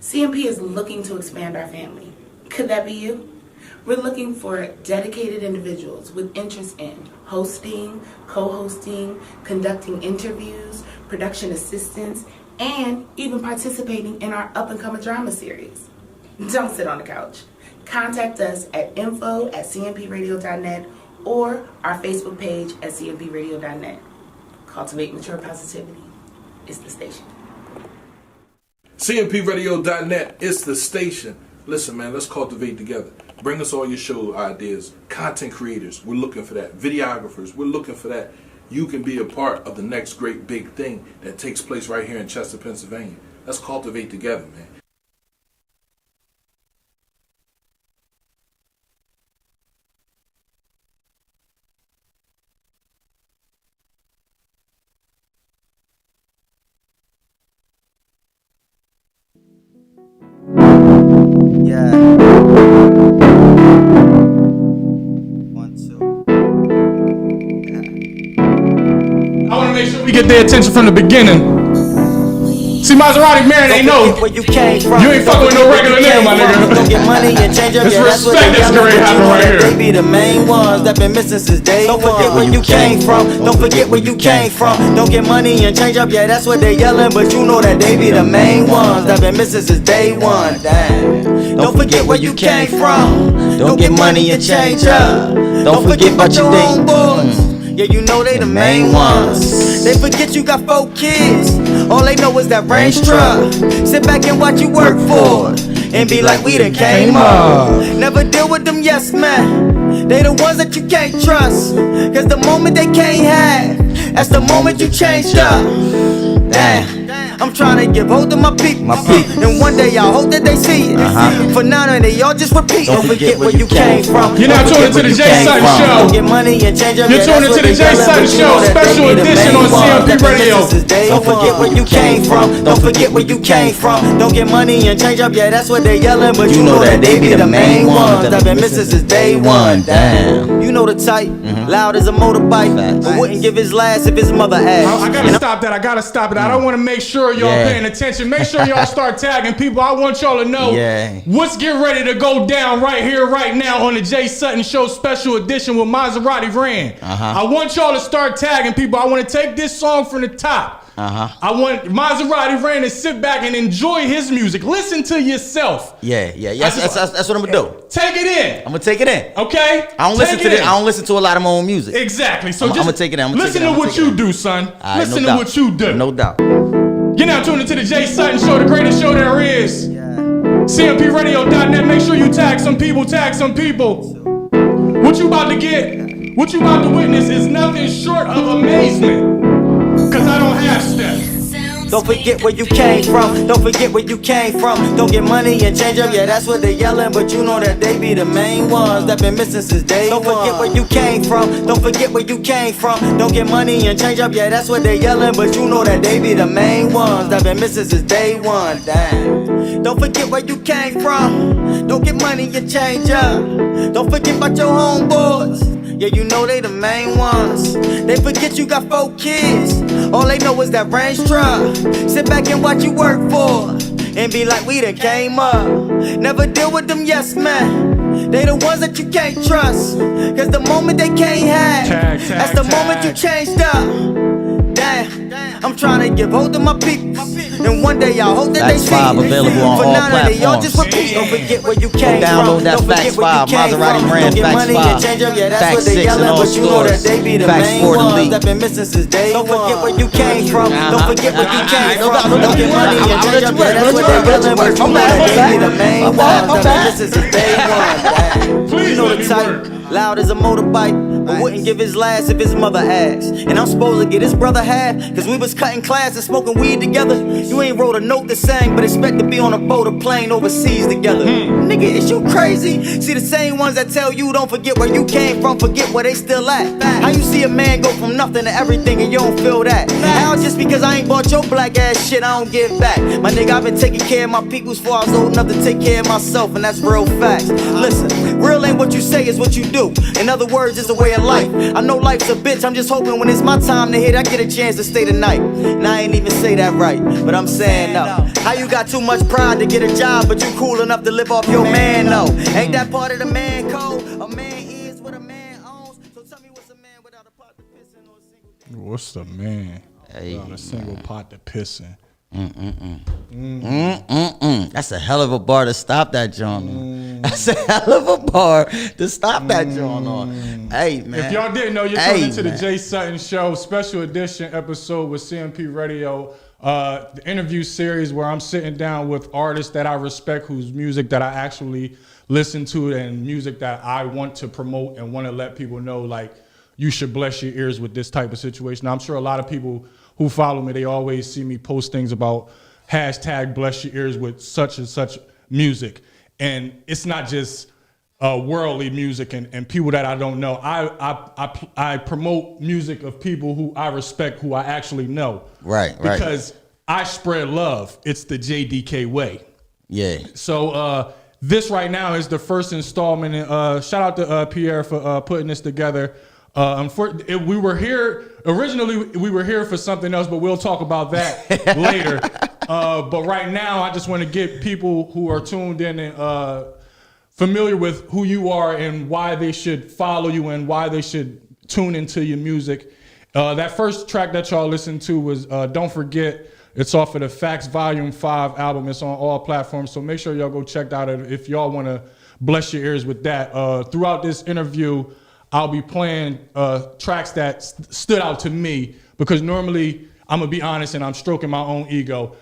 CMP is looking to expand our family. Could that be you? We're looking for dedicated individuals with interest in hosting, co-hosting, conducting interviews, production assistance, and even participating in our up-and-coming drama series. Don't sit on the couch. Contact us at info@cmpradio.net or our Facebook page at cmpradio.net. Cultivate mature positivity. It's the station. cmpradio.net, it's the station. Listen, man, let's cultivate together. Bring us all your show ideas. Content creators, we're looking for that. Videographers, we're looking for that. You can be a part of the next great big thing that takes place right here in Chester, Pennsylvania. Let's cultivate together, man. Yeah. 1, 2. Yeah. I want to make sure we get their attention from the beginning. See, Maserati man, they know you ain't fucking with no regular nigga, my nigga. Don't get money and change up. It's Yeah, that's what respect they that's yelling, gonna but happen you know right that here. they be the main ones that been missing since day one. Don't forget where you came from. Don't forget where you came from. Don't get money and change up. Yeah, that's what they yelling, but you know that they be the main ones that been missing since day one. Damn. Don't forget where you came from. Don't get money and change up. Don't forget about your homeboys. Yeah, you know they the main ones. They forget you got 4 kids. All they know is that range truck. Sit back and watch you work for it and be like, we done came up. Never deal with them yes men. They the ones that you can't trust. Cause the moment they can't have, that's the moment you changed up. Damn. I'm trying to give hold to my people. And one day I hope that they see it. For now, they all just repeat. Don't forget where you came from. You're not tuning to the Jay Sutton Show. Don't get money and change up. You're tuning to the Jay Sutton Show, special edition on CMP Radio. Don't forget where you came from. Don't forget where you came from. Don't get money and change up. Yeah, that's what they yelling, but you know that they be the main ones that been missing since day one. Damn. You know the type, loud as a motorbike, but wouldn't give his last if his mother asked. I gotta stop that. I gotta stop it. I don't want to make sure y'all paying attention. Make sure y'all start tagging people. I want y'all to know what's getting ready to go down right here, right now on the Jay Sutton Show special edition with Maserati Ran. I want y'all to start tagging people. I want to take this song from the top. I want Maserati Ran to sit back and enjoy his music. Listen to yourself. That's what I'm gonna do. Take it in. I'm gonna take it in. Okay? I don't listen to this. I don't listen to a lot of my own music. Exactly. So I'm gonna take it in. Listen to what you do, son. Listen to what you do. No doubt. You're now tuning to the Jay Sutton Show, the greatest show there is. CMPRadio.net. Make sure you tag some people. What you about to get, what you about to witness is nothing short of amazement. Cause I don't have steps. Don't forget where you came from. Don't forget where you came from. Don't get money and change up. Yeah, that's what they yelling, but you know that they be the main ones that been missing since day one. Don't forget where you came from. Don't forget where you came from. Don't get money and change up. Yeah, that's what they yelling, but you know that they be the main ones that been missing since day one. Damn. Don't forget where you came from. Don't get money and change up. Don't forget about your homeboys. Yeah, you know they the main ones. They forget you got 4 kids. All they know is that range truck. Sit back and watch you work for it and be like, we done came up. Never deal with them yes men. They the ones that you can't trust. Cause the moment they can't have, that's the moment you changed up. Damn. I'm trying to give hold to my people. And one day I hope that they see it. Available on For all now they all platforms. just repeat. Don't forget where you came Download from. that Don't Facts forget where you 5, came Maserati from. Brand Don't get Facts money 5. and change up. Yeah, that's Facts what they 6 in yelling, all but you know that stores. they be the Facts main 4 to ones leak. that been missing since day one. Don't forget where you came from. Don't forget where you came from. Don't get money and change up. Yeah, that's what they yelling, but you know that they be the main ones that been missing since day one. You know the type, loud as a motorbike, but wouldn't give his last if his mother asked. And I'm supposed to get his brother half, cause we was cutting class and smoking weed together. You ain't wrote a note to sing, but expect to be on a boat or plane overseas together. Nigga, is you crazy? See the same ones that tell you don't forget where you came from, forget where they still at. How you see a man go from nothing to everything and you don't feel that? How just because I ain't bought your black ass shit, I don't give back. My nigga, I've been taking care of my peoples before I was old enough to take care of myself, and that's real facts. Listen, real ain't what you say, it's what you do. you. In other words, it's a way of life. I know life's a bitch, I'm just hoping when it's my time to hit, I get a chance to stay the night. And I ain't even say that right, but I'm saying no. How you got too much pride to get a job, but you cool enough to live off your man, no? Ain't that part of the man code? A man is what a man owns. So tell me what's a man without a pot to piss in or a single. What's the man? Hey, without a single pot to piss in. That's a hell of a bar to stop that John on. That's a hell of a bar to stop that John on. Hey, man. If y'all didn't know, you're tuning into the Jay Sutton Show special edition episode with CMP Radio. The interview series where I'm sitting down with artists that I respect, whose music that I actually listen to and music that I want to promote and want to let people know, like, you should bless your ears with this type of situation. I'm sure a lot of people who follow me, they always see me post things about hashtag bless your ears with such and such music. And it's not just worldly music and people that I don't know. I promote music of people who I respect, who I actually know. Right. Because I spread love. It's the JDK way. Yeah. So this right now is the first installment. Shout out to Pierre for putting this together. We were here originally. We were here for something else, but we'll talk about that later. But right now, I just want to get people who are tuned in and familiar with who you are and why they should follow you and why they should tune into your music. That first track that y'all listened to was "Don't Forget." It's off of the Facts Volume 5 album. It's on all platforms, so make sure y'all go check that out if y'all want to bless your ears with that. Throughout this interview, I'll be playing tracks that stood out to me because normally, I'm going to be honest and I'm stroking my own ego.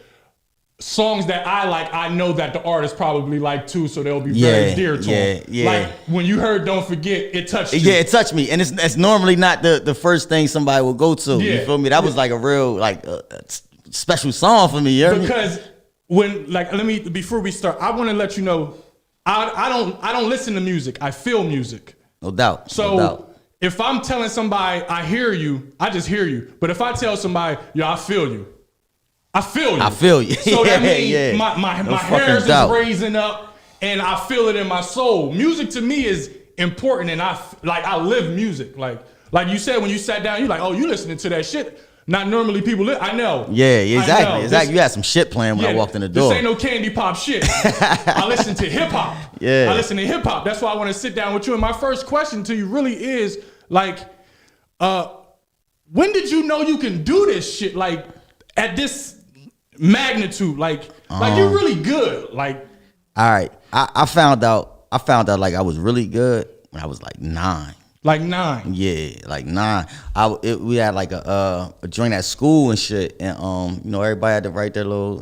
Songs that I like, I know that the artist probably like too, so they'll be very dear to them. Like when you heard Don't Forget, it touched you. Yeah, it touched me. And it's normally not the first thing somebody will go to. You feel me? That was like a real special song for me. Because before we start, I want to let you know, I don't listen to music. I feel music. No doubt. So if I'm telling somebody I hear you, I just hear you. But if I tell somebody, yo, I feel you. I feel you. So that means my hairs is raising up and I feel it in my soul. Music to me is important and I live music. Like you said when you sat down, you're like, oh, you listening to that shit. Not normally people I know. Yeah, exactly. You had some shit playing when I walked in the door. This ain't no candy pop shit. I listen to hip hop. Yeah. I listen to hip hop. That's why I want to sit down with you. And my first question to you really is like, when did you know you can do this shit? Like at this magnitude, like you're really good. Like, all right. I found out like I was really good when I was like 9. Like 9. Yeah, like 9. We had like a joint at school and shit, and everybody had to write their little,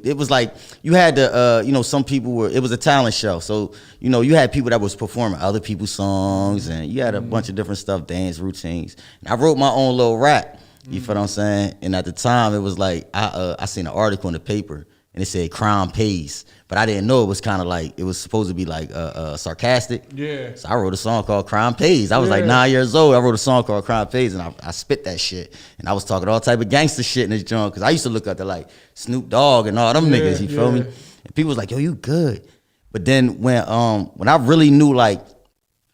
it was like you had to, some people it was a talent show, so you had people that was performing other people's songs, and you had a bunch of different stuff, dance routines. And I wrote my own little rap. You feel what I'm saying? And at the time, it was like I seen an article in the paper. And it said crime pays, but I didn't know it was kind of like, it was supposed to be like sarcastic. Yeah. So I wrote a song called Crime Pays. I was like 9 years old. I wrote a song called Crime Pays, and I spit that shit. And I was talking all type of gangster shit in this joint, because I used to look up to like Snoop Dogg and all them niggas, you feel me? And people was like, yo, you good. But then when I really knew like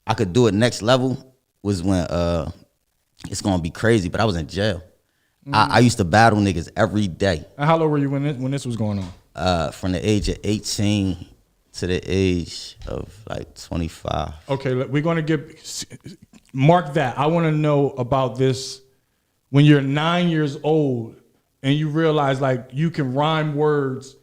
I could do it next level was when it's gonna be crazy, but I was in jail. I used to battle niggas every day. And how old were you when this was going on? From the age of 18 to the age of like 25. Okay, we're going to mark that. I want to know about this when you're 9 years old and you realize like you can rhyme words,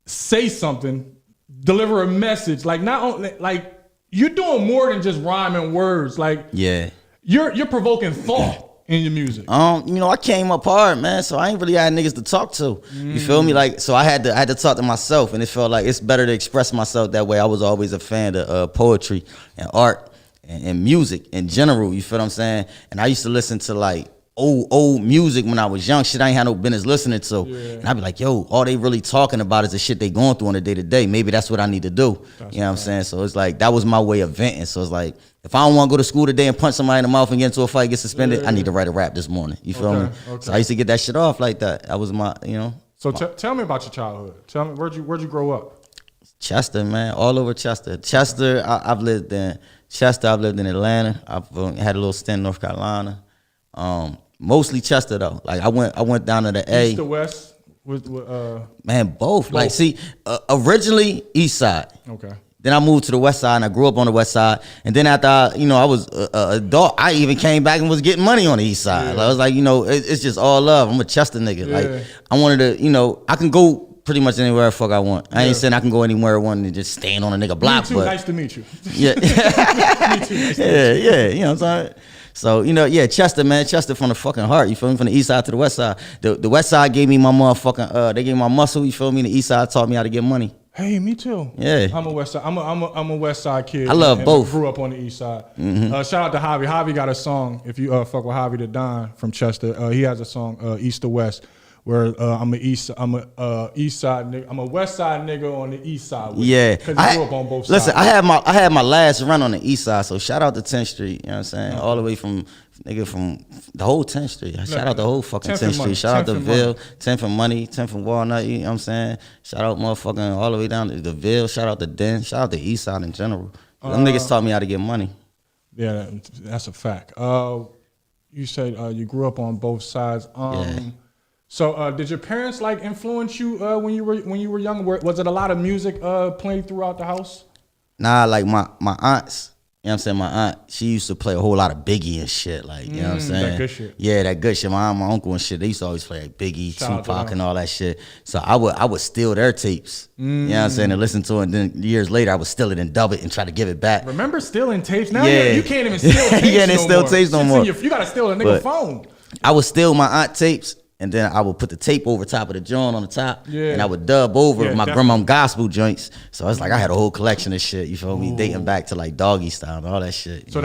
say something, deliver a message. Like not only like you're doing more than just rhyming words. Like you're provoking thought in your music. I came up hard, man, so I ain't really had niggas to talk to. You feel me? Like, so I had to talk to myself, and it felt like it's better to express myself that way. I was always a fan of poetry and art and music in general, you feel what I'm saying? And I used to listen to like old music when I was young, shit I ain't had no business listening to. And I'd be like, yo, all they really talking about is the shit they going through on a day-to-day. Maybe that's what I need to do. You know what I'm saying? So it's like, that was my way of venting. So it's like, if I don't want to go to school today and punch somebody in the mouth and get into a fight, get suspended, I need to write a rap this morning. You feel me? Okay. So I used to get that shit off like that. That was my, So tell me about your childhood. Tell me, where'd you grow up? Chester, man, all over Chester. Chester, I've lived in Chester. I've lived in Atlanta. I've had a little stint in North Carolina. Mostly Chester though. Like I went down to the A. East or West? Man, both. Like, see, originally East Side. Okay. Then I moved to the West Side, and I grew up on the West Side. And then after I was an adult, I even came back and was getting money on the East Side. Yeah. I was like, it's just all love. I'm a Chester nigga. Yeah. Like, I wanted to, I can go pretty much anywhere the fuck I want. I ain't saying I can go anywhere I want and just stand on a nigga block. Me too. But nice to meet you. Yeah. Me too. Nice to meet you. Yeah. You know what I'm saying? So, Chester, man, Chester from the fucking heart, you feel me? From the East Side to the West Side. The West Side gave me my motherfucking, they gave me my muscle, you feel me? The East Side taught me how to get money. Hey, me too. Yeah. I'm a West Side. I'm a West Side kid. I love both. Grew up on the East Side. Mm-hmm. Shout out to Javi. Javi got a song. If you fuck with Javi the Don from Chester, he has a song, East to West, where I'm a East Side nigga. I'm a West Side nigga on the East Side. Yeah. Because I grew up on both sides. Listen, I had my last run on the East Side, so shout out to 10th Street. You know what I'm saying? Okay. All the way from the whole 10th Street. Shout out the whole fucking 10th Street. Shout out to Ville, 10th and Money, 10th and Walnut, you know what I'm saying? Shout out motherfucking all the way down to the Ville. Shout out to Den. Shout out to East Side in general. Them niggas taught me how to get money. Yeah, that's a fact. You said you grew up on both sides. Yeah. So did your parents like influence you when you were young? Was it a lot of music playing throughout the house? Nah, like my aunts. You know what I'm saying? My aunt, she used to play a whole lot of Biggie and shit. Like, you know what I'm saying? That good shit. Yeah, that good shit. My aunt, my uncle and shit, they used to always play like Biggie, Tupac and all that shit. So I would steal their tapes. You know what I'm saying? And listen to it. And then years later, I would steal it and dub it and try to give it back. Remember stealing tapes? Now you can't even steal tapes you can't steal tapes no more. You got to steal a nigga phone. I would steal my aunt tapes. And then I would put the tape over top of the joint on the top, and I would dub over my grandma's gospel joints. So it's like I had a whole collection of shit. You feel me? Dating back to like Doggy Style and all that shit. So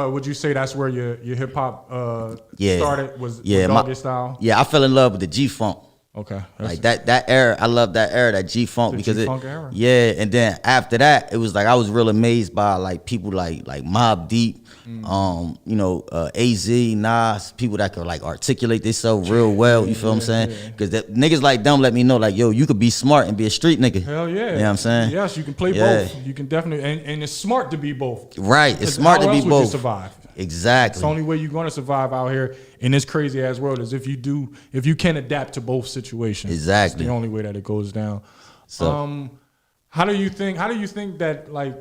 would you say that's where your hip hop started? Was Doggy Style? Yeah, I fell in love with the G Funk. Okay, like that era. I love that era, that G Funk because G-Funk era. Yeah, and then after that, it was like I was real amazed by like people like Mobb Deep. AZ, Nas, people that could like articulate themselves real well, you feel what I'm saying? Because niggas like them let me know like, yo, you could be smart and be a street nigga. Hell yeah. You know what I'm saying? Yes, you can play both. You can definitely, and it's smart to be both. Right, it's smart to be both. How else would you survive? Exactly. It's the only way you're going to survive out here in this crazy ass world is if you can adapt to both situations. Exactly. It's the only way that it goes down. So, how do you think that like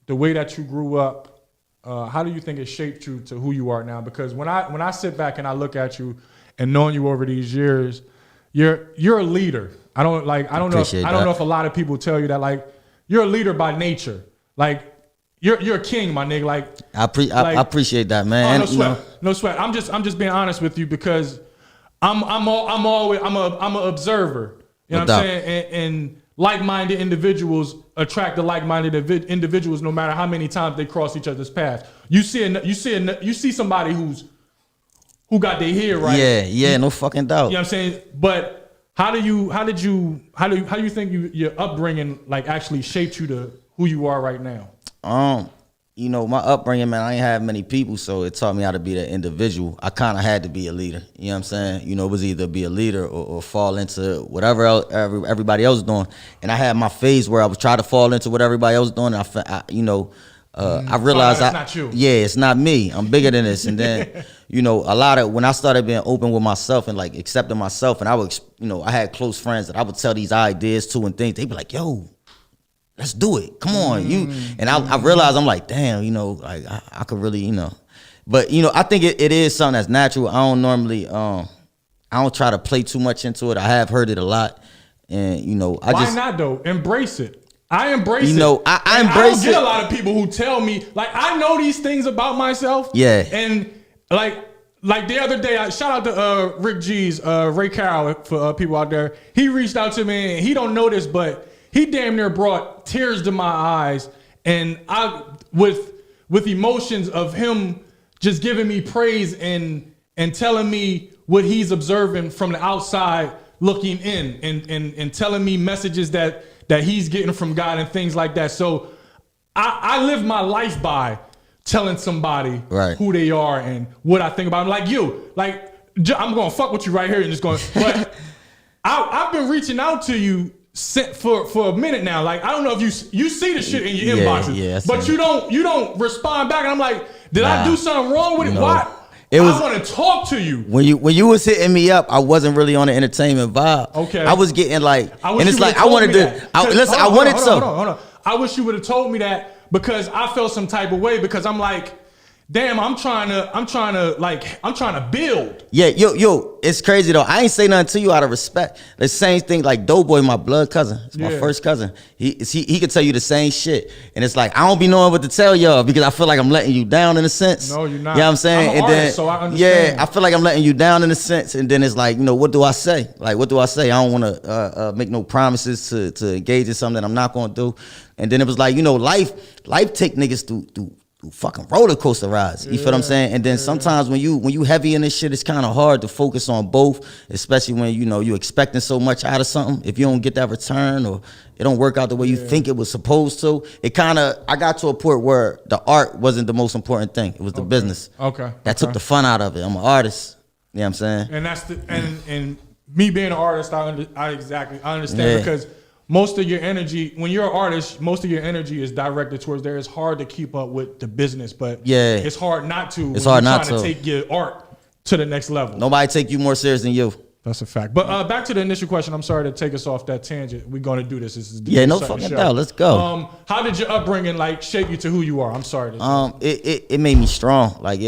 the way that you grew up, how do you think it shaped you to who you are now? Because when I sit back and I look at you and knowing you over these years, you're a leader. I don't know if a lot of people tell you that like you're a leader by nature. Like you're a king, my nigga. Like I appreciate that, man. No sweat. I'm just being honest with you because I'm an observer. You know what I'm saying? And like-minded individuals attract the like-minded individuals no matter how many times they cross each other's paths. You see somebody who got their head right. Yeah, no fucking doubt. You know what I'm saying? But how do you think your upbringing like actually shaped you to who you are right now? My upbringing, man, I ain't have many people, so it taught me how to be that individual. I kind of had to be a leader. You know what I'm saying? It was either be a leader or fall into whatever else everybody else doing. And I had my phase where I was trying to fall into what everybody else doing. And I realized it's not you. Yeah, it's not me. I'm bigger than this. And then, when I started being open with myself and like accepting myself, and I had close friends that I would tell these ideas to and things. They'd be like, yo, let's do it. Come on, And I realized I'm like, damn, like I could really, But I think it is something that's natural. I don't normally, I don't try to play too much into it. I have heard it a lot, and why not though? Embrace it. I embrace it. I embrace it. I don't get a lot of people who tell me like I know these things about myself. Yeah, and like the other day, shout out to Rick G's, Ray Carroll for people out there. He reached out to me, and he don't know this, but he damn near brought tears to my eyes, and I with emotions of him just giving me praise and telling me what he's observing from the outside looking in, and telling me messages that he's getting from God and things like that. So I live my life by telling somebody who they are and what I think about them. Like you, like I'm gonna fuck with you right here and just going. But I've been reaching out to you for a minute now. Like I don't know if you see the shit in your inboxes, but you don't respond back. And I'm like, did I do something wrong with it? Why? I want to talk to you. When you was hitting me up, I wasn't really on the entertainment vibe. Okay. I was getting like, and it's like I wanted to. Listen, I wanted some. Hold on. I wish you would have told me that because I felt some type of way because I'm like, damn, I'm trying to build. Yeah, yo, it's crazy though. I ain't say nothing to you out of respect. The same thing like Doughboy, my blood cousin. It's my first cousin. He could tell you the same shit. And it's like, I don't be knowing what to tell y'all because I feel like I'm letting you down in a sense. No, you're not. You know what I'm saying? I'm an artist, so I understand. Yeah, I feel like I'm letting you down in a sense. And then it's like, what do I say? Like, what do I say? I don't want to make no promises to engage in something that I'm not going to do. And then it was like, life take niggas through fucking roller coaster rides. You feel what I'm saying? And then sometimes when you heavy in this shit, it's kind of hard to focus on both, especially when you expecting so much out of something. If you don't get that return or it don't work out the way you think it was supposed to, I got to a point where the art wasn't the most important thing. It was the business. That took the fun out of it. I'm an artist. You know what I'm saying? And that's and me being an artist, I understand because most of your energy, when you're an artist, most of your energy is directed towards there. It's hard to keep up with the business, but it's hard not to. It's hard not to take your art to the next level. Nobody take you more serious than you. That's a fact. But back to the initial question. I'm sorry to take us off that tangent. We're going to do this. This is no fucking doubt. Let's go. How did your upbringing shape you to who you are? I'm sorry. It made me strong. Like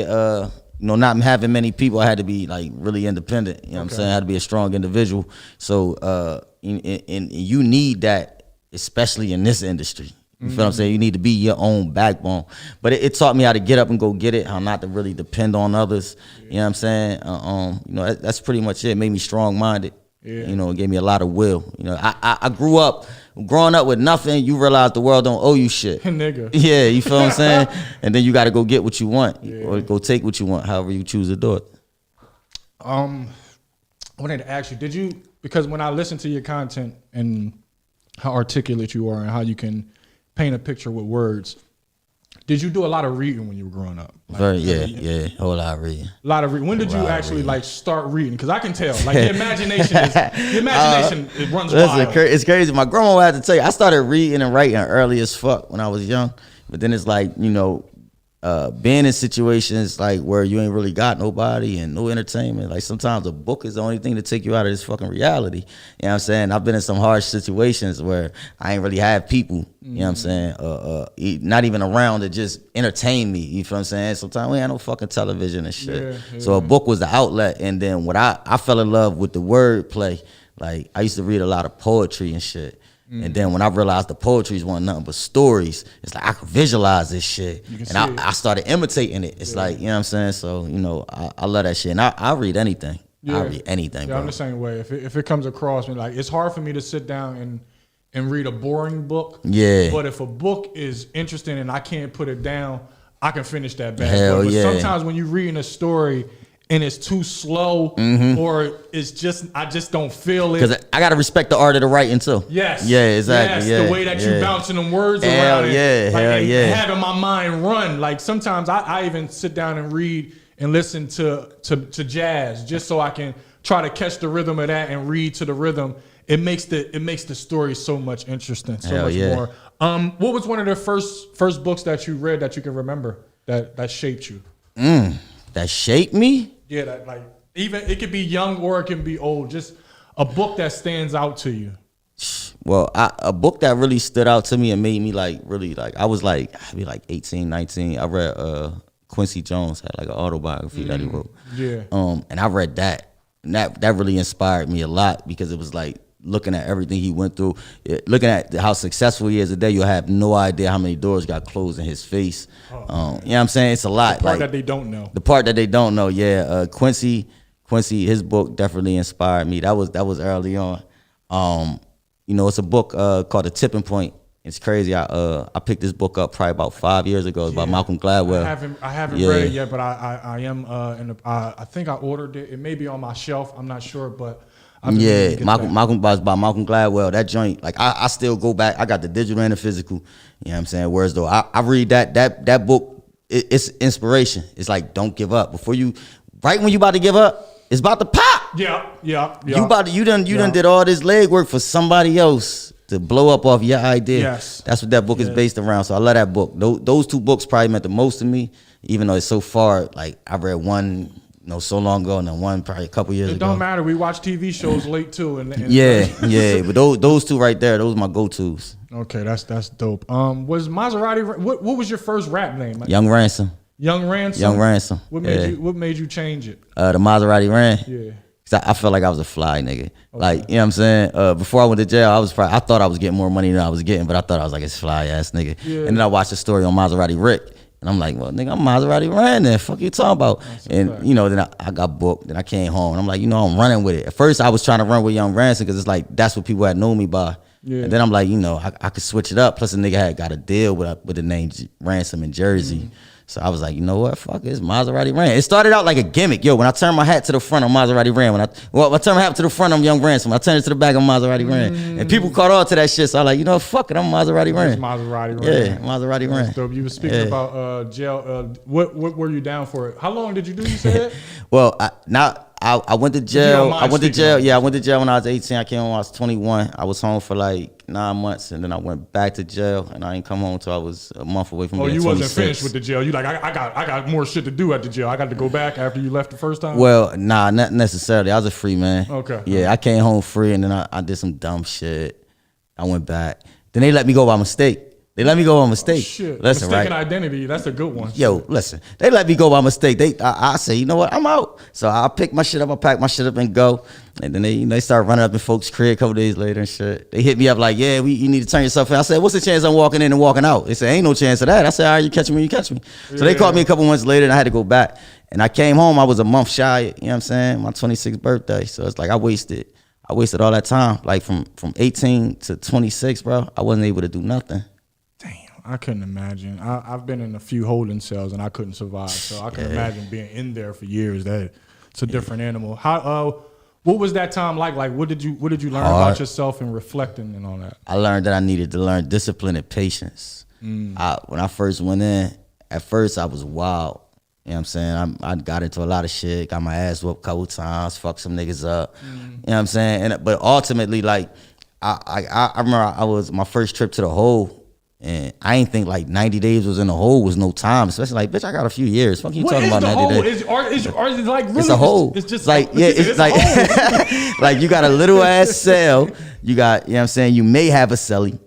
not having many people, I had to be like really independent. You know what I'm saying? I had to be a strong individual. So and you need that, especially in this industry. You feel what I'm saying? You need to be your own backbone. But it taught me how to get up and go get it, how not to really depend on others. You know what I'm saying? That's pretty much it. It made me strong-minded. It gave me a lot of will. I grew up, growing up with nothing, you realize the world don't owe you shit. Nigga. Yeah, you feel what I'm saying? And then you got to go get what you want or go take what you want, however you choose to do it. I wanted to ask you, because when I listen to your content and how articulate you are and how you can paint a picture with words, did you do a lot of reading when you were growing up? A whole lot of reading. A lot of reading. When did you actually start reading? Because I can tell, your imagination it runs wild. It's crazy. My grandma had to tell you, I started reading and writing early as fuck when I was young. But then it's like, being in situations like where you ain't really got nobody and no entertainment, like sometimes a book is the only thing to take you out of this fucking reality. You know what I'm saying? I've been in some harsh situations where I ain't really have people, you know what I'm saying, not even around to just entertain me, you feel what I'm saying? Sometimes we ain't no fucking television and shit. So a book was the outlet. And then when I fell in love with the wordplay, like I used to read a lot of poetry and shit. And then when I realized the poetry's wasn't nothing but stories, it's like I could visualize this shit. And I started imitating it. It's like, you know what I'm saying? So, I love that shit. And I read anything. I read anything, bro. I'm the same way. If it comes across me, like it's hard for me to sit down and read a boring book. Yeah. But if a book is interesting and I can't put it down, I can finish that bad. Hell but yeah. Sometimes when you're reading a story and it's too slow or it's just, I just don't feel it. Because I got to respect the art of the writing too. Yes. Yeah, exactly. Yes, the way that you bouncing them words around and having my mind run. Like sometimes I even sit down and read and listen to jazz just so I can try to catch the rhythm of that and read to the rhythm. It makes the story so much interesting, more. What was one of the first books that you read that you can remember that shaped you? That shaped me? Yeah, that even it could be young or it can be old. Just a book that stands out to you. Well, a book that really stood out to me and made me I was I'd be 18, 19. I read Quincy Jones had an autobiography that he wrote. Yeah. And I read that. And that really inspired me a lot because it was looking at everything he went through, looking at how successful he is today, you'll have no idea how many doors got closed in his face. You know what I'm saying? It's a lot. The part that they don't know. The part that they don't know, yeah. Quincy, his book definitely inspired me. That was early on. It's a book called The Tipping Point. It's crazy. I picked this book up probably about 5 years ago. It's by Malcolm Gladwell. I haven't read it yet, but I am I think I ordered it. It may be on my shelf. I'm not sure, but Malcolm by Malcolm Gladwell. That joint, I still go back. I got the digital and the physical. You know what I'm saying? Whereas though I read that book, it's inspiration. It's like, don't give up. Right when you about to give up, it's about to pop. Yeah. You done did all this legwork for somebody else to blow up off your idea. Yes. That's what that book is based around. So I love that book. Those two books probably meant the most to me, even though it's so far. Like I read one, so long ago, and then one probably a couple years ago. It don't matter. We watch TV shows late too. And yeah. But those two right there, those are my go-tos. Okay, that's dope. Was Maserati? What was your first rap name? Young Ransom. Young Ransom. Young Ransom. What made you change it? The Maserati ran. Yeah. Cause I felt like I was a fly nigga. Okay. Like, you know what I'm saying? Before I went to jail, I thought I was getting more money than I was getting, but I thought I was like a fly ass nigga. Yeah. And then I watched the story on Maserati Rick, and I'm like, well, nigga, I'm Maserati ran then. Fuck you talking about? And then I got booked. Then I came home, and I'm like, I'm running with it. At first, I was trying to run with Young Ransom because it's like that's what people had known me by. Yeah. And then I'm like, I could switch it up. Plus, a nigga had got a deal with the name Ransom in Jersey. Mm-hmm. So I was like, you know what? Fuck it, it's Maserati Ran. It started out like a gimmick. Yo, when I turned my hat to the front of Maserati Ran, I turned my hat to the front of Young Ransom, I turned it to the back of Maserati Ran. And people caught on to that shit. So I was like, fuck it, I'm Maserati Ran. It's Maserati Ran. Yeah, Maserati Ran. So you were speaking about jail. What were you down for? How long did you do, you said? Well, I went to jail. I went to jail. Yeah, I went to jail when I was 18. I came home when I was 21. I was home for like 9 months, and then I went back to jail, and I didn't come home until I was a month away from being 26. Oh, you wasn't finished with the jail. You like, I got more shit to do at the jail. I got to go back after you left the first time? Well, nah, not necessarily. I was a free man. Okay. Yeah, I came home free, and then I did some dumb shit. I went back. Then they let me go by mistake. Oh, shit. Listen, mistaken identity. That's a good one. Yo, listen. They let me go by mistake. I say, you know what? I'm out. So I pick my shit up. I pack my shit up and go. And then they start running up in folks' crib a couple days later and shit. They hit me up like, yeah, you need to turn yourself in. I said, what's the chance I'm walking in and walking out? They said, ain't no chance of that. I said, all right, you catch me when you catch me. So they caught me a couple months later, and I had to go back. And I came home. I was a month shy. You know what I'm saying? My 26th birthday. So it's like I wasted all that time. Like from 18 to 26, bro. I wasn't able to do nothing. I couldn't imagine. I've been in a few holding cells and I couldn't survive. So I can imagine being in there for years. It's a different animal. What was that time like? Like, what did you learn about yourself and reflecting and all that? I learned that I needed to learn discipline and patience. When I first went in, at first I was wild. You know what I'm saying? I got into a lot of shit, got my ass whooped a couple times, fucked some niggas up. You know what I'm saying? But ultimately, like, I remember my first trip to the hole. And I ain't think like 90 days was in the hole was no time, especially like, bitch, I got a few years. Fuck you talking about 90 days? Is like really? It's a hole. It's just like, yeah, it's like, like you got a little ass cell. You got, you know what I'm saying? You may have a celly,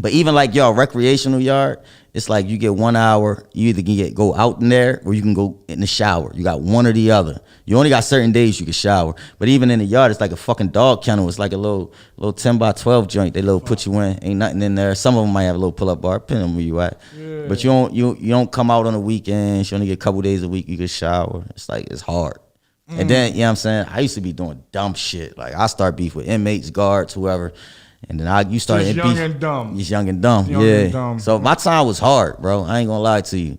but even like y'all recreational yard, it's like you get 1 hour. You either can go out in there or you can go in the shower. You got one or the other. You only got certain days you can shower. But even in the yard, it's like a fucking dog kennel. It's like a little 10 by 12 joint. They put you in. Ain't nothing in there. Some of them might have a little pull up bar, depending on where you at. Yeah. But you don't come out on the weekends. You only get a couple days a week you can shower. It's like it's hard. And then, you know what I'm saying? I used to be doing dumb shit. Like I start beef with inmates, guards, whoever. And then you started just young and dumb. Just young and dumb. And dumb. So my time was hard, bro. I ain't gonna lie to you.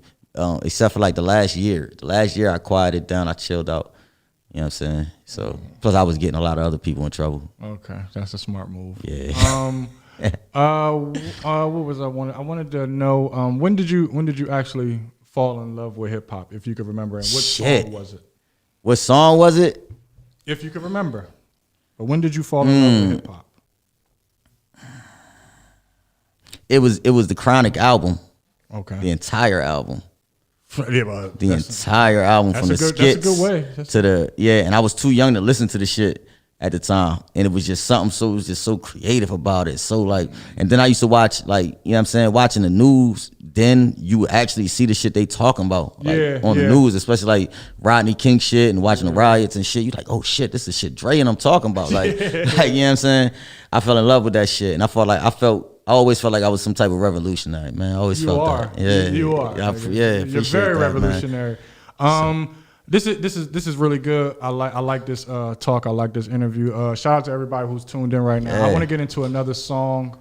Except for like the last year. The last year I quieted down. I chilled out. You know what I'm saying? So plus I was getting a lot of other people in trouble. Okay, that's a smart move. Yeah. What was I wanted to know? When did you actually fall in love with hip hop? If you could remember, and what song was it? What song was it? If you could remember. But when did you fall in love with hip hop? It was the Chronic album. Okay. The entire album. The entire album from the skits that's a good way. to the and I was too young to listen to the shit at the time, and it was just something so creative about it. So like, and then I used to watch like, you know what I'm saying, watching the news. Then you actually see the shit they talking about on the news, especially like Rodney King shit and watching the riots and shit. You like, oh shit, this is shit Dre and I'm talking about. Like, like, you know what I'm saying? I fell in love with that shit, and I always felt like I was some type of revolutionary, man. I always felt that. Yeah, you are. You're very that, revolutionary. This is really good. I like this talk. I like this interview. Shout out to everybody who's tuned in right now. I want to get into another song.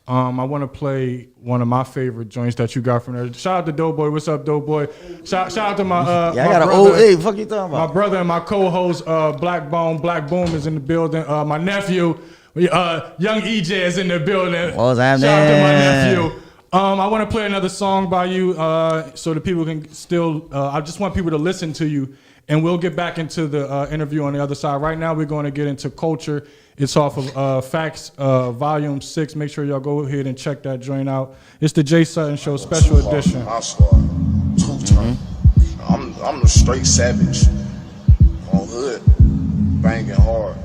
I want to play one of my favorite joints that you got from there. Shout out to Doughboy. What's up, Doughboy? Shout out to my I got an old hey, fuck you talking about? My brother and my co-host Black Boom is in the building. My nephew. Young EJ is in the building. What's happening? Shout out to my nephew. I want to play another song by you so the people can still, I just want people to listen to you and we'll get back into the interview on the other side. Right now, we're going to get into culture. It's off of Facts Volume 6. Make sure y'all go ahead and check that joint out. It's the Jay Sutton Show Special Edition. My squad, 2 turn. I'm the straight savage. On hood, banging hard.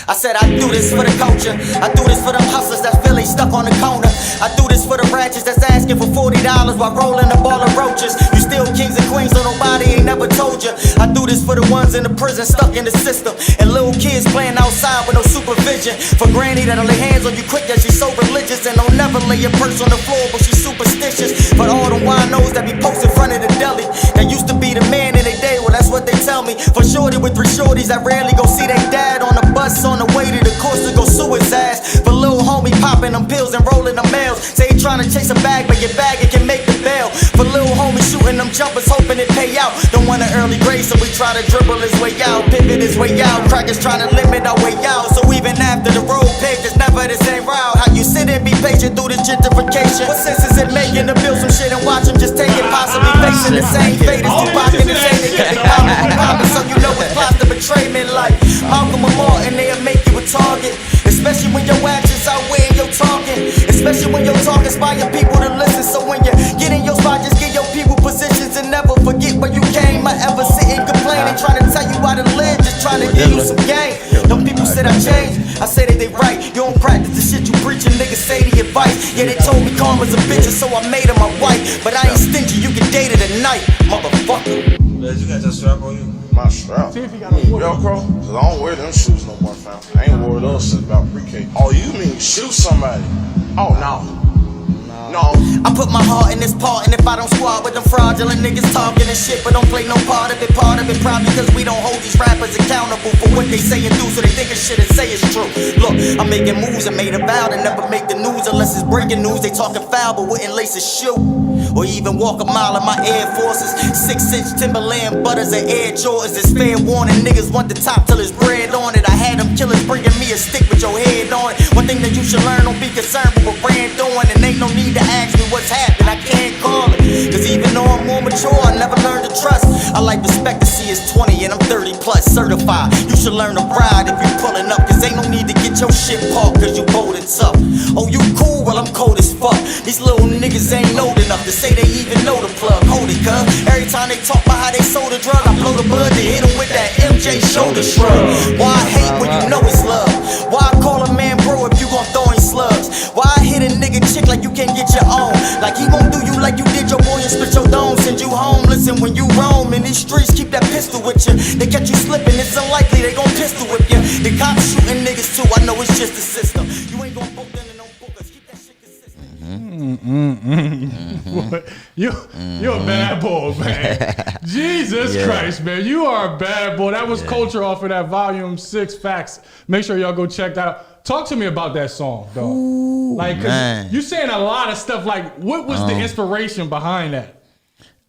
I said I do this for the culture. I do this for them hustlers that's feeling stuck on the corner. I do this for the ratchets that's asking for $40 while rolling a ball of roaches. You still kings and queens, so nobody ain't never told you. I do this for the ones in the prison stuck in the system, and little kids playing outside with no supervision. For granny that'll lay hands on you quick, yeah, she's so religious, and don't never lay your purse on the floor, but she's superstitious. For all them winos that be posted in front of the deli, that used to be the man in their day, well that's what they tell me. For shorty with 3 shorties that rarely go see their dad on the bus on the way to the course to go sue his ass. For little homie popping them pills and rolling them mails, say he trying to chase a bag, but your bag it can make the bail. For little homie shooting them jumpers, hoping it pay out. Don't want an early grade, so we try to dribble his way out, pivot his way out. Crackers trying to limit our way out, so even after the road paved, it's never the same route. How you sit and be patient through the gentrification? What sense is it making to build some shit and watch him just take it, possibly facing the same fate as Tupac and the same nigga poppin', so you know it's plots to betray me like Malcolm and Martin, they'll make you a target. Especially when your actions outweigh your talking. Especially when your talk inspire people to listen. So when you get in your spot, just get your people positions and never forget where you came. I ever sit and complain and trying to tell you how to live, just trying to give you some game. Them people said I changed, I say that they right. You don't practice the shit you preachin', niggas say the advice. Yeah, they told me karma's a bitch, so I made her my wife. But I ain't stingy, you can date her tonight, motherfucker. You got that strap on you? My strap. See if he got a Velcro? Cause I don't wear them shoes no more, fam. I ain't wore those since about pre-K. Oh, you mean shoot somebody? Oh, no. No. I put my heart in this part, and if I don't squad with them fraudulent niggas talking and shit, but don't play no part of it probably cause we don't hold these rappers accountable for what they say and do, so they think of shit and say it's true. Look, I'm making moves and made a vow to never make the news unless it's breaking news. They talking foul, but wouldn't lace a shoe or even walk a mile in my Air Forces. 6-inch Timberland butters and Air Jordans. It's fair warning, niggas want the top till it's bread on it. I had them killers bringing me a stick with your head on it. One thing that you should learn, don't be concerned with what brand doing, and ain't no need to ask me what's happening, I can't call it. Cause even though I'm more mature, I never learned to trust. I like respect to see it's 20 and I'm 30 plus certified. You should learn to ride if you pulling up, cause ain't no need to get your shit parked cause you bold and tough. Oh, you cool? Well, I'm cold as fuck. These little niggas ain't old enough to say they even know the plug. Hold it, cuz. Every time they talk about how they sold the drug, I blow the bud to hit them with that MJ shoulder shrug. Why I hate when you know it's love? Why I call a man bro if you gon' throw in slugs? Why I hit a nigga chick like you can't get your own? Like he gon' do you like you did your boy and split your dome. Send you home, listen, when you roam in these streets, keep that pistol with you. They catch you slipping, it's unlikely they gon' pistol whip you. The cops shooting niggas too, I know it's just the system. You ain't gon' book them and don't book us, keep that shit consistent. You're a bad boy, man. Jesus Christ, man. You are a bad boy. That was Culture off of that Volume 6 Facts. Make sure y'all go check that out. Talk to me about that song, though. Like, cause you saying a lot of stuff. Like, what was the inspiration behind that?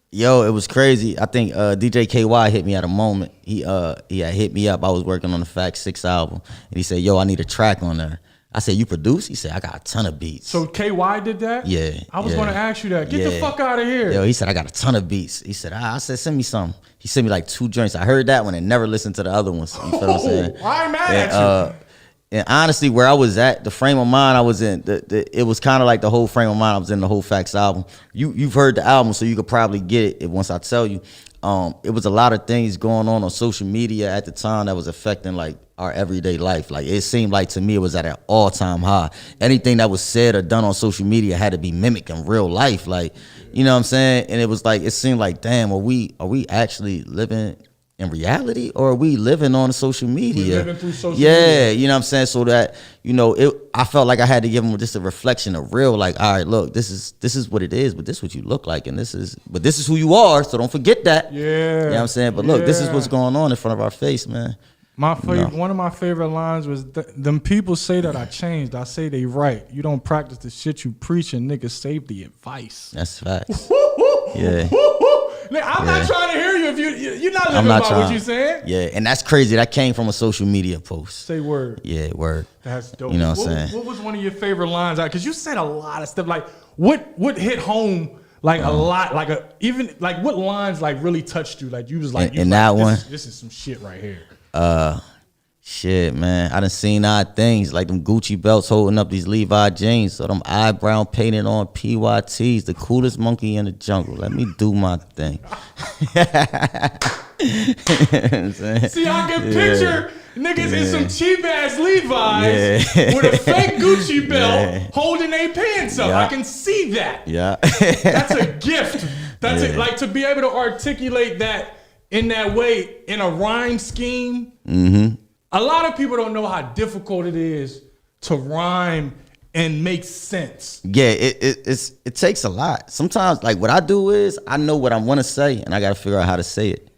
Yo, it was crazy. I think DJ KY hit me at a moment. He had hit me up. I was working on the Facts 6 album, and he said, "Yo, I need a track on there." I said, "You produce?" He said, "I got a ton of beats." So KY did that? Yeah. I was going to ask you that. Get the fuck out of here. Yo, he said, "I got a ton of beats." He said, I said, "Send me some." He sent me like 2 joints. I heard that one and never listened to the other ones. You feel what I'm saying? I ain't mad at you. And honestly, where I was at, the frame of mind I was in, it was kind of like the whole frame of mind I was in the whole Facts album. You've heard the album, so you could probably get it once I tell you. It was a lot of things going on social media at the time that was affecting like our everyday life. Like it seemed like to me it was at an all-time high. Anything that was said or done on social media had to be mimicked in real life. Like, you know what I'm saying? And it was like, it seemed like, damn, are we actually living in reality, or are we living on social media? We're living through social media. Yeah, you know what I'm saying? So that, you know, I felt like I had to give them just a reflection of real, like, all right, look, this is what it is, but this is what you look like, and this is who you are, so don't forget that. Yeah. You know what I'm saying? But look, this is what's going on in front of our face, man. One of my favorite lines was, them people say that I changed. I say they right. You don't practice the shit you preach, and niggas save the advice. That's facts. Yeah. I'm not trying to hear you if you're not living about what you're saying. Yeah, and that's crazy. That came from a social media post. Say word. Yeah, word. That's dope. You know what I'm saying? What was one of your favorite lines? Because you said a lot of stuff. Like, what hit home? Like a lot, like even like what lines like really touched you? Like you was like, in that one, this is some shit right here. Shit, man, I done seen odd things like them Gucci belts holding up these Levi jeans, so them eyebrow painted on PYTs, the coolest monkey in the jungle. Let me do my thing. See, I can picture niggas in some cheap ass Levi's with a fake Gucci belt holding their pants up. I can see that. Yeah, that's a gift. That's it. Like to be able to articulate that in that way in a rhyme scheme. Mm-hmm. A lot of people don't know how difficult it is to rhyme and make sense. Yeah, it takes a lot. Sometimes, like what I do is I know what I want to say, and I got to figure out how to say it.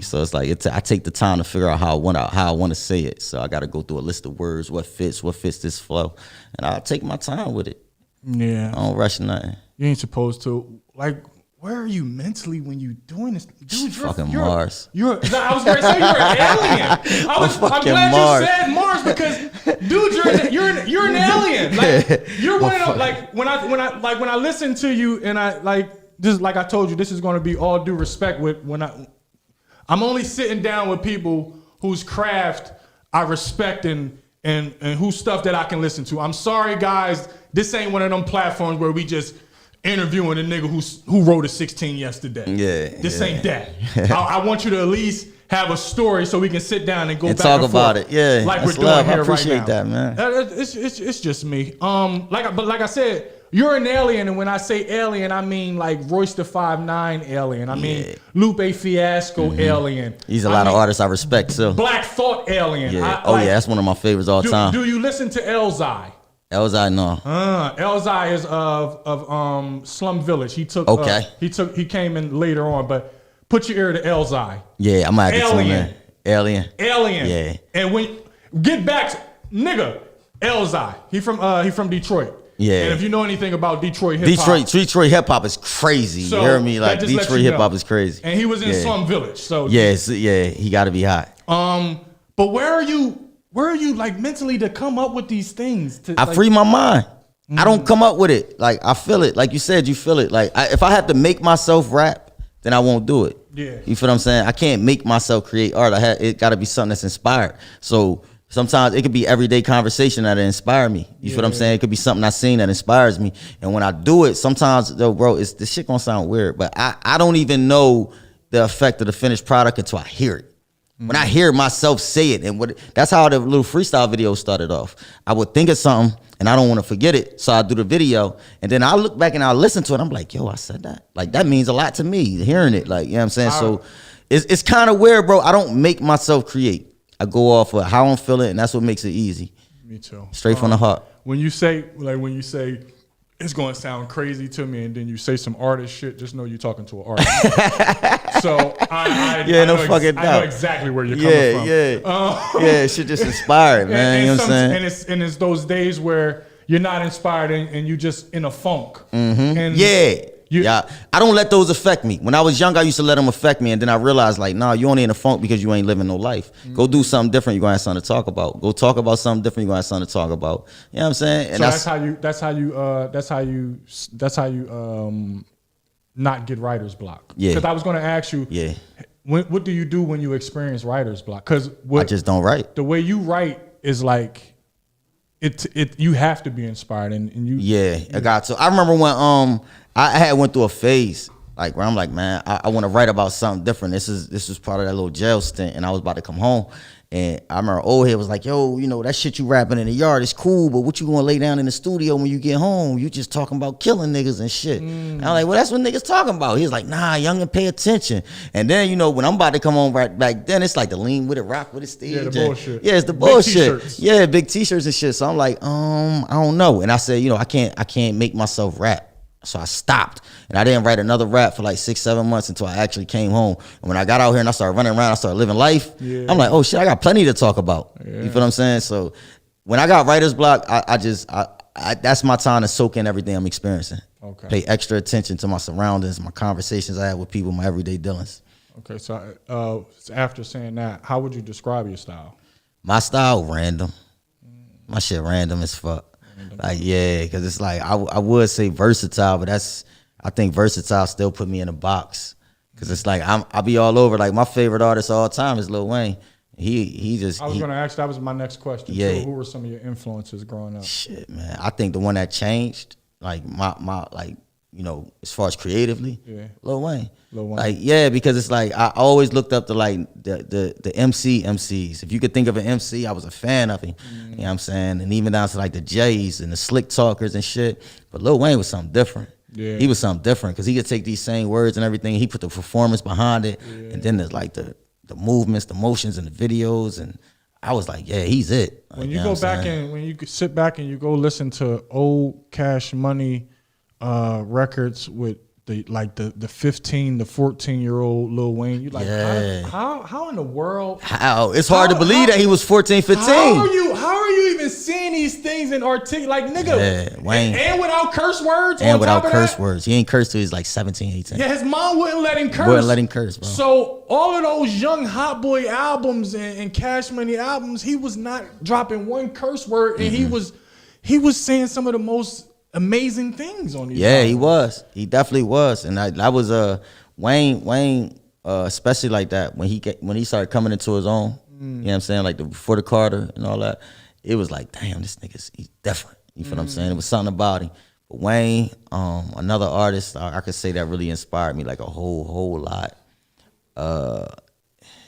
So it's like I take the time to figure out how I want to say it. So I got to go through a list of words, what fits this flow, and I'll take my time with it. Yeah, I don't rush nothing. You ain't supposed to. Like, where are you mentally when you doing this? Dude, you're Mars. I was going to say you're an alien. I'm glad Mars. you said Mars because, dude, you're an alien. Like you're one of them. Like when I listen to you and I like just like I told you, this is going to be all due respect with when I'm only sitting down with people whose craft I respect and whose stuff that I can listen to. I'm sorry, guys. This ain't one of them platforms where we just interviewing a nigga who wrote a 16 yesterday. Yeah. This ain't that. I want you to at least have a story so we can sit down and go and back talk and about forth, it. Yeah. like that's we're doing love. here I appreciate right now. that, man. It's just me. Like I said, you're an alien, and when I say alien, I mean like Royce the 5'9" alien. I mean Lupe Fiasco alien. He's a lot of artists I respect too. Black Thought alien. Yeah. That's one of my favorites all time. Do you listen to Elzai? Elzai, no. Elzai is of Slum Village. He came in later on, but put your ear to Elzai. Yeah, I'm gonna have to tune in. Alien. Yeah. And when get back to, nigga, Elzai. He from Detroit. Yeah. And if you know anything about Detroit hip hop, Detroit hip hop is crazy. So you hear me? Like Detroit hip hop is crazy. And he was in Slum Village. So he got to be hot. But where are you like mentally to come up with these things? I free my mind. I don't come up with it. Like I feel it. Like you said, you feel it. Like if I have to make myself rap, then I won't do it. Yeah. You feel what I'm saying? I can't make myself create art. It got to be something that's inspired. So sometimes it could be everyday conversation that inspire me. You feel what I'm saying? It could be something I seen that inspires me. And when I do it, sometimes though, bro, this shit gonna sound weird, but I don't even know the effect of the finished product until I hear it. When I hear myself say it, and that's how the little freestyle video started off. I would think of something, and I don't want to forget it, so I do the video, and then I look back and I listen to it. I'm like, yo, I said that. Like that means a lot to me, hearing it. Like, you know what I'm saying? So it's kind of weird, bro. I don't make myself create. I go off of how I'm feeling, and that's what makes it easy. Me too. Straight from the heart. When you say it's going to sound crazy to me, and then you say some artist shit, just know you're talking to an artist. So I know exactly where you're coming from. It should just inspire, man. You know what I'm saying? And it's those days where you're not inspired and you just in a funk. Mm-hmm. I don't let those affect me. When I was young, I used to let them affect me, and then I realized, like, nah, you only in a funk because you ain't living no life. Go do something different, you're gonna have something to talk about. Go talk about something different, you're gonna have something to talk about. You know what I'm saying? And so that's how you not get writer's block. Yeah. Because I was gonna ask you, what do you do when you experience writer's block? Because I just don't write. The way you write is like you have to be inspired and you. Yeah, I got to. I remember when I had went through a phase like where I'm like, man, I want to write about something different. This was part of that little jail stint, and I was about to come home, and I remember old head was like, yo, you know that shit you rapping in the yard is cool, but what you gonna lay down in the studio when you get home? You just talking about killing niggas and shit. And I'm like, well, that's what niggas talking about. He was like, nah, youngin', pay attention. And then when I'm about to come home right back then, it's like the lean with it, rock with it stage. Yeah, the bullshit. Yeah, it's the bullshit. Yeah, big t-shirts and shit. So I'm like, I don't know. And I said, I can't make myself rap. So I stopped, and I didn't write another rap for like 6-7 months until I actually came home. And when I got out here and I started running around, I started living life. Yeah. I'm like, oh shit, I got plenty to talk about. Yeah. You feel what I'm saying? So when I got writer's block, I that's my time to soak in everything I'm experiencing. Okay. Pay extra attention to my surroundings, my conversations I have with people, my everyday dealings. Okay, so after saying that, how would you describe your style? My style, random. My shit random as fuck. Like, yeah, because it's like I would say versatile, but that's I think versatile still put me in a box. Cause it's like I'll be all over. Like my favorite artist of all time is Lil Wayne. He just. I was gonna ask. That was my next question. Yeah. So who were some of your influences growing up? Shit, man. I think the one that changed, like my like, you know, as far as creatively, Lil Wayne. Lil Wayne. Like, yeah, because it's like I always looked up to like the MCs. If you could think of an MC, I was a fan of him. You know what I'm saying? And even down to like the Jays and the Slick Talkers and shit. But Lil Wayne was something different. Yeah. He was something different because he could take these same words and everything. He put the performance behind it, and then there's like the movements, the motions, and the videos. And I was like, yeah, he's it. Like, when you go back and when you sit back and you go listen to old Cash Money records with the 15 to 14-year-old Lil Wayne, you like, how in the world? How? It's hard to believe that he was 14, 15. How are you even seeing these things in like nigga? Wayne. And without curse words. And without curse words. He ain't cursed till he's like 17, 18. Yeah, his mom wouldn't let him curse. Wouldn't let him curse, bro. So all of those young Hot Boy albums and Cash Money albums, he was not dropping one curse word, and he was saying some of the most amazing things on these albums. He was. He definitely was. And that was Wayne, especially like that when he started coming into his own. You know what I'm saying? Like before the Carter and all that. It was like, damn, this nigga's he's different. You feel what I'm saying? It was something about him. But Wayne, another artist I could say that really inspired me like a whole lot.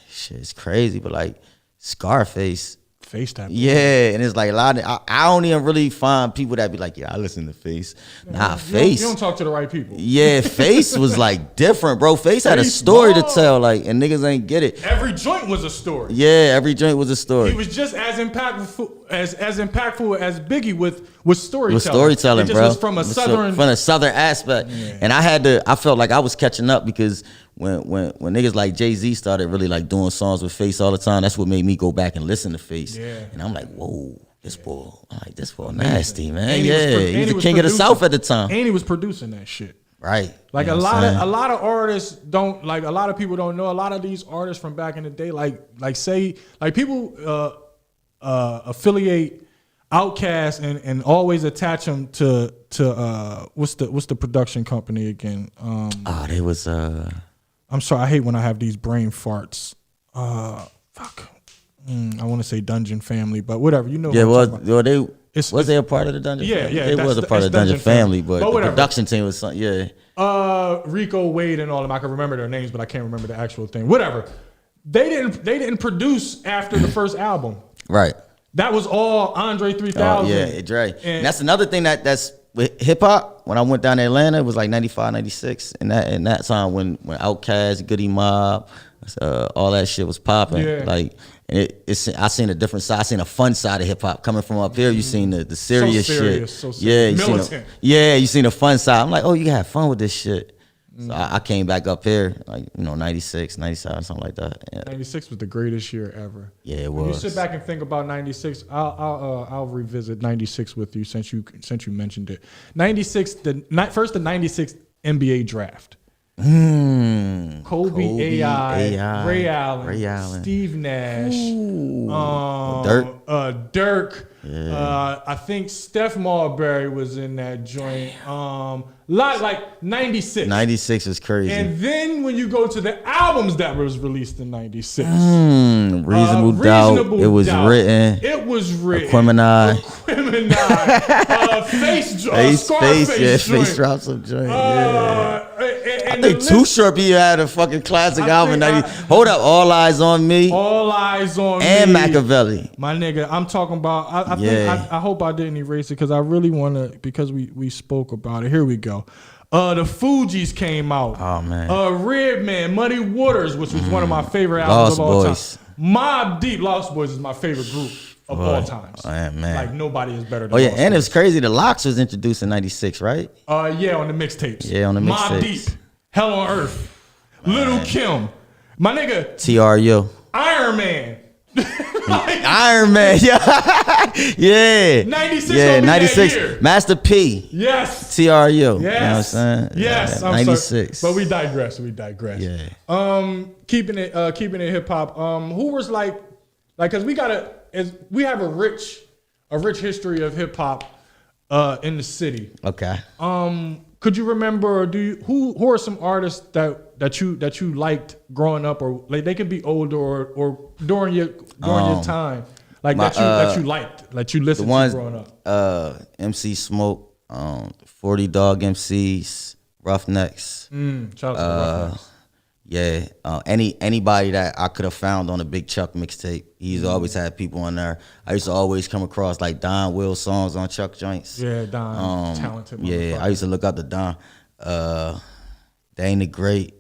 Shit, it's crazy, but like Scarface. Face that. Yeah, and it's like a lot of, I don't even really find people that be like, yeah, I listen to Face. Nah, Face. You don't talk to the right people. Yeah, Face was like different, bro. Face had a story to tell, like, and niggas ain't get it. Every joint was a story. Yeah, every joint was a story. He was just as impactful as Biggie with storytelling. With storytelling, it just bro. Was from a southern aspect. Yeah. And I felt like I was catching up because when niggas like Jay-Z started really like doing songs with Face all the time, that's what made me go back and listen to Face. Yeah. And I'm like, whoa, this boy nasty, man. He was the king of the South at the time. And he was producing that shit. Right. Like a lot of artists don't, like a lot of people don't know, a lot of these artists from back in the day, like people affiliate Outkast and always attach them to what's the production company again? They was I'm sorry, I hate when I have these brain farts. Fuck. I want to say Dungeon Family, but whatever. You know. Yeah, was they a part of the Dungeon? Yeah, Family? yeah. They was a part of the Dungeon Family, but the whatever. production team was something. Yeah. Rico, Wade, and all of them. I can remember their names, but I can't remember the actual thing. Whatever. They didn't produce after the first album. Right. That was all Andre 3000. Yeah, Dre. And that's another thing that's with hip hop. When I went down to Atlanta, it was like 95, 96. And that time when Outkast, Goody Mob, all that shit was popping. Yeah. Like, and I seen a different side. I seen a fun side of hip hop coming from up here. You seen the serious shit. So serious. Yeah, you seen the fun side. I'm like, oh, you can have fun with this shit. So I came back up here, like, 96, 97, something like that. Yeah. 96 was the greatest year ever. Yeah, it was. When you sit back and think about 96, I'll revisit 96 with you since you mentioned it. 96, the 96 NBA draft. Kobe, AI, Ray Allen, Steve Nash, Dirk. Yeah. I think Steph Marbury was in that joint. Like 96. 96 is crazy. And then when you go to the albums that was released in 96. Reasonable Doubt. It was written. Aquemini. Face dropped some joint. I think Too Short B had a fucking classic album. Hold up, All Eyes on Me. All Eyes on Me. And Machiavelli. My nigga, I'm talking about, I hope I didn't erase it because I really want to, because we spoke about it. Here we go. The Fugees came out. Oh, man. Redman, Muddy Waters, which was one of my favorite albums of all time. Mobb Deep, Lost Boys is my favorite group of all times. Man. Like, nobody is better than Lost Boys. And it's crazy. The Lox was introduced in 96, right? Yeah, on the mixtapes. Yeah, on the mixtapes. Mobb Deep, Hell on Earth, Little Kim, my nigga. TRU. Iron Man. Iron Man, yeah. 96, yeah, 96. That year. Master P. Yes. TRU. Yes. You know what I'm saying? Yes. Yeah, 96. Sorry. But we digress. Yeah. Keeping it hip hop. Who was like, cause we have a rich history of hip hop in the city. Okay. Could you remember? Or who are some artists that you liked growing up, or like they could be older or during your time, like that you liked, like you listened to growing up? MC Smoke, 40 Dog MCs, Roughnecks. Shout out to the Roughnecks. Yeah, anybody that I could have found on a Big Chuck mixtape. He's always had people on there. I used to always come across like Don Will songs on Chuck joints. Yeah, Don, talented. Yeah, I used to look up to Don. Dane the Great.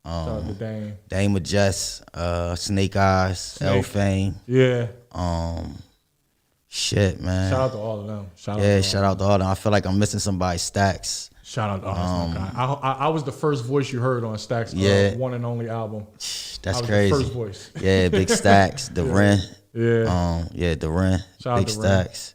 Shout out to Dane. Dane Majest, Snake Eyes, L Fame. Yeah. Shit, man. Shout out to all of them. Shout out to all of them. I feel like I'm missing somebody. Stacks. Shout out to I was the first voice you heard on Stacks' one and only album. That's crazy. The first voice. Yeah, Big Stacks, the Ren. Yeah. The Ren. Shout Big Stacks.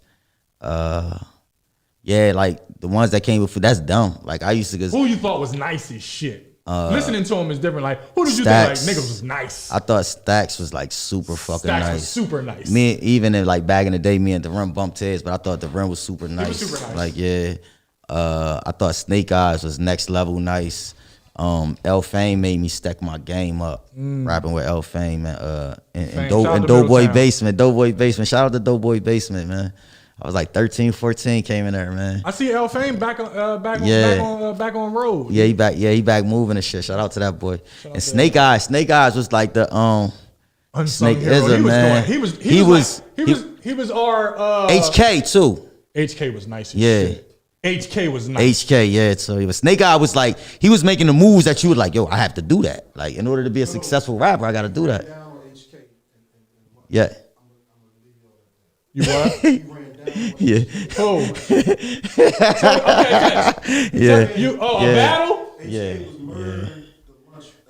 Yeah, like the ones that came before. That's dumb. Like I used to. Who you thought was nice as shit? Listening to him is different. Like who did you think like niggas was nice? I thought Stacks was like super fucking nice. Stacks was super nice. Me even in like back in the day, me and the Ren bumped heads, but I thought the Ren was super nice. He was super nice. Like yeah. I thought Snake Eyes was next level nice. L Fame made me stack my game up, rapping with L Fame and Doughboy Basement. Doughboy Basement. Shout out to Doughboy Basement, man. I was like 13, 14, came in there, man. I see L Fame back on road. Yeah, he back moving and shit. Shout out to that boy. And Snake Eyes was like the unsung Snake hero. Izza, man. He was our HK too. HK was nice as Yeah. shit. HK was nice. HK, yeah. So he was Snake Eye was like he was making the moves that you were like, yo, I have to do that. Like in order to be a successful rapper, I got to do that. Yeah. You what? Yeah. Oh. Yeah. A battle? Yeah.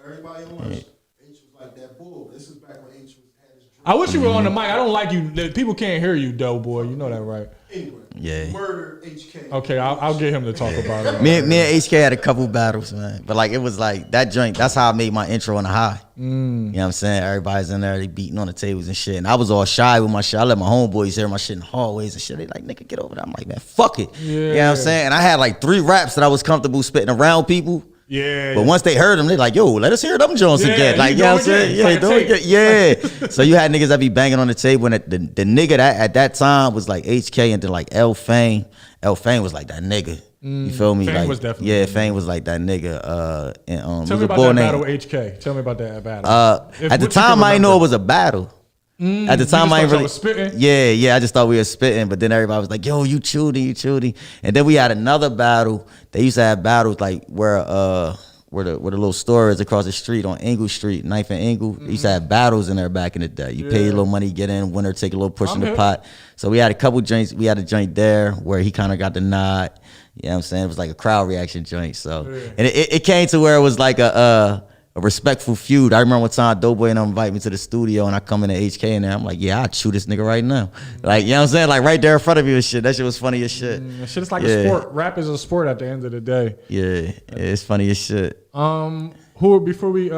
Everybody on lunch. H was like that bull. This is back when H had his. I wish you were on the mic. I don't like you. People can't hear you, though, boy. You know that, right? Anyway, Yeah. murder HK. Okay, I'll get him to talk about it. Me and HK had a couple battles, man. But like it was like that joint, that's how I made my intro on the high. You know what I'm saying? Everybody's in there, they beating on the tables and shit. And I was all shy with my shit. I let my homeboys hear my shit in the hallways and shit. They like, nigga, get over there. I'm like, man, fuck it. Yeah. You know what I'm saying? And I had like 3 raps that I was comfortable spitting around people. Yeah. But once they heard them, they're like, yo, let us hear them Jones again. Like, you know what I'm saying? Yeah, Yeah, do it again. Yeah. So you had niggas that be banging on the table, and the nigga that at that time was like HK, and then like L Fame. L Fame was like that nigga. You feel me? Fame like, was definitely yeah, Fame was like that nigga. And Tell me about that battle with HK. Tell me about that battle. At the time, I didn't know it was a battle. At the time, I ain't really spitting. Yeah. I just thought we were spitting, but then everybody was like, "Yo, you chooty." And then we had another battle. They used to have battles like where the little store is across the street on Engle Street, 9th and Engle. They used to have battles in there back in the day. You pay a little money, get in, winner take a little push in the pot. So we had a couple joints. We had a joint there where he kind of got the nod. You know what I'm saying? It was like a crowd reaction joint. So and it came to where it was like a respectful feud. I remember one time Doughboy and them invite me to the studio and I come in to HK in there. I'm like, yeah, I'd shoot this nigga right now. Like, you know what I'm saying? Like right there in front of you and shit. That shit was funny as shit. Shit is like a sport. Rap is a sport at the end of the day. Yeah, it's funny as shit. Before we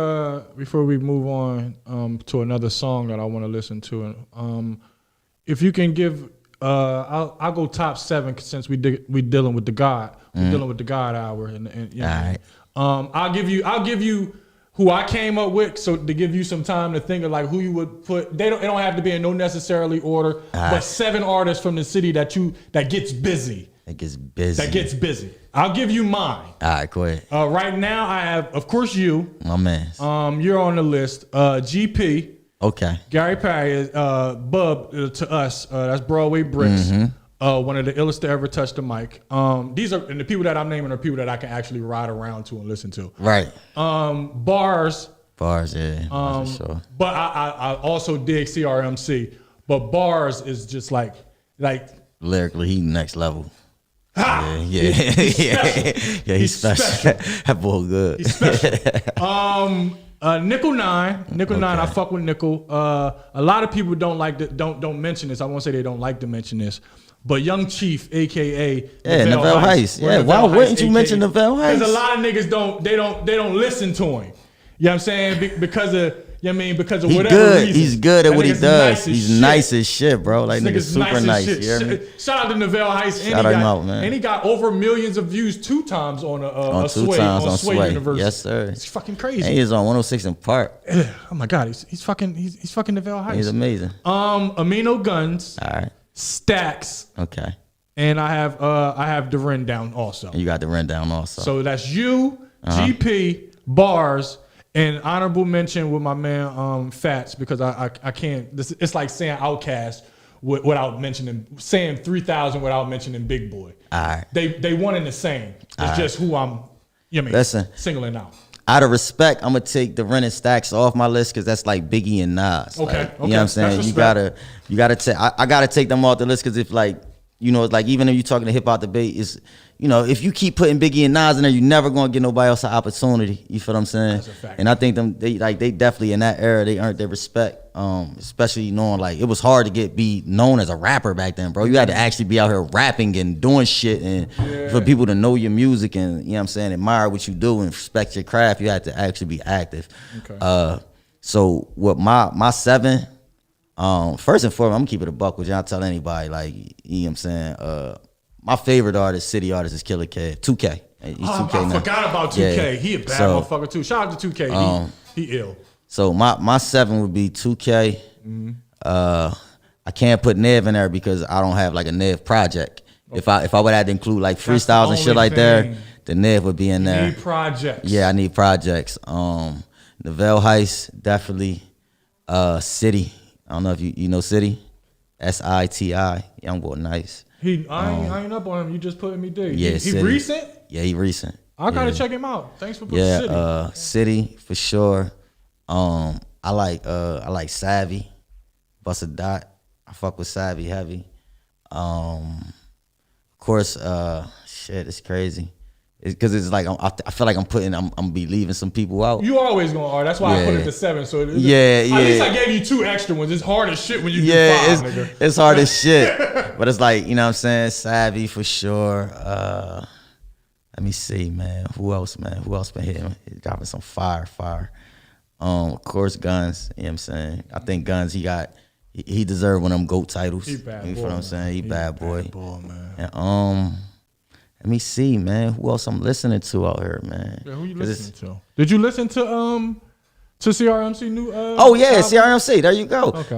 move on to another song that I want to listen to, if you can give, I'll go top 7 since we dealing with the God. We're dealing with the God hour, and you know, All right. I'll give you who I came up with, so to give you some time to think of like who you would put. It don't have to be in no necessarily order, but 7 artists from the city that gets busy. That gets busy. I'll give you mine. All right, go ahead. Right now I have, of course, you. My man. You're on the list. GP. Okay. Gary Perry is Bub to us. That's Broadway Bricks. One of the illest to ever touch the mic. These are, and the people that I'm naming are people that I can actually ride around to and listen to. Right. Bars, yeah. For sure. But I also dig CRMC. But Bars is just like lyrically, he next level. ha! Yeah. He's special. That boy good. He's special. Nickel 9. Nickel 9, I fuck with Nickel. A lot of people don't mention this. I won't say they don't like to mention this. But Young Chief, aka Neville Heist. Yeah, why wouldn't you mention Neville Heist? Because a lot of niggas don't listen to him. You know what I'm saying? Because of You know what I mean? Because of He whatever good. reason. He's good at what he nigga's does. nice as He's shit. nice as shit, bro. Like nigga's super as nice. shit. You hear me? Shout out to Neville Heist. Shout him out, man. And he got over millions of views 2 times on On two Sway, times on on Sway Sway. University. Yes, sir. It's fucking crazy. And he is on 106 in Park. Oh my god, he's fucking Neville Heist. He's amazing. Amino Guns, All right. Stacks, Okay. and I have the rundown also. And you got the rundown also. So that's you, GP, Bars, and honorable mention with my man Fats, because I can't. It's like saying Outkast without mentioning, saying 3000 without mentioning Big Boy. All right. They one and the same. It's just who I'm. You know what I mean? Listen. Singling out. Out of respect, I'm gonna take the Ren and Stacks off my list because that's like Biggie and Nas. Okay, Like, okay. You know what I'm saying? That's You gotta take. I gotta take them off the list because if like, you know, it's like even if you're talking to hip hop debate, is, you know, if you keep putting Biggie and Nas in there, you're never gonna get nobody else an opportunity. You feel what I'm saying? That's a fact. And I think they definitely in that era they earned their respect. Especially knowing like it was hard to be known as a rapper back then, bro. You had to actually be out here rapping and doing shit, and for people to know your music and, you know what I'm saying, admire what you do and respect your craft, you had to actually be active. Okay. So with my 7, first and foremost, I'm gonna keep it a buck with you. I'll tell anybody, like, you know what I'm saying. My favorite artist, city artist, is Killer K. 2K. He's 2K I now. forgot about 2K. Yeah. He a bad So, motherfucker too. Shout out to 2K. He ill. So my 7 would be 2K. I can't put Nev in there because I don't have like a Nev project. If I would have to include like freestyles and shit only like thing. that, the Nev would be in there. Need projects. Yeah, I need projects. Neville Heist, definitely. City. I don't know if you know City. SITI. Young boy, nice. I ain't up on him. You just putting me dig. Yeah, he City. recent? Yeah, he recent. I gotta check him out. Thanks for putting City. Yeah, City for sure. I like Savvy, Bust a Dot. I fuck with Savvy heavy. Of course, shit, it's crazy. It's because it's like I feel like I'm be leaving some people out. You always gonna argue. That's why I put it to 7. So At least I gave you 2 extra ones. It's hard as shit when you do 5, nigga. It's hard as shit. But it's like, you know what I'm saying, Savvy for sure. Let me see, man. Who else, man? Who else been hitting? He's dropping some fire. Of course, Guns. You know what I'm saying? I think Guns, he deserved one of them GOAT titles. He bad You boy, feel what I'm saying? He bad boy. Man. And let me see, man. Who else I'm listening to out here, man? Yeah, who you listening to? Did you listen to CRMC new? Oh yeah, album? CRMC. There you go. Okay.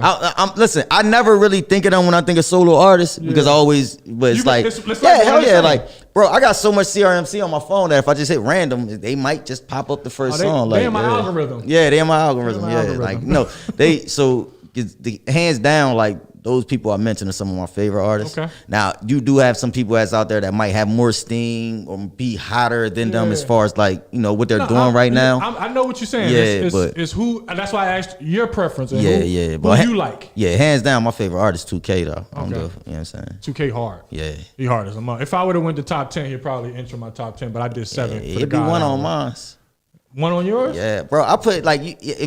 Listen, I never really think of them when I think of solo artists because I always, but it's like, it's like yeah, one hell and the yeah, same. like, bro, I got so much CRMC on my phone that if I just hit random, they might just pop up the first song. They Like, in my yeah. algorithm. Yeah, they in my algorithm. They in my Yeah, algorithm. like no, the hands down, like those people I mentioned are some of my favorite artists. Okay. Now you do have some people that's out there that might have more steam or be hotter than them as far as like, you know, what they're doing right now. I know what you're saying. Yeah, it's who. That's why I asked your preference. And Yeah, who you like? Yeah, hands down, my favorite artist 2K though. I don't Okay. know, you know what I'm saying? 2K hard. Yeah. He hard as a mother. If I would have went to top 10, he'd probably enter my top 10. But I did 7. Yeah, for the it'd be guy one I on know. mine. One on yours? Yeah, bro. I put like,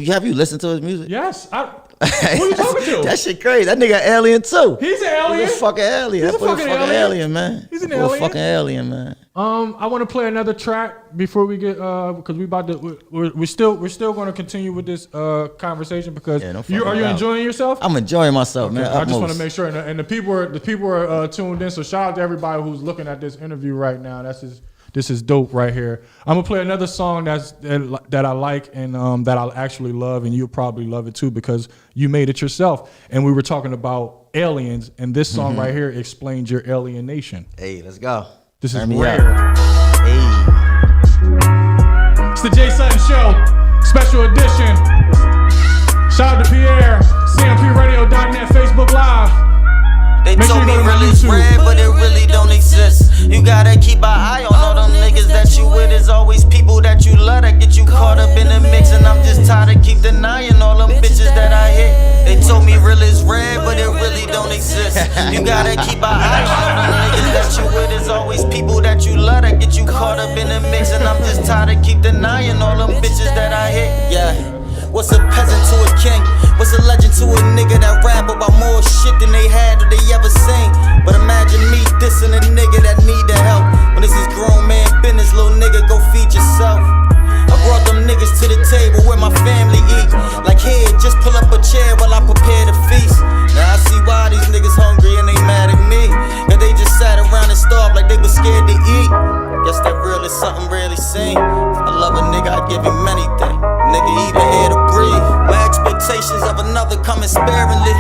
have you listened to his music? Yes. Who you talking to? That shit crazy. That nigga alien too. He's an alien. He's a fucking alien. He's That a boy fucking alien. man. He's an That boy alien. fucking alien, man. I want to play another track before we get because we about to we're still going to continue with this conversation because Yeah, don't are you fuck around. enjoying yourself? I'm enjoying myself, man. I just want utmost. to make sure, and the people are tuned in. So shout out to everybody who's looking at this interview right now. This is dope right here. I'm gonna play another song that I like and that I'll actually love, and you'll probably love it too because you made it yourself. And we were talking about aliens, and this song right here explains your alienation. Hey, let's go. This is Turn me rare. up. Hey. It's the Jay Sutton Show, special edition. Shout out to Pierre, CMPRadio.net, Facebook Live. They Make sure told you me go to my really YouTube. spread, but it really don't exist. You gotta keep an eye on all them niggas that you with. There's always people that you love that get you caught up in the mix. And I'm just tired of keep denying all them bitches that I hit. They told me real is red, but it really don't exist. You gotta keep an eye on all them niggas that you with. There's always people that you love that get you caught up in the mix. And I'm just tired of keep denying all them bitches that I hit. Yeah. What's a peasant to a king? What's a legend to a nigga that rap about more shit than they had or they ever seen? But imagine me dissing a nigga that need the help. When this is grown man business, little nigga, go feed yourself. I brought them niggas to the table where my family eat. Like here like they was scared to eat. Guess that real is something rarely seen. I love a nigga, I give him anything. Nigga, even air to breathe. My expectations of another coming sparingly.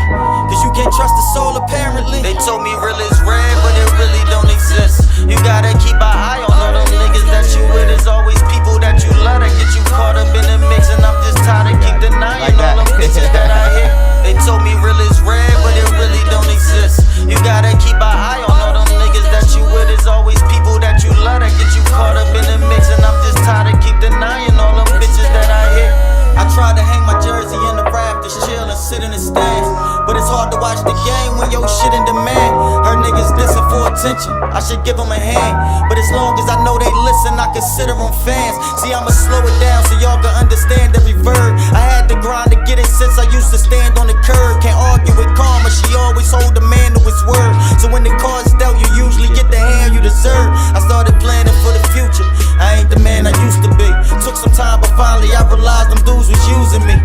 Cause you can't trust the soul apparently. They told me real is rare, but it really don't exist. You gotta keep an eye on all them niggas that you with. There's always people that you love that get you caught up in the mix. And I'm just tired of keep denying all them bitches that I hit. They told me real is rare, but it really don't exist. You gotta keep an eye on all them niggas that you with. There's always people that you love that get you caught up in the mix. And I'm just tired of keep denying all them bitches that I hit. I tried to hang my jersey in the rafters, chill and sit in the stands. But it's hard to watch the game when your shit in demand. Her niggas dissing for attention, I should give them a hand. But as long as I know they listen, I consider them fans. See, I'ma slow it down so y'all can understand every verb. I had to grind to get it since I used to stand on the curb. Can't argue with karma, she always hold the man to his word. So when the cards dealt, you usually get the hand you deserve. I started planning for the future, I ain't the man I used to be. Took some time, but finally I realized them dudes was using me.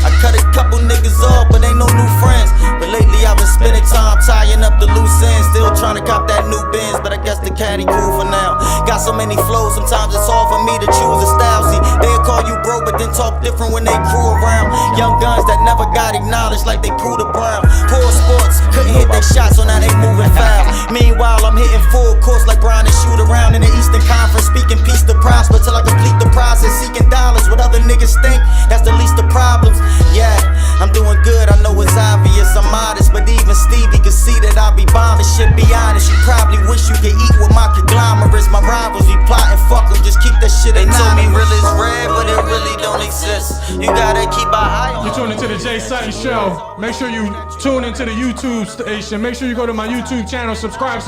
I cut a couple niggas off, but ain't no new friends. But lately I've been spending time tying up the loose ends. Still trying to cop that new Benz, but I guess the caddy cool for now. Got so many flows, sometimes it's hard for me to choose a style. See, they'll call you bro, but then talk different when they crew around. Young guns that never got acknowledged like they Puda Brown. Poor sports, couldn't hit their shots, so now they moving foul. Meanwhile, I'm hitting full course like Brian and shoot around in the Eastern Conference. Speaking peace to prosper till I complete the process. Seeking dollars, what other niggas think, that's the least of problems. Yeah, I'm doing good, I know it's obvious, I'm modest. But even Stevie could see that I be bombing shit, be honest. You probably wish you could eat with my conglomerates. My rivals be plotting, fuck them, just keep that shit anonymous. They told me real is rare, but it really don't exist. You gotta keep an eye on. You tune into the Jay Sutton Show. Make sure you tune into the YouTube station. Make sure you go to my YouTube channel, subscribe.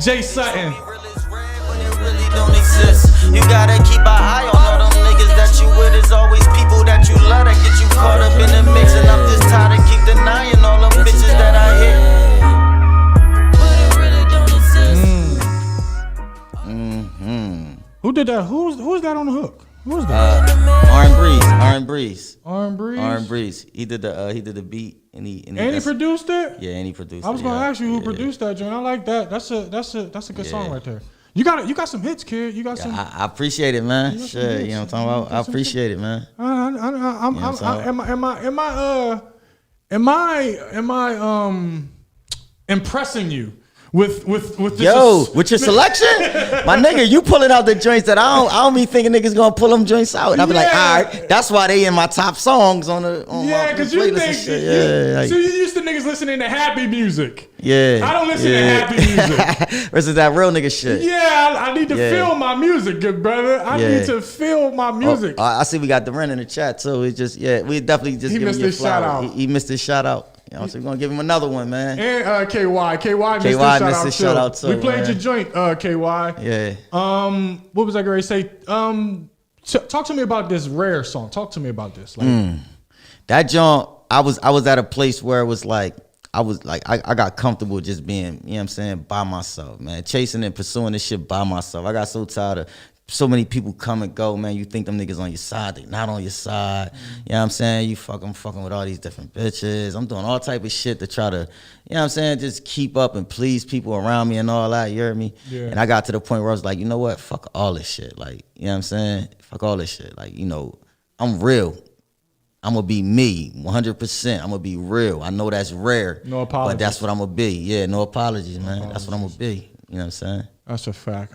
Jay Sutton. Don't exist. You gotta keep an eye on all them niggas that you with. There's always people that you love that get you caught up in the mix. And I'm just tired of keep denying all them bitches that I hit. But it really don't exist. Who did that? Who's that on the hook? Who was that? R&B. Breeze. He did the beat and he produced it? Yeah, and he produced it. I was gonna ask you who produced that joint. I like that. That's a good song right there. You got some hits, kid. You got some. I appreciate it, man. Sure, you know what I'm talking about. I appreciate it, man. Am I impressing you with this? Yo, with your selection, my nigga, you pulling out the joints that I don't be thinking niggas gonna pull them joints out. And I be like, all right, that's why they in my top songs on my playlist and shit. So you used to niggas listening to happy music. Yeah, I don't listen to happy music. Versus that real nigga shit. Yeah, I need to feel my music, good brother. I need to feel my music. I see we got the Ren in the chat too. It's just we definitely just give him your flower. He missed his shout out. You know, so we're gonna give him another one, man. And KY missed his shout out too. We played your joint, KY. Yeah. What was I going to say? Talk to me about this Rare song. Talk to me about this. Like that joint, I was at a place where it was like I got comfortable just being, you know what I'm saying, by myself, man. Chasing and pursuing this shit by myself. I got so tired of so many people come and go, man. You think them niggas on your side, they not on your side. You know what I'm saying? I'm fucking with all these different bitches. I'm doing all type of shit to try to, you know what I'm saying, just keep up and please people around me and all that, you hear me? Yeah. And I got to the point where I was like, you know what? Fuck all this shit. Like, you know what I'm saying? Fuck all this shit. Like, you know, I'm real. I'm gonna be me, 100%. I'm gonna be real. I know that's rare. No apologies. But that's what I'm gonna be. Yeah, no apologies, man. That's what I'm gonna be. You know what I'm saying? That's a fact.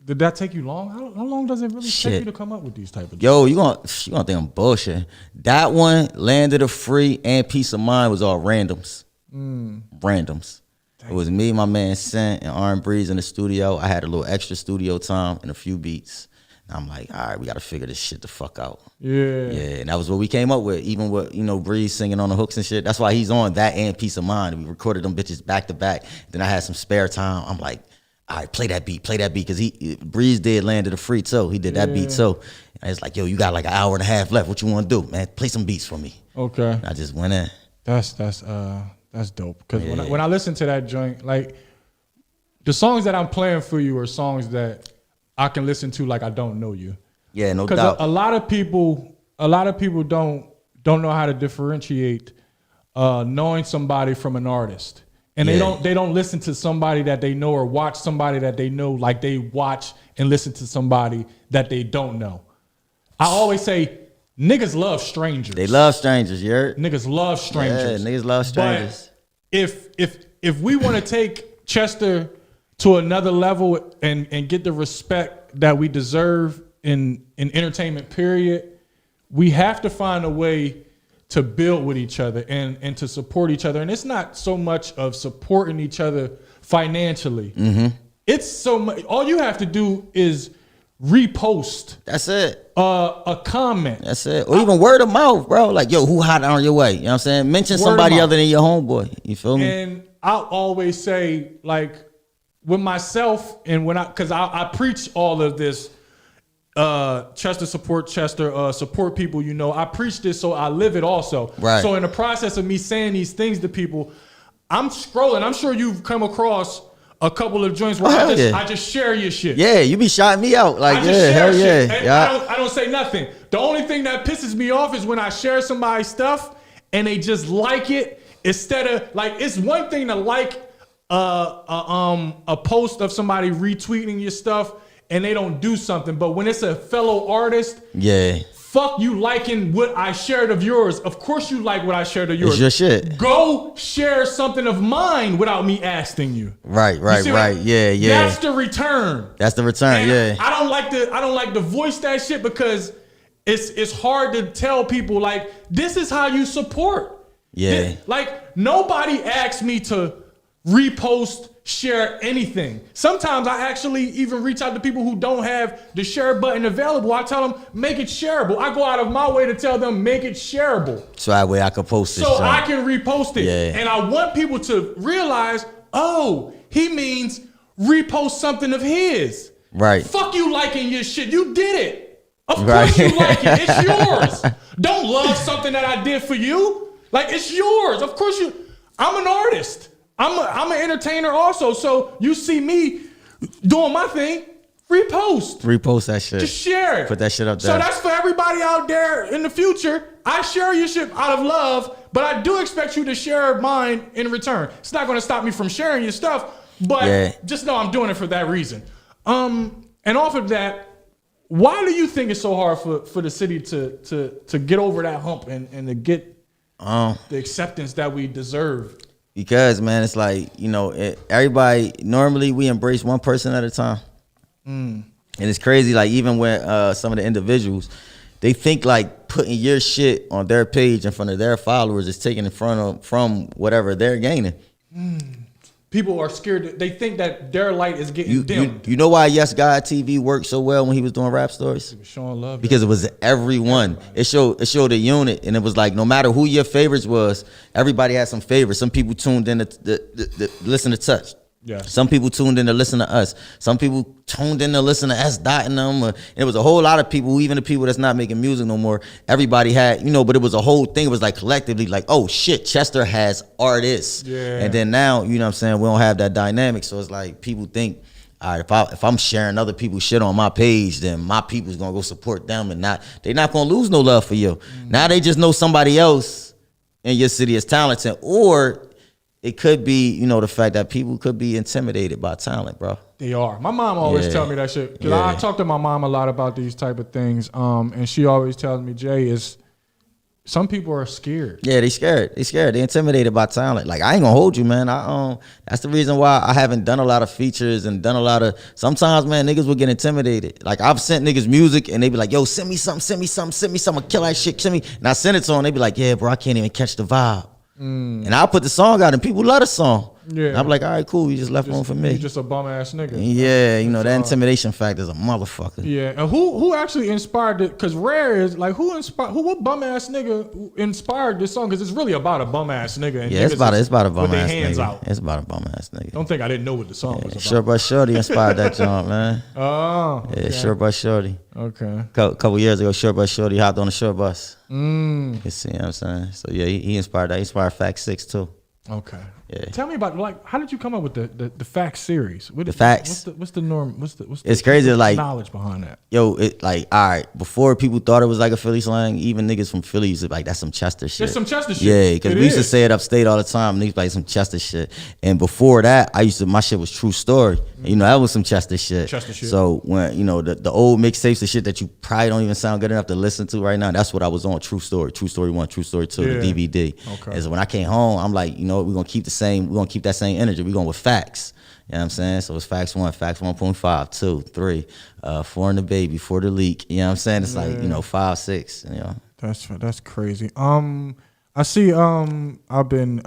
Did that take you long? How long does it really take you to come up with these type of Yo, you gonna think I'm bullshit. That one, Land of the Free and Peace of Mind was all randoms. Randoms. Dang. It was me, my man Scent, and Arm Breeze in the studio. I had a little extra studio time and a few beats. And I'm like, all right, we gotta figure this shit the fuck out. Yeah. Yeah, and that was what we came up with, even with, you know, Breeze singing on the hooks and shit. That's why he's on that and Peace of Mind. We recorded them bitches back to back. Then I had some spare time. I'm like, all right, play that beat, because Breeze did Land of the Free too. He did that beat too. And it's like, yo, you got like an hour and a half left. What you want to do, man? Play some beats for me. Okay. And I just went in. That's dope. Because when I listen to that joint, like the songs that I'm playing for you are songs that I can listen to like I don't know you. Yeah, no doubt. Because a lot of people don't know how to differentiate knowing somebody from an artist. And they don't listen to somebody that they know or watch somebody that they know like they watch and listen to somebody that they don't know. I always say niggas love strangers. They love strangers, you heard? Niggas love strangers. Yeah, niggas love strangers. But if we want to take Chester to another level and get the respect that we deserve in entertainment, period, we have to find a way to build with each other and to support each other. And it's not so much of supporting each other financially. Mm-hmm. It's so much, all you have to do is repost. That's it. A comment. That's it. Or even word of mouth, bro. Like, yo, who hot on your way? You know what I'm saying? Mention somebody other than your homeboy. You feel me? And I'll always say, like, with myself and because I preach all of this, Chester, support people, you know. I preach this, so I live it also. Right. So in the process of me saying these things to people, I'm scrolling. I'm sure you've come across a couple of joints where I just share your shit. Yeah, you be shouting me out. Like, yeah, hell yeah. And yeah. I don't say nothing. The only thing that pisses me off is when I share somebody's stuff and they just like it instead of, like, it's one thing to like a post of somebody retweeting your stuff and they don't do something. But when it's a fellow artist, yeah, fuck you liking what I shared of yours. Of course you like what I shared of yours. It's your shit. Go share something of mine without me asking you. Right. Yeah. That's the return. That's the return. And yeah. I don't like to voice that shit because it's hard to tell people, like, this is how you support. Yeah. Like, nobody asks me to repost, share anything. Sometimes I actually even reach out to people who don't have the share button available. I tell them, make it shareable. I go out of my way to tell them, make it shareable. So that way I can post it. So I can repost it. Yeah. And I want people to realize, oh, he means repost something of his. Right. Fuck you liking your shit. You did it. Of course you like it. It's yours. Don't love something that I did for you. Like, it's yours. Of course you. I'm an artist. I'm an entertainer also. So you see me doing my thing, repost that shit. just share it. Put that shit up there. So that's for everybody out there in the future. I share your shit out of love, but I do expect you to share mine in return. It's not going to stop me from sharing your stuff, but just know I'm doing it for that reason. And off of that, why do you think it's so hard for the city to get over that hump and to get the acceptance that we deserve? Because, man, it's like, you know, everybody, normally we embrace one person at a time. And it's crazy, like, even when some of the individuals, they think like putting your shit on their page in front of their followers is taking from whatever they're gaining. People are scared. They think that their light is getting dimmed. You know why Yes God TV worked so well when he was doing rap stories? Showing love. Because it was everyone. It showed a unit, and it was like no matter who your favorites was, everybody had some favorites. Some people tuned in to listen to Touch. Yeah. Some people tuned in to listen to us. Some people tuned in to listen to S. Dot and them. And it was a whole lot of people, even the people that's not making music no more. Everybody had, you know, but it was a whole thing. It was like collectively like, oh shit, Chester has artists. Yeah. And then now, you know what I'm saying, we don't have that dynamic. So it's like people think, all right, if I'm sharing other people's shit on my page, then my people's gonna go support them and they're not gonna lose no love for you. Now they just know somebody else in your city is talented, or it could be, you know, the fact that people could be intimidated by talent, bro. They are. My mom always tell me that shit. Because I talk to my mom a lot about these type of things. And she always tells me, Jay, is some people are scared. Yeah, they scared. They intimidated by talent. Like, I ain't gonna hold you, man. That's the reason why I haven't done a lot of features and done a lot of, sometimes, man, niggas will get intimidated. Like, I've sent niggas music and they be like, yo, send me something, I'll kill that shit, send me. And I send it to them, they be like, yeah, bro, I can't even catch the vibe. And I'll put the song out and people love the song. Yeah. And I'm like, all right, cool, you just left one for me. You just a bum ass nigga. Yeah, you know, that intimidation factor is a motherfucker. Yeah, and who actually inspired it? Because Rare is like, what bum ass nigga inspired this song? Because it's really about a bum ass nigga. And it's about a bum ass nigga. Out. It's about a bum ass nigga. Don't think I didn't know what the song was about. Sure But Shorty inspired that joint, man. Oh, okay. Yeah, Sure But Shorty. Okay. Couple years ago, Sure But Shorty hopped on the short bus. You see what I'm saying? So yeah, he inspired that. He inspired Fact 6 too. Okay. Yeah. Tell me about, like, how did you come up with the facts series? The facts. What's the norm? What's the it's crazy, like knowledge behind that? Yo, it like, all right, before people thought it was like a Philly slang, even niggas from Philly used to be like, that's some Chester shit. It's some Chester shit. Yeah, because we used to say it upstate all the time. Niggas like some Chester shit. And before that, my shit was True Story. Mm-hmm. You know, that was some Chester shit. So when, you know, the old mixtapes and shit that you probably don't even sound good enough to listen to right now, that's what I was on. True Story 1, True Story 2, the DVD. Okay. And so when I came home, I'm like, you know, we're gonna keep that same energy. We're going with facts. You know what I'm saying? So it's facts 1, facts 1.5, 2, 3, 4 in the baby, 4 the leak. You know what I'm saying? It's like, you know, 5, 6. You know. That's crazy. I see. I've been.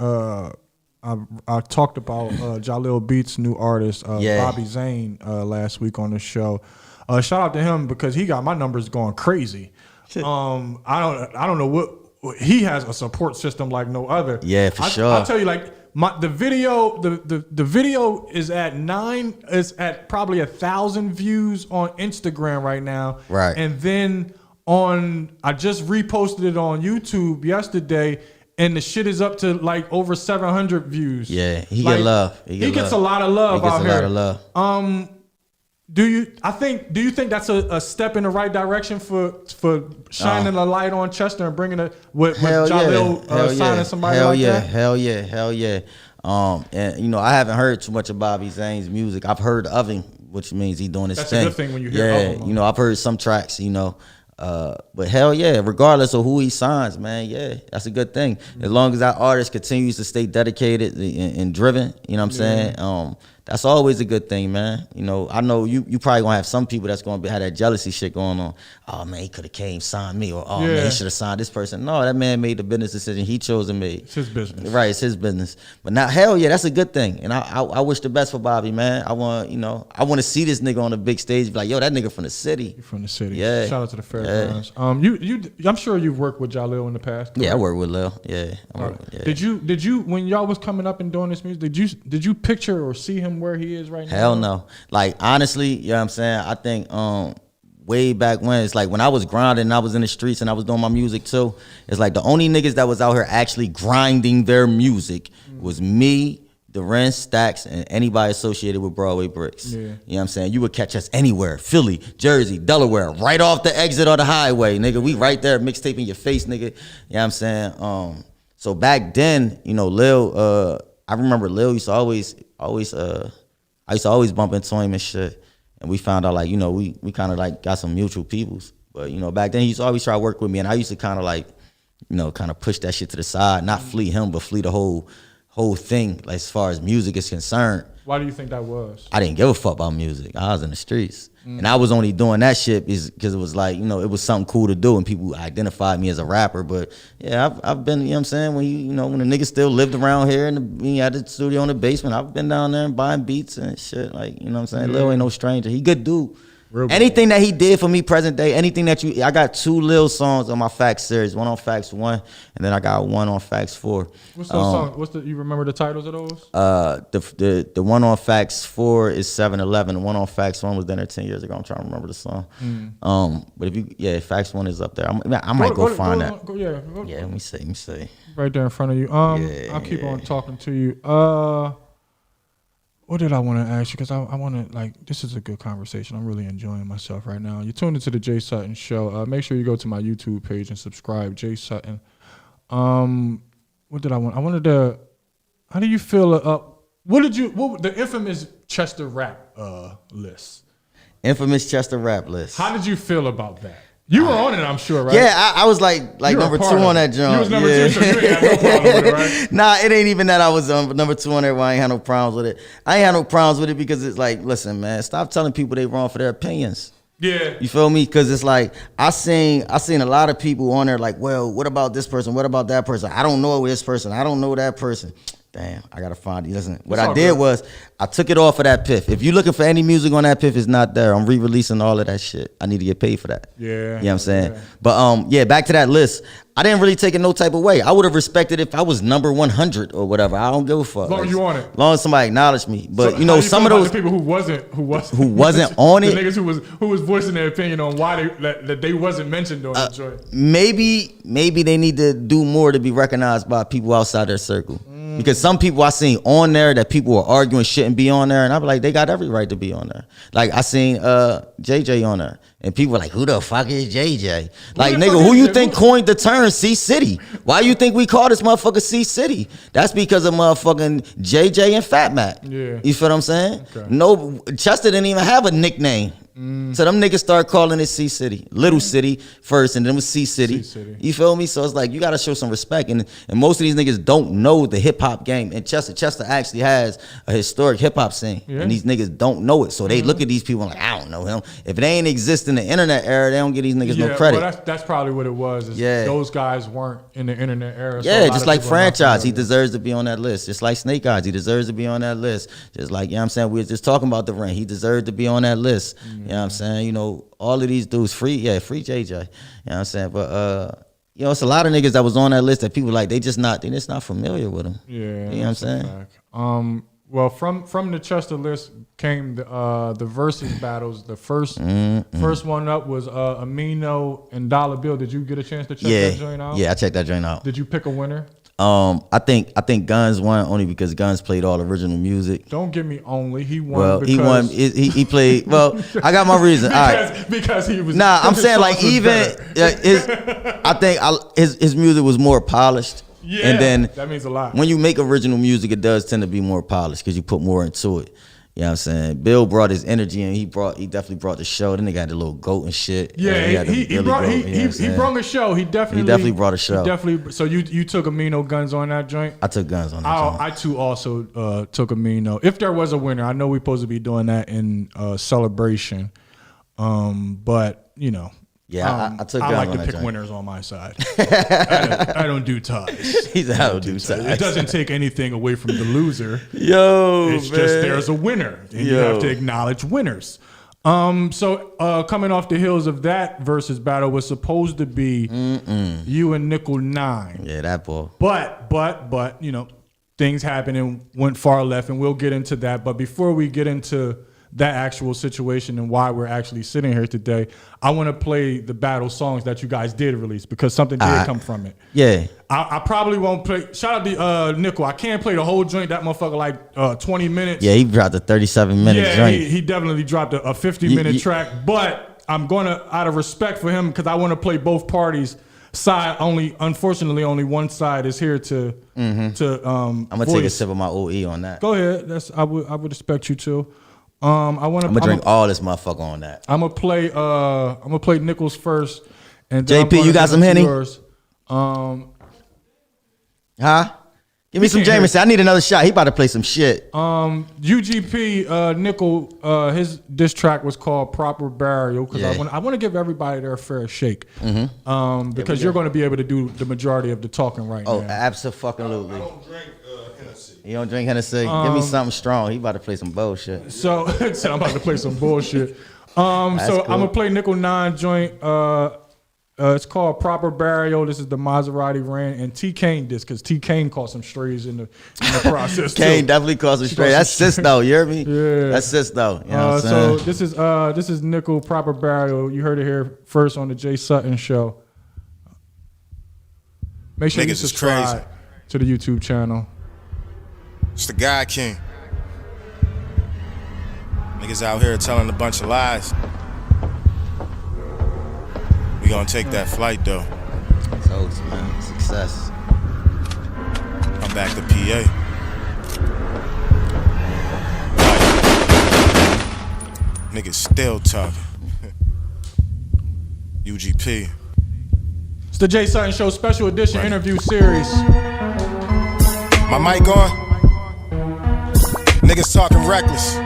I talked about Jalil Beats' new artist, Bobby Zane, last week on the show. Shout out to him because he got my numbers going crazy. I don't know what he has a support system like no other. Yeah, for sure. I'll tell you, like the video is at probably 1,000 views on Instagram right now. Right. And then I just reposted it on YouTube yesterday, and the shit is up to like over 700 views. Yeah, he get love. He gets a lot of love out here. He gets a lot of love. Do you think that's a step in the right direction for shining a light on Chester and bringing it with Jalil signing somebody like that? Hell yeah. And you know, I haven't heard too much of Bobby Zane's music. I've heard of him, which means he's doing his thing. That's a good thing when you hear of him. You know, I've heard some tracks, you know. But hell yeah, regardless of who he signs, man, yeah, that's a good thing. As long as that artist continues to stay dedicated and driven, you know what I'm saying? That's always a good thing, man. You know, I know you probably gonna have some people that's gonna have that jealousy shit going on. Oh man, he could have came signed me, or man, he should have signed this person. No, that man made the business decision he chose to make. It's his business, right? It's his business. But now, hell yeah, that's a good thing, and I wish the best for Bobby, man. I want to see this nigga on the big stage, be like, yo, that nigga from the city. You're from the city. Yeah. Shout out to the Fairgrounds. Yeah. I'm sure you've worked with Jalil in the past. Correct? Yeah, I worked with Lil. Yeah. Did you when y'all was coming up and doing this music? Did you picture or see him where he is right now? Hell no. Like, honestly, you know what I'm saying? I think way back when, it's like when I was grinding and I was in the streets and I was doing my music too, it's like the only niggas that was out here actually grinding their music was me, Duran, Stacks, and anybody associated with Broadway Bricks. Yeah. You know what I'm saying? You would catch us anywhere. Philly, Jersey, Delaware, right off the exit of the highway, nigga. We right there, mixtaping your face, nigga. You know what I'm saying? So back then, you know, Lil, I remember Lil used to I used to always bump into him and shit. And we found out, like, you know, we kind of like got some mutual peoples. But, you know, back then he used to always try to work with me. And I used to kind of like, you know, kind of push that shit to the side. Not flee him, but flee the whole thing, like, as far as music is concerned. Why do you think that was? I didn't give a fuck about music. I was in the streets. And I was only doing that shit because it was like, you know, it was something cool to do and people identified me as a rapper. But yeah, I've been, you know what I'm saying, when the niggas still lived around here and he had the studio in the basement, I've been down there and buying beats and shit. Like, you know what I'm saying? Lil ain't no stranger. He good dude. Anything that he did for me present day, anything that I got 2 Lil songs on my Facts series, one on Facts 1, and then I got one on Facts 4. What's those songs? You remember the titles of those? The one on Facts 4 is 7-11. The one on Facts 1 was done there 10 years ago. I'm trying to remember the song. But if Facts 1 is up there, I might go find that. Let me see. Right there in front of you. I'll keep on talking to you. What did I want to ask you? Because I want to, like, this is a good conversation. I'm really enjoying myself right now. You're tuned into the Jay Sutton Show. Make sure you go to my YouTube page and subscribe, Jay Sutton. What did I want? I wanted to, how do you feel, the infamous Chester rap list? Infamous Chester rap list. How did you feel about that? You were on it, I'm sure, right? Yeah, I was like number 2 on that joint. You was number 2, so you ain't had no problem with it, right? Nah, it ain't even that I was number 2 on there where I ain't had no problems with it. I ain't had no problems with it because it's like, listen, man, stop telling people they wrong for their opinions. Yeah. You feel me? Because it's like, I seen a lot of people on there like, well, what about this person? What about that person? I don't know this person. I don't know that person. Damn, I gotta find it. Listen, what I did was I took it off of that Piff. If you're looking for any music on that Piff, it's not there. I'm re-releasing all of that shit. I need to get paid for that. Yeah. You know what I'm saying? Yeah. But back to that list. I didn't really take it no type of way. I would have respected if I was number 100 or whatever. I don't give a fuck. As long as you on it. As long as somebody acknowledged me. But so, you know, some of those people who wasn't on it. The niggas who was voicing their opinion on why they wasn't mentioned on the joint. Maybe they need to do more to be recognized by people outside their circle. Because some people I seen on there that people were arguing shouldn't be on there, and I be like, they got every right to be on there. Like I seen JJ on there, and people were like, who the fuck is JJ? Like nigga, who you think coined the term C City? Why you think we call this motherfucker C City? That's because of motherfucking JJ and Fat Mac. Yeah. You feel what I'm saying? Okay. No, Chester didn't even have a nickname. So them niggas start calling it C City, Little City first, and then it was C City. You feel me? So it's like you gotta show some respect, and most of these niggas don't know the hip hop game. And Chester actually has a historic hip hop scene, and these niggas don't know it. So they look at these people like, I don't know him. If it ain't exist in the internet era, they don't give these niggas no credit. Well, that's probably what it was. Those guys weren't in the internet era. So just like Franchise, he deserves to be on that list. Just like Snake Eyes, he deserves to be on that list. Just like, you know what I'm saying, we were just talking about the Ring. He deserved to be on that list. You know what I'm saying? You know, all of these dudes, free JJ. You know what I'm saying? But you know, it's a lot of niggas that was on that list that people like, they just not familiar with them. Yeah. You know what I'm saying? Well, from the Chester list came the versus battles. The first one up was Amino and Dollar Bill. Did you get a chance to check that joint out? Yeah, I checked that joint out. Did you pick a winner? I think Guns won only because Guns played all original music. Don't give me only. He won. Well, because he won. He played. Well, I got my reason. Because he was. Nah, I'm saying like even I think his music was more polished. Yeah, and then that means a lot. When you make original music, it does tend to be more polished because you put more into it. You know what I'm saying? Bill brought his energy and he definitely brought the show. Then they got the little goat and shit. Yeah, he brought a show. He definitely brought a show. So you took Amino Guns on that joint? I took Guns on that joint. I too also took Amino. If there was a winner, I know we're supposed to be doing that in Celebration. But you know. Yeah, I took. I like to pick joint. Winners on my side. I don't do ties. He's I don't do ties. It doesn't take anything away from the loser. It's just there's a winner, and you have to acknowledge winners. So coming off the heels of that versus battle was supposed to be you and Nickel 9. Yeah, that boy. But you know, things happened and went far left, and we'll get into that. But before we get into that actual situation and why we're actually sitting here today, I want to play the battle songs that you guys did release because something did come from it. Yeah. I probably won't play. Shout out to Nickel. I can't play the whole joint. That motherfucker like 20 minutes. Yeah, he dropped a 37-minute joint. He definitely dropped a 50-minute track. But I'm going to, out of respect for him, because I want to play both parties' side. Unfortunately, only one side is here to. I'm gonna take a sip of my OE on that. Go ahead. I would expect you to. I'm gonna drink all this motherfucker on that. I'm gonna play Nichols first, and JP, you got some Henny? Huh? Give me some Jameson. I need another shot. He about to play some shit. UGP Nickel, his diss track was called Proper Burial because I want to give everybody their fair shake. Because you're going to be able to do the majority of the talking right now. Oh, absolutely. I don't drink Hennessy. You don't drink Hennessy? Give me something strong. He about to play some bullshit. So I'm about to play some bullshit. Cool. I'm gonna play Nickel 9 joint. It's called Proper Burial. This is the Maserati Ran and T Kane disc because T Kane caught some strays in the process. Kane definitely caught some strays. That's sis though. You hear me? Yeah. That's sis though. You know what I'm saying? So this is Nickel Proper Burial. You heard it here first on the Jay Sutton Show. Make sure you subscribe to the YouTube channel. It's the God King. Niggas out here telling a bunch of lies. We gonna take that flight though. So, man, success. I'm back to PA. Niggas still talking. UGP. It's the Jay Sutton Show special edition interview series. My mic on? Niggas talking reckless.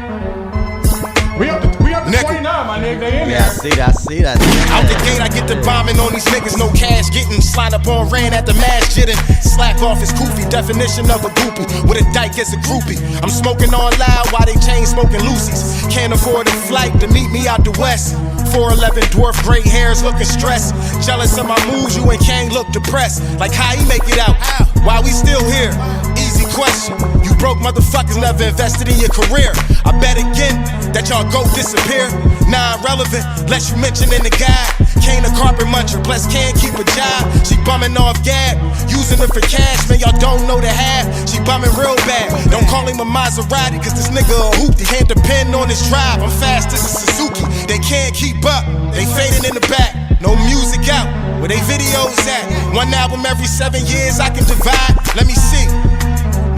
We up to 29, my nigga. They in there. Yeah, I see that. Out the gate, I get the bombing on these niggas, no cash getting. Slide up on Ran at the mass jitting. Slack off his goofy, definition of a groupie. With a dyke as a groupie. I'm smoking on loud while they chain smoking Lucy's. Can't afford a flight to meet me out the west. 4'11 dwarf, great hairs looking stressed. Jealous of my moves, you and Kang look depressed. Like how he make it out? Why we still here? Easy question. You broke motherfuckers never invested in your career. I bet again that y'all go disappear. Nah, irrelevant, less you mention in the guide. Kane a carpet muncher, plus can't keep a job. She bumming off gab, using it for cash. Man, y'all don't know the half. She bumming real bad. Don't call him a Maserati, cause this nigga a hoopty. Can't depend on his drive, I'm fast as a Suzuki. They can't keep up, they fading in the back. No music out, where they videos at? One album every 7 years, I can divide. Let me see.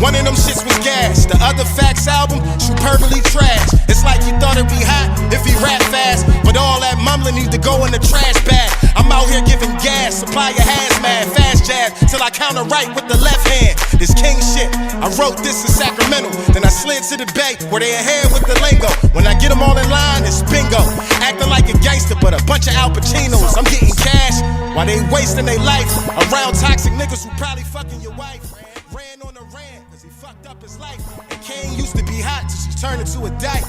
One of them shits was gas. The other Facts album, superbly trash. It's like you thought it'd be hot if he rap fast, but all that mumbling need to go in the trash bag. I'm out here giving gas, supply your hazmat, fast jazz, till I counter right with the left hand. This king shit, I wrote this in Sacramento, then I slid to the Bay, where they ahead with the lingo. When I get them all in line, it's bingo. Acting like a gangster, but a bunch of Al Pacinos. I'm getting cash, while they wasting their life around toxic niggas who probably fucking your wife. Ran on a rant, cause he fucked up his life. And Kane used to be hot till she turned into a dyke.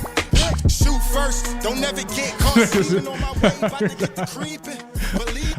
Shoot first, don't never get caught sleeping on my way, about to get the creeping.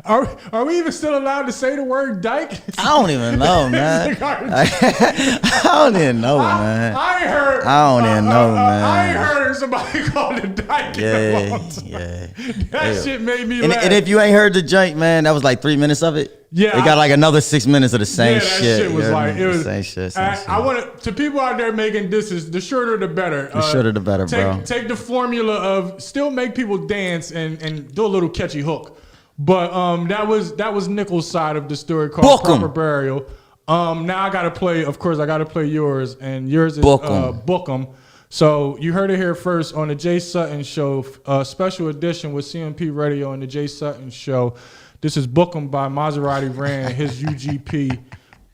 Are we even still allowed to say the word dyke? I don't even know, man. I don't even know, man. I ain't heard. I don't even know, man. I ain't heard somebody call it dyke in a long time. Yeah. That shit made me laugh. And if you ain't heard the joint, man, that was like 3 minutes of it. Yeah, it got like another 6 minutes of the same shit. Yeah, that shit was like, it was same shit. I want to people out there making disses, the shorter the better. The shorter the better, bro. Take the formula of still make people dance and do a little catchy hook. But that was Nichols' side of the story called Proper Burial. Now I gotta play, of course, I gotta play yours, and yours is Book 'em. So you heard it here first on the Jay Sutton Show, special edition with CMP Radio and the Jay Sutton Show. This is Book 'em by Maserati Ran, his UGP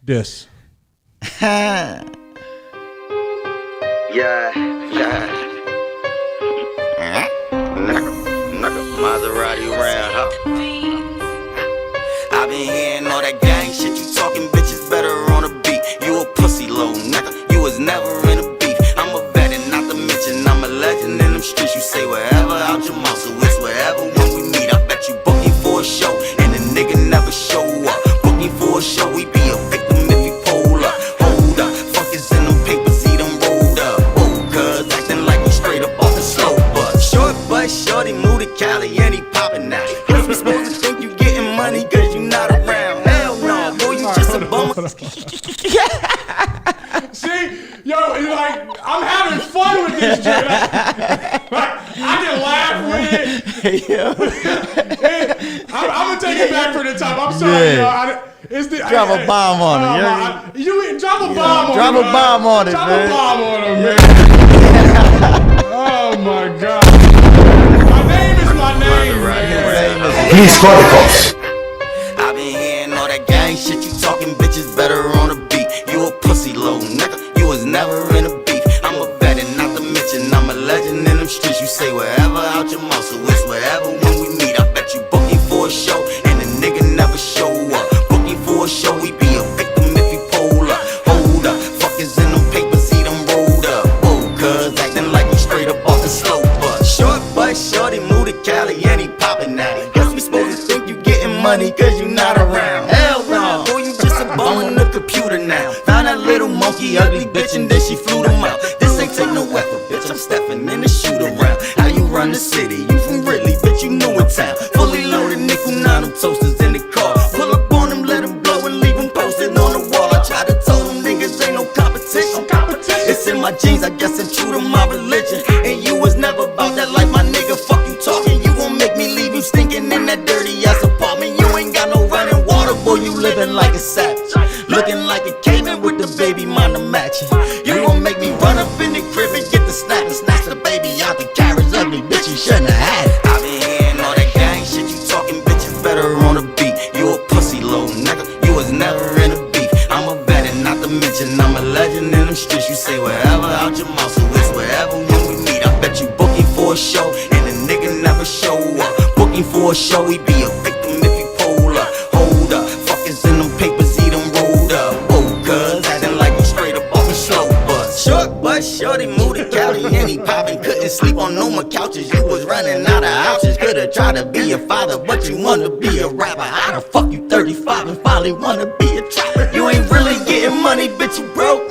diss. Yeah. Maserati Ran, huh? I been hearing all that gang shit, you talking bitches better on a beat. You a pussy little nigga, you was never in a beef. I'm a vet and not to mention I'm a legend in them streets. You say wherever out your mouth, so it's wherever when we meet. I bet you booking for a show and a nigga never show up. Booking for a show, we be a victim if you pull up. Hold up, fuckers in them papers, see them rolled up. Oh, cuz acting like we straight up off the slope. But short but shorty moved to Cali and he poppin' now. Cause we supposed to think you getting money cause you not around. Hell no, boy, you just a bummer. See, yo, like, I'm having fun with this shit. I can laugh with it. I'm gonna take it back for the top. I'm sorry, y'all. Drop a bomb on it. Drop a bomb on it. Drop a bomb on it, man. Drop a bomb on it, man. Oh my God. My name is my name, man. Please call the cops. I been hearing all that gang shit, you talking bitches better on a beat. You a pussy little nigga, you was never in a beef. I'm a vet and not to mention I'm a legend in them streets. You say wherever out your mouth, so it's wherever when we meet. I bet you booking for a show and a nigga never show up. Booking for a show, we be a victim if you pull up. Hold up, fuckers in them papers, see them rolled up. Oh, cuz acting like we straight up off the slope. But shorty moved to Cali and he poppin' at it. Guess we supposed to think you getting money cause you not around. Hell no, boy, you just a bum on the computer now. Found that little monkey ugly bitch and then she flew them out. This ain't take no effort, bitch, I'm stepping in the shoot around. How you run the city? You from Ridley, bitch, you new in town. Fully loaded nickel, 9 them toasters in the car. Pull up on them, let them blow and leave them posted on the wall. I try to tell them niggas ain't no competition. It's in my genes, I guess I'm true to my religion. And you was never about that life, my nigga, fuck you talking. You gon' make me leave you stinking in that dirty ass apartment. You ain't got no running water, boy, you living like a savage. Looking like a caveman with the baby mama matching. You gon' make me run up in the crib and get the snap and snatch the baby out the carriage. Ugly bitch, you shouldn't have had it. I been hearing all that gang shit, you talking bitches better on a beat. You a pussy little nigga, you was never in a beef. I'm a vet and not to mention I'm a legend in them streets. You say wherever out your mouth, so it's wherever when we meet. I bet you booking for a show and a nigga never show up. Booking for a show, we be a victim if you pull up. Hold up, fuckers in them papers, see them rolled up. Oh, cuz acting like we straight up off the slow bus. Short but shorty moved to Cali and he poppin'. Couldn't sleep on no more couches. You was running out of options. Could've tried to be a father, but you wanna be a rapper. How the fuck you 35 and finally wanna be a trapper? You ain't really getting money, bitch, you broke.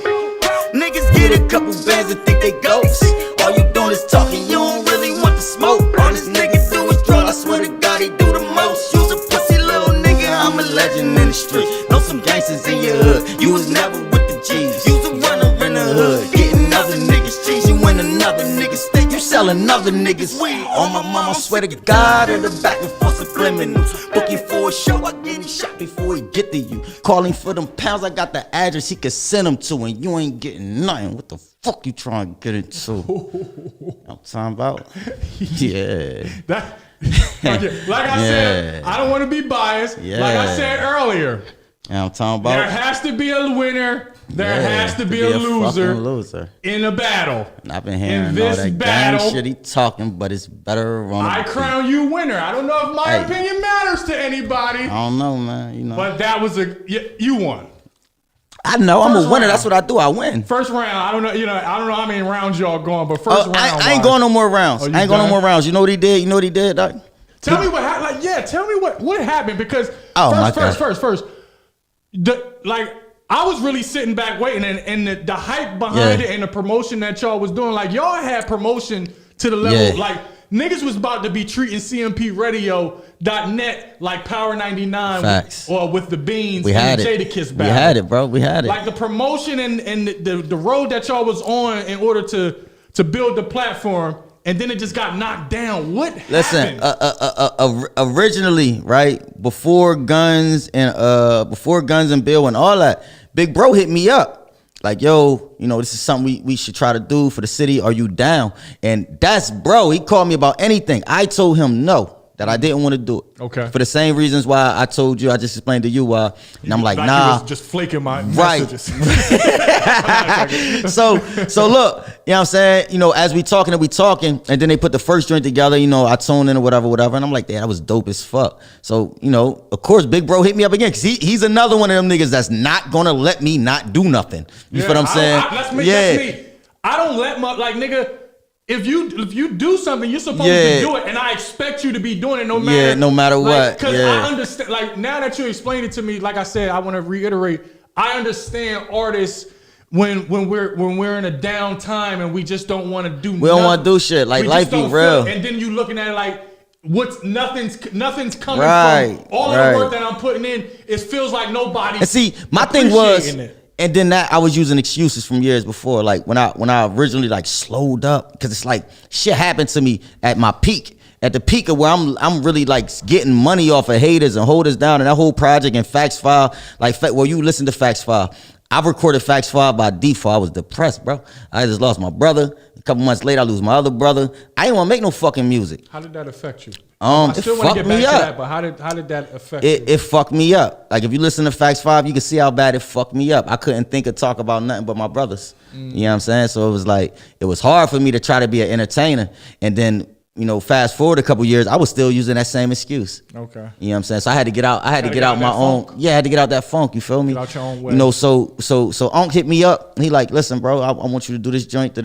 Niggas get a couple bands and think they ghosts. All you doing is talking, you don't really want the smoke. All this nigga do is draw, I swear to God he do the most. when another nigga think you selling other niggas. On my mama, I swear to God, in the back and forth subliminals. Booking for a show, I get him shot before he get to you. Calling for them pounds, I got the address he could send them to, and you ain't getting nothing. What the fuck you trying to get into? I'm talking about, yeah. Okay. Like I said, I don't want to be biased. Like I said earlier, I'm talking about, there has to be a winner. There has to be a loser in a battle. I've been hearing all that gang shit he talking, but it's better on. I crown you winner. I don't know if my opinion matters to anybody. I don't know, man. You know, but that was you won. I know I'm a winner. That's what I do. I win. First round. I don't know. You know, I don't know how many rounds y'all going, but first round. I ain't going no more rounds. I ain't going no more rounds. You know what he did? You know what he did, Doc? Tell me what happened. Like, yeah, tell me what happened because first. I was really sitting back waiting, and the hype behind it and the promotion that y'all was doing, like y'all had promotion to the level, like niggas was about to be treating CMPRadio.net like Power 99 or with the Beans and the Jadakiss battle. We had it, bro. We had it. Like the promotion and the road that y'all was on in order to build the platform, and then it just got knocked down. What happened? Listen, originally, right, before Guns and Bill and all that, Big Bro hit me up like, yo, you know, this is something we should try to do for the city. Are you down? And that's bro. He called me about anything. I told him no, that I didn't want to do it. Okay. For the same reasons why I told you, I just explained to you why. And I'm like, nah. He was just flaking my messages. So look, you know what I'm saying? You know, as we talking, and then they put the first joint together, you know, I tuned in or whatever. And I'm like, that was dope as fuck. So, you know, of course, Big Bro hit me up again because he's another one of them niggas that's not going to let me not do nothing. You feel what I'm saying? That's me. I don't let my, like, nigga, if you do something, you're supposed to do it, and I expect you to be doing it no matter what. Because I understand. Like now that you explained it to me, like I said, I want to reiterate. I understand artists when we're in a down time and we just don't want to do. We don't want to do shit. Like life be real. And then you looking at it like nothing's coming from all the work that I'm putting in. It feels like nobody. And see, my thing was. And then that I was using excuses from years before, like when I originally like slowed up, because it's like shit happened to me at my peak, at the peak of where I'm really like getting money off of haters and hold us down, and that whole project and Facts File, like you listen to Facts File. I've recorded Facts File by default. I was depressed, bro. I just lost my brother. A couple months later, I lose my other brother. I didn't want to make no fucking music. How did that affect you? I still want to get back to that, but how did that affect you? It fucked me up. Like if you listen to Facts 5, you can see how bad it fucked me up. I couldn't think or talk about nothing but my brothers. You know what I'm saying? So it was like, it was hard for me to try to be an entertainer. And then, you know, fast forward a couple years, I was still using that same excuse. Okay. You know what I'm saying? So I had to get out. I had to get out my own. Yeah, I had to get out that funk. You feel me? Get out your own way. You know, so Unc hit me up. He like, listen, bro, I want you to do this joint.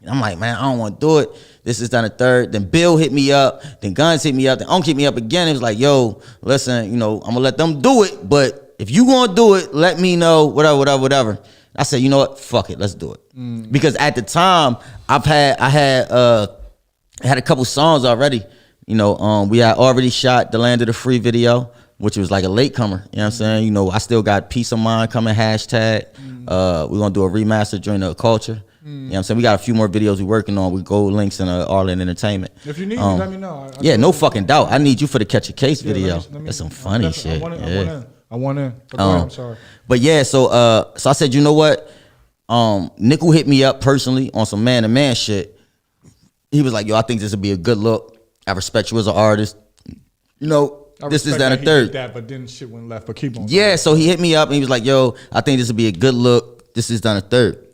I'm like, man, I don't want to do it. This is done a third. Then Bill hit me up. Then Guns hit me up. Then Unc hit me up again. It was like, yo, listen, you know, I'm going to let them do it. But if you going to do it, let me know, whatever. I said, you know what? Fuck it. Let's do it. Because at the time, I had a couple songs already. You know, we had already shot the Land of the Free video, which was like a latecomer. You know what I'm saying? You know, I still got Peace of Mind coming, hashtag. We're going to do a remaster during the culture. You know what I'm saying? We got a few more videos we're working on with gold links and Arlen Entertainment. If you need me, let me know. Yeah, no fucking doubt. I need you for the Catch a Case video. That's some funny shit. I want in. I'm sorry. But yeah, so I said, you know what? Nickel hit me up personally on some man-to-man shit. He was like, yo, I think this would be a good look. I respect you as an artist. You know, this is that a third. That, but then shit went left. But keep on. Yeah, so he hit me up and he was like, yo, I think this would be a good look. This is done a third.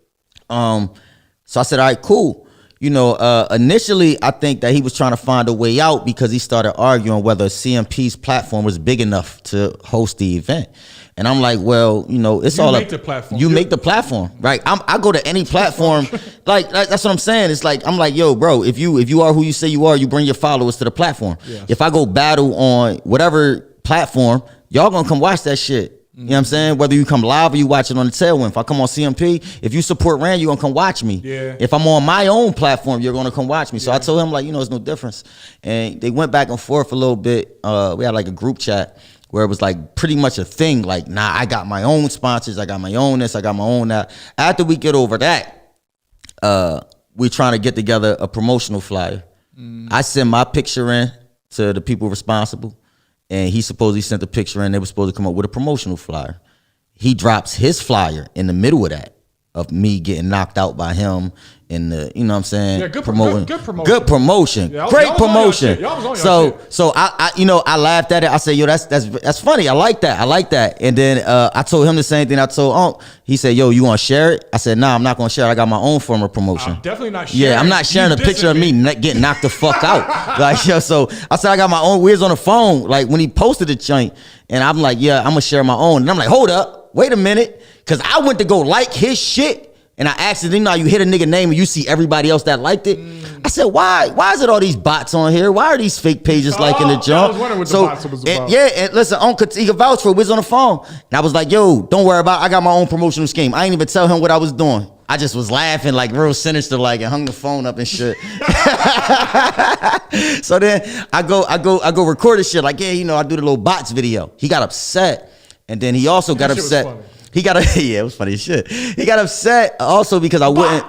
So I said, all right, cool. You know, initially, I think that he was trying to find a way out because he started arguing whether CMP's platform was big enough to host the event. And I'm like, well, you know, it's all make the platform. You make the platform, right? I go to any platform. like that's what I'm saying. It's like, I'm like, yo, bro, if you are who you say you are, you bring your followers to the platform. Yes. If I go battle on whatever platform, y'all gonna come watch that shit. You know what I'm saying? Whether you come live or you watch it on the tailwind. If I come on CMP, if you support Rand, you're going to come watch me. Yeah. If I'm on my own platform, you're going to come watch me. So I told him, like, you know, there's no difference. And they went back and forth a little bit. We had like a group chat where it was like pretty much a thing. Like, nah, I got my own sponsors. I got my own this. I got my own that. After we get over that, we're trying to get together a promotional flyer. I send my picture in to the people responsible, and he supposedly sent the picture in. They were supposed to come up with a promotional flyer. He drops his flyer in the middle of that, of me getting knocked out by him in the, you know what I'm saying? Yeah, good promotion. Good promotion. Yeah, Great promotion. So I you know, I laughed at it. I said, yo, that's funny. I like that. And then I told him the same thing I told Unc. He said, yo, you want to share it? I said, nah, I'm not going to share it. I got my own form of promotion. I'm definitely not sharing. Yeah, I'm not sharing a picture of me getting knocked the fuck out. Like, yo, so I said, I got my own. We was on the phone, like when he posted the joint, and I'm like, yeah, I'm going to share my own. And I'm like, hold up, wait a minute. Because I went to go like his shit. And I asked him, you know, you hit a nigga name and you see everybody else that liked it. I said, why? Why is it all these bots on here? Why are these fake pages liking the jump? I was wondering what the bots was about. And listen, Uncle, he could vouch for it. We was on the phone. And I was like, yo, don't worry about it. I got my own promotional scheme. I ain't even tell him what I was doing. I just was laughing like real sinister, like, and hung the phone up and shit. So then I go record this shit. Like, yeah, you know, I do the little bots video. He got upset. And then he also got upset. He got yeah, it was funny as shit. He got upset also because I wouldn't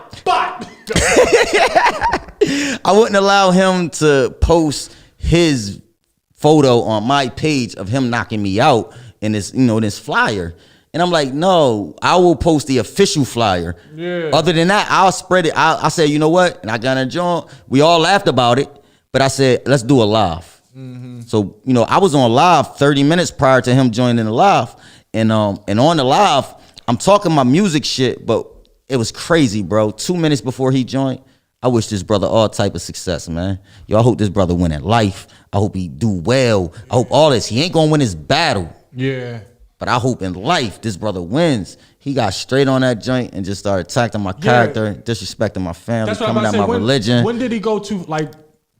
allow him to post his photo on my page of him knocking me out in this, you know, this flyer. And I'm like, no, I will post the official flyer. Yeah. Other than that, I'll spread it. I said, you know what? And I got a joint. We all laughed about it, but I said, let's do a live. Mm-hmm. So, you know, I was on live 30 minutes prior to him joining the live. And on the live, I'm talking my music shit, but it was crazy, bro. 2 minutes before he joined, I wish this brother all type of success, man. Yo, I hope this brother win at life. I hope he do well. I hope all this. He ain't gonna win his battle. Yeah. But I hope in life this brother wins. He got straight on that joint and just started attacking my character, disrespecting my family, coming at my religion. When did he go to, like,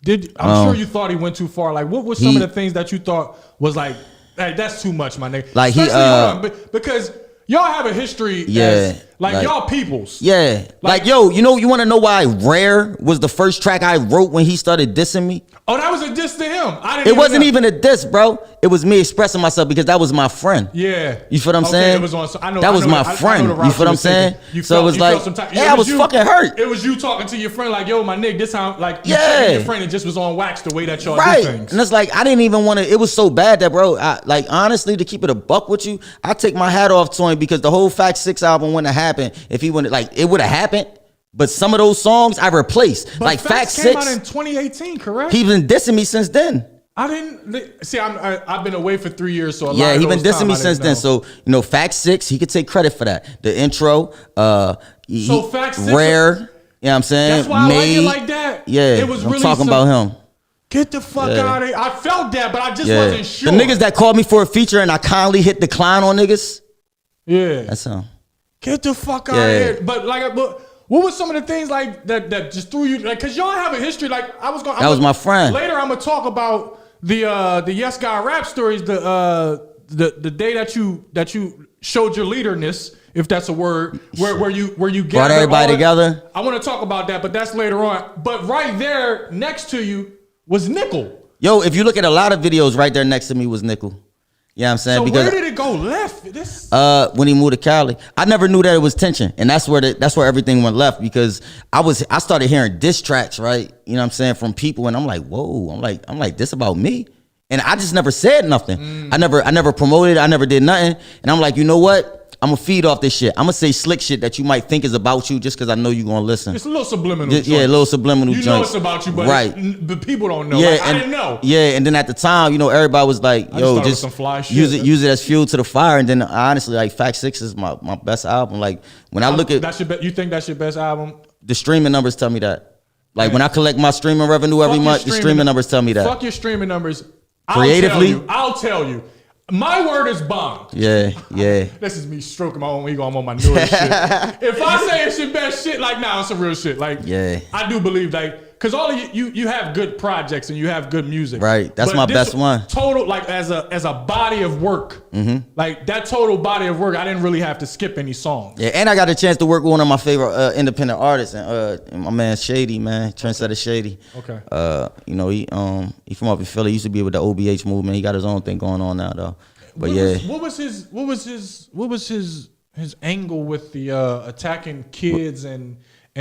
I'm sure you thought he went too far. Like, what were some of the things that you thought was like, hey, that's too much, my nigga? Like, because y'all have a history as, like y'all peoples. Yeah. Like, yo, you want to know why Rare was the first track I wrote when he started dissing me? Oh, that was a diss to him. It wasn't even a diss, bro. It was me expressing myself because that was my friend. Yeah. You feel what I'm saying? It was on, that was my friend. You feel what I'm saying? So it was like, I was fucking hurt. It was you talking to your friend like, yo, my nigga, this how, like, you checking your friend, it just was on wax the way that y'all do things. And it's like, I didn't even want to, it was so bad that, bro, like, honestly, to keep it a buck with you, I take my hat off to him because the whole Fact 6 album wouldn't have happened if he wouldn't, like, it would have happened. But some of those songs I replaced. But like Fact 6 came out in 2018, correct? He been dissing me since then. I didn't see. I've been away for 3 years, so he been dissing me since then. So Fact 6, he could take credit for that. The intro, Fact 6, Rare. You know what I'm saying? That's why I like it like that. Yeah, it was I'm really talking about him. Get the fuck out of here. I felt that, but I just wasn't sure. The niggas that called me for a feature and I kindly hit decline on niggas. Yeah, that's him. Get the fuck out of here. But what was some of the things like that just threw you, like, cause y'all have a history. Like that was my friend. Later I'm gonna talk about the Yes God rap stories. The day that you showed your leaderness, if that's a word, where you brought everybody together. I want to talk about that, but that's later on. But right there next to you was Nickel. Yo, if you look at a lot of videos, right there next to me was Nickel. You know what I'm saying? So because where did it go left? When he moved to Cali, I never knew that it was tension, and that's where everything went left because I started hearing diss tracks, right? You know what I'm saying, from people, and I'm like, whoa, I'm like this about me, and I just never said nothing. I never promoted, I never did nothing, and I'm like, you know what? I'm gonna feed off this shit. I'm gonna say slick shit that you might think is about you just because I know you're gonna listen. It's a little subliminal. A little subliminal. You know it's about you, but the people don't know. Yeah, like, I didn't know. Yeah, and then at the time, everybody was like, "Yo, just some fly shit. use it as fuel to the fire." And then honestly, like Fact 6 is my best album. Like when I look at you think that's your best album? The streaming numbers tell me that. Like when I collect my streaming revenue every month, the streaming numbers tell me that. Fuck your streaming numbers. Creatively, I'll tell you. My word is bomb. Yeah. This is me stroking my own ego. I'm on my newest shit. If I say it's your best shit, like, nah, it's some real shit. Like, I do believe, like, because all of you have good projects and you have good music. Right. That's my best one. Total, like, as a body of work, like, that total body of work, I didn't really have to skip any songs. Yeah, and I got a chance to work with one of my favorite independent artists, and my man Shady, man, Trendsetter Shady. Okay. He from up in Philly. He used to be with the OBH movement. He got his own thing going on now, though. But what was his angle with the attacking kids and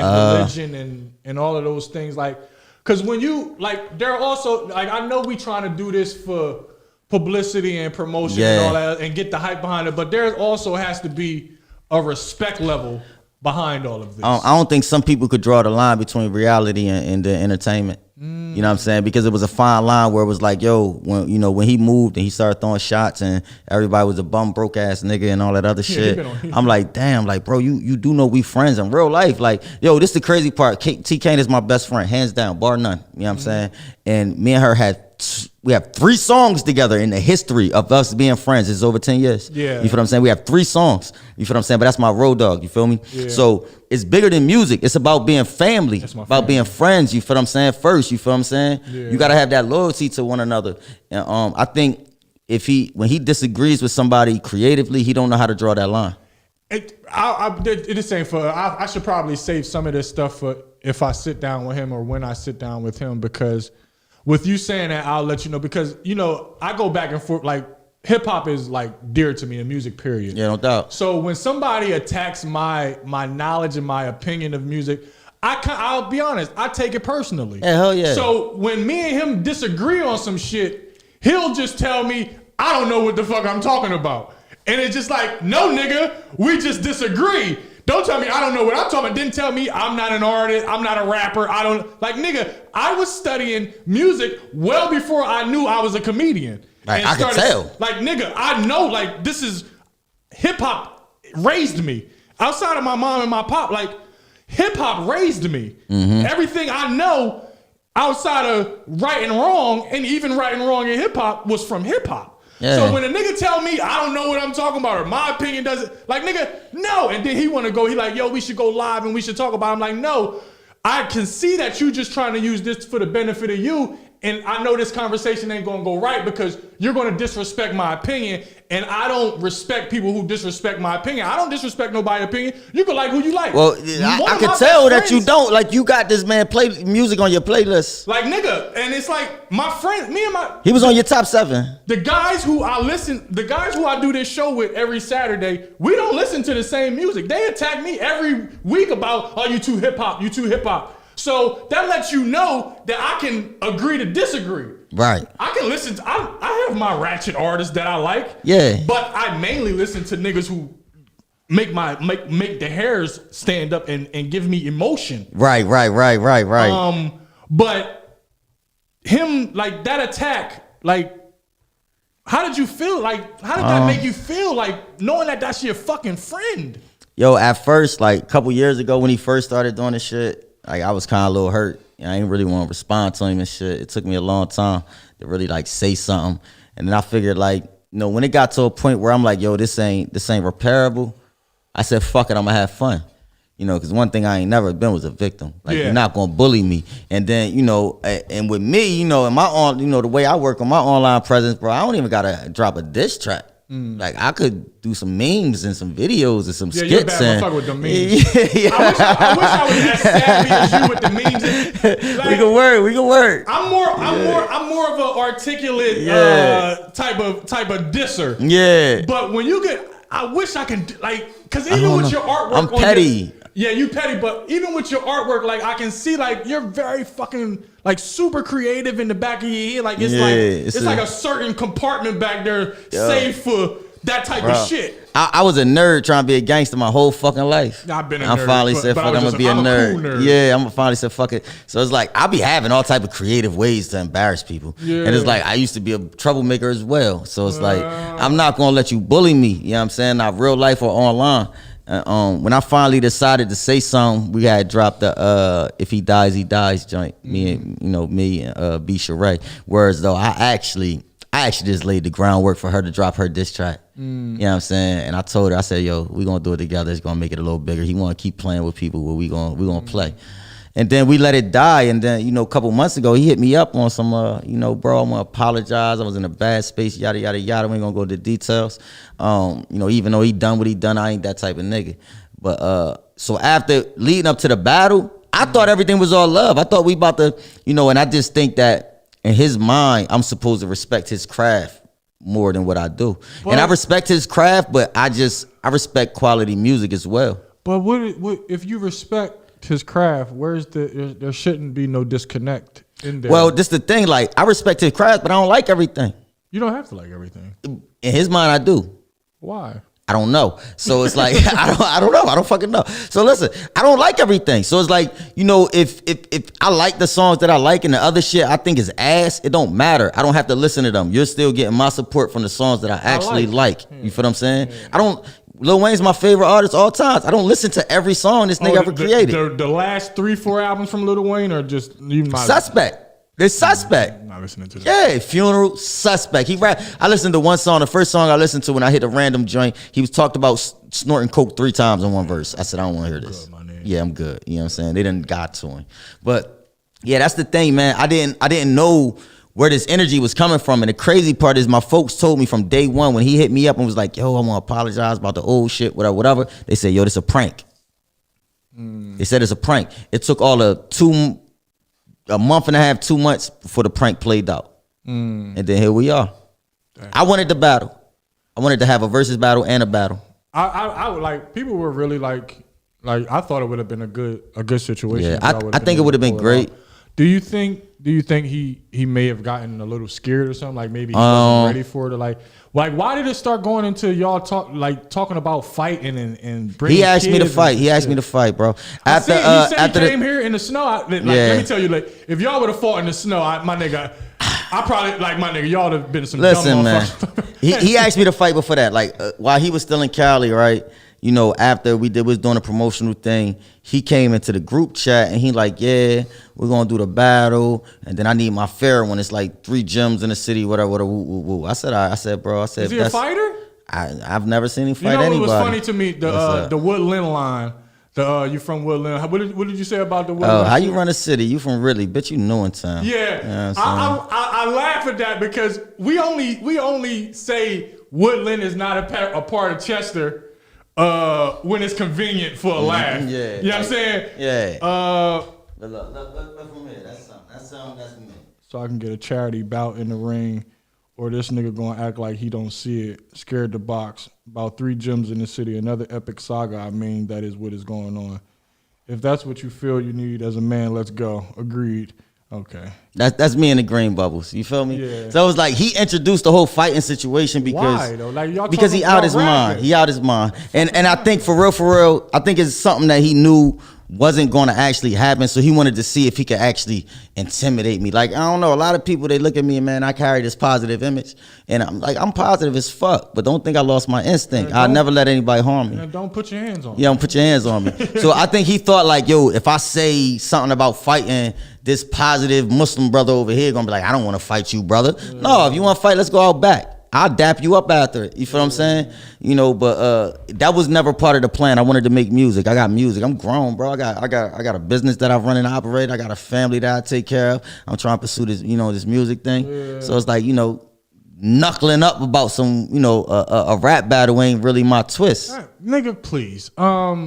religion and all of those things. Like, because when you, like, there are also, like, I know we trying to do this for publicity and promotion and all that and get the hype behind it, but there also has to be a respect level behind all of this. I don't think some people could draw the line between reality and the entertainment. You know what I'm saying? Because it was a fine line where it was like, yo, when when he moved and he started throwing shots and everybody was a bum broke ass nigga and all that other shit. I'm like, damn, like, bro, you do know we friends in real life. Like, yo, this is the crazy part. T Kane is my best friend, hands down, bar none. You know what I'm saying? And me and her we have 3 songs together in the history of us being friends. It's over 10 years. Yeah. You feel what I'm saying? We have 3 songs. You feel what I'm saying? But that's my road dog. You feel me? Yeah. So it's bigger than music. It's about being family, about being friends. You feel what I'm saying? First, you feel what I'm saying? Yeah. You got to have that loyalty to one another. And I think when he disagrees with somebody creatively, he don't know how to draw that line. I should probably save some of this stuff for if I sit down with him or when I sit down with him, because with you saying that, I'll let you know, because, I go back and forth. Like, hip hop is like dear to me in music, period. Yeah, no doubt. So when somebody attacks my knowledge and my opinion of music, I'll be honest, I take it personally. Yeah, hell yeah. So when me and him disagree on some shit, he'll just tell me, I don't know what the fuck I'm talking about. And it's just like, no, nigga, we just disagree. Don't tell me I don't know what I'm talking about. Didn't tell me I'm not an artist. I'm not a rapper. Like, nigga, I was studying music well before I knew I was a comedian. Like, I could tell. Like, nigga, I know, like, this is, hip hop raised me. Outside of my mom and my pop, like, hip hop raised me. Mm-hmm. Everything I know outside of right and wrong, and even right and wrong in hip hop, was from hip hop. Yeah. So when a nigga tell me I don't know what I'm talking about or my opinion doesn't, like, nigga, no. And then he want to go, he like, yo, we should go live and we should talk about it. I'm like, no, I can see that you just trying to use this for the benefit of you. And I know this conversation ain't going to go right because you're going to disrespect my opinion. And I don't respect people who disrespect my opinion. I don't disrespect nobody's opinion. You can like who you like. Well, I can tell that you don't. Like, you got this man play music on your playlist. Like, nigga, and it's like my friend, he was on your top 7. The guys who I do this show with every Saturday, we don't listen to the same music. They attack me every week about, oh, you too hip hop. So that lets you know that I can agree to disagree. Right. I can listen to, I have my ratchet artists that I like. Yeah. But I mainly listen to niggas who make the hairs stand up and give me emotion. Right. But him, like, that attack, like, how did you feel? Like, how did that make you feel? Like, knowing that that's your fucking friend? Yo, at first, like, a couple years ago when he first started doing this shit, like, I was kind of a little hurt. I ain't really want to respond to him and shit. It took me a long time to really, like, say something. And then I figured, like, when it got to a point where I'm like, yo, this ain't repairable, I said, fuck it, I'm going to have fun. Because one thing I ain't never been was a victim. Like, you're not going to bully me. And then, and with me, in my the way I work on my online presence, bro, I don't even got to drop a diss track. Like, I could do some memes and some videos and some skits. You're bad motherfucker with the memes. I wish I was as savvy as you with the memes. Like, we can work. I'm more of an articulate type of disser. Yeah. But when you get, I wish I could, like, because even with your artwork, I'm petty. You petty, but even with your artwork, like, I can see, like, you're very fucking, like, super creative in the back of your head. Like, it's like a certain compartment back there saved for that type of shit. I was a nerd trying to be a gangster my whole fucking life. I've been a nerd. I finally said, fuck, I'm going to be a nerd. Cool nerd. Yeah, I'm finally said, fuck it. So it's like, I be having all type of creative ways to embarrass people. Yeah. And it's like, I used to be a troublemaker as well. So it's like, I'm not going to let you bully me. You know what I'm saying? Not real life or online. When I finally decided to say something, we had dropped the If He Dies, He Dies joint. Me and B. Sheree. Whereas though I actually just laid the groundwork for her to drop her diss track. You know what I'm saying? And I told her, I said, yo, we gonna do it together. It's gonna make it a little bigger. He wanna keep playing with people where we gonna play. And then we let it die. And then, a couple months ago, he hit me up on some, bro, I want to apologize. I was in a bad space, yada, yada, yada. We ain't going to go into details. Even though he done what he done, I ain't that type of nigga. But so after leading up to the battle, I thought everything was all love. I thought we about to, and I just think that in his mind, I'm supposed to respect his craft more than what I do. But, and I respect his craft, but I respect quality music as well. But what if you respect... his craft, there shouldn't be no disconnect in there. Well, this the thing. Like, I respect his craft, but I don't like everything. You don't have to like everything. In his mind, I do. Why? I don't know. So it's like I don't know. I don't fucking know. So listen, I don't like everything. So it's like, you know, if I like the songs that I like and the other shit I think is ass, it don't matter. I don't have to listen to them. You're still getting my support from the songs that I actually like. You feel what I'm saying? Lil Wayne's my favorite artist all times. I don't listen to every song this nigga ever created. The last 3-4 albums from Lil Wayne are just Suspect. They're Suspect. I'm not listening to that. Yeah, Funeral, Suspect. He rap. I listened to one song. The first song I listened to when I hit a random joint, he was talked about snorting coke 3 times in one verse. I said, I don't want to hear this. Yeah, I'm good. You know what I'm saying? They done got to him. But yeah, that's the thing, man. I didn't know where this energy was coming from. And the crazy part is my folks told me from day one when he hit me up and was like, yo, I want to apologize about the old shit, whatever. They said, yo, this a prank. They said it's a prank. It took all a month and a half, 2 months before the prank played out. And then here we are. Damn. I wanted the battle. I wanted to have a versus battle and a battle. I would like, people were really like I thought it would have been a good situation. Yeah, I think it would have been great. Do you think he may have gotten a little scared or something? Like maybe he wasn't ready for it, or like why did it start going into y'all talking about fighting and bringing? He asked me to fight. He asked me to fight, bro. After he came here in the snow. Let me tell you, like, if y'all would have fought in the snow, my nigga, I probably like my nigga. Y'all would have been some. Listen, dumb man. he asked me to fight before that. Like while he was still in Cali, right? You know, after we was doing a promotional thing, he came into the group chat and he like, yeah, we're gonna do the battle, and then I need my fare when it's like 3 gyms in the city, whatever. Woo, woo, woo. I said, bro, is he a fighter? I've never seen him fight anybody. You know what was funny to me? The Woodland line. You from Woodland? What did you say about the Woodland? Oh, how you run a city? You from Ridley? Bitch, you know in town. Yeah, you know I laugh at that because we only say Woodland is not a part of Chester. When it's convenient for a laugh. Yeah. You know what I'm saying? Yeah. Look from here. That's me. So I can get a charity bout in the ring, or this nigga gonna act like he don't see it. Scared to box. About 3 gyms in the city. Another epic saga. I mean, that is what is going on. If that's what you feel you need as a man, let's go. Agreed. Okay. That's me in the green bubbles. You feel me? Yeah. So it was like he introduced the whole fighting situation because why though? Like y'all because he out his mind. He out his mind. And I think for real, I think it's something that he knew wasn't going to actually happen. So he wanted to see if he could actually intimidate me. Like, I don't know. A lot of people, they look at me and, man, I carry this positive image. And I'm like, I'm positive as fuck. But don't think I lost my instinct. I never let anybody harm me. Don't put your hands on me. Yeah, don't put your hands on me. So I think he thought like, yo, if I say something about fighting, this positive Muslim brother over here gonna be like, I don't want to fight you, brother. Yeah. No, if you want to fight, let's go out back. I'll dap you up after it. You feel what I'm saying? You know, but that was never part of the plan. I wanted to make music. I got music. I'm grown, bro. I got a business that I run and operate. I got a family that I take care of. I'm trying to pursue this, this music thing. Yeah. So it's like, knuckling up about some, a rap battle ain't really my twist. Right, nigga, please.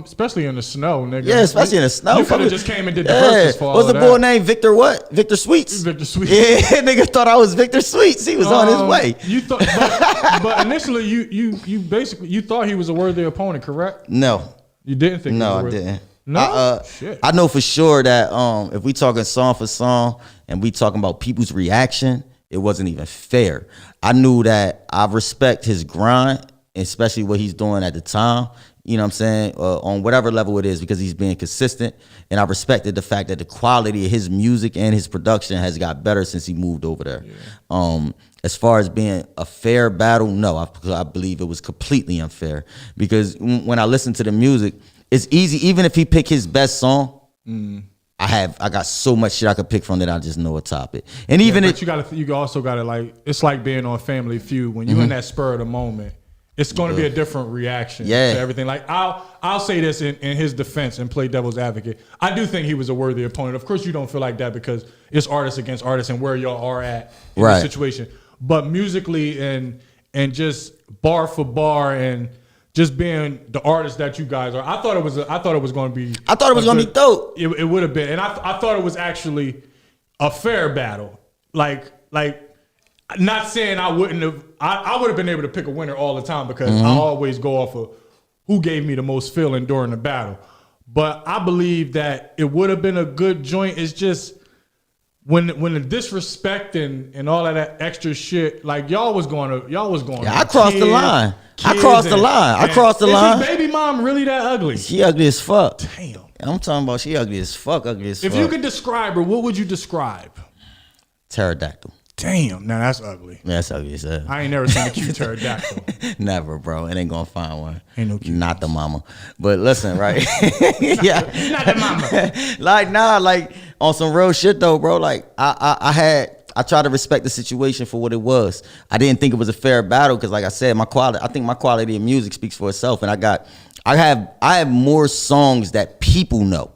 Especially in the snow, nigga. Yeah, especially in the snow. You could have just came and did the verses for all What's of the that. boy name? Victor what? Victor Sweets? Victor Sweets. Yeah, nigga thought I was Victor Sweets. He was on his way. You thought, but initially you basically thought he was a worthy opponent, correct? No. You didn't think? No, I didn't. No, shit. I know for sure that if we talking song for song and we talking about people's reaction, it wasn't even fair. I knew that I respect his grind, especially what he's doing at the time. You know what I'm saying? On whatever level it is, because he's being consistent. And I respected the fact that the quality of his music and his production has got better since he moved over there. Yeah. As far as being a fair battle, no, I believe it was completely unfair. Because when I listen to the music, it's easy, even if he pick his best song, I got so much shit I could pick from that I just know a topic. And even if you also gotta like, it's like being on Family Feud. When you're in that spur of the moment, it's going to be a different reaction to everything. Like I'll say this in his defense and play devil's advocate. I do think he was a worthy opponent. Of course, you don't feel like that because it's artist against artist and where y'all are at in the situation. But musically and just bar for bar and just being the artist that you guys are, I thought it was going to be. I thought it was going to be dope. It would have been, and I thought it was actually a fair battle. Like, not saying I wouldn't have. I would have been able to pick a winner all the time because I always go off of who gave me the most feeling during the battle. But I believe that it would have been a good joint. It's just when the disrespect and all of that extra shit, like y'all was going. Yeah, I crossed the line. I crossed the line. Is his baby mom really that ugly? She ugly as fuck. Damn. I'm talking about she ugly as fuck. If you could describe her, what would you describe? Pterodactyl. Damn, now that's ugly. Yeah, that's ugly as hell. I ain't never seen a cute pterodactyl. Never, bro. It ain't gonna find one. Ain't no cute. Not the mama. But listen, right? Yeah. Not the mama. Like on some real shit though, bro. Like I tried to respect the situation for what it was. I didn't think it was a fair battle because, like I said, I think my quality of music speaks for itself, and I have more songs that people know.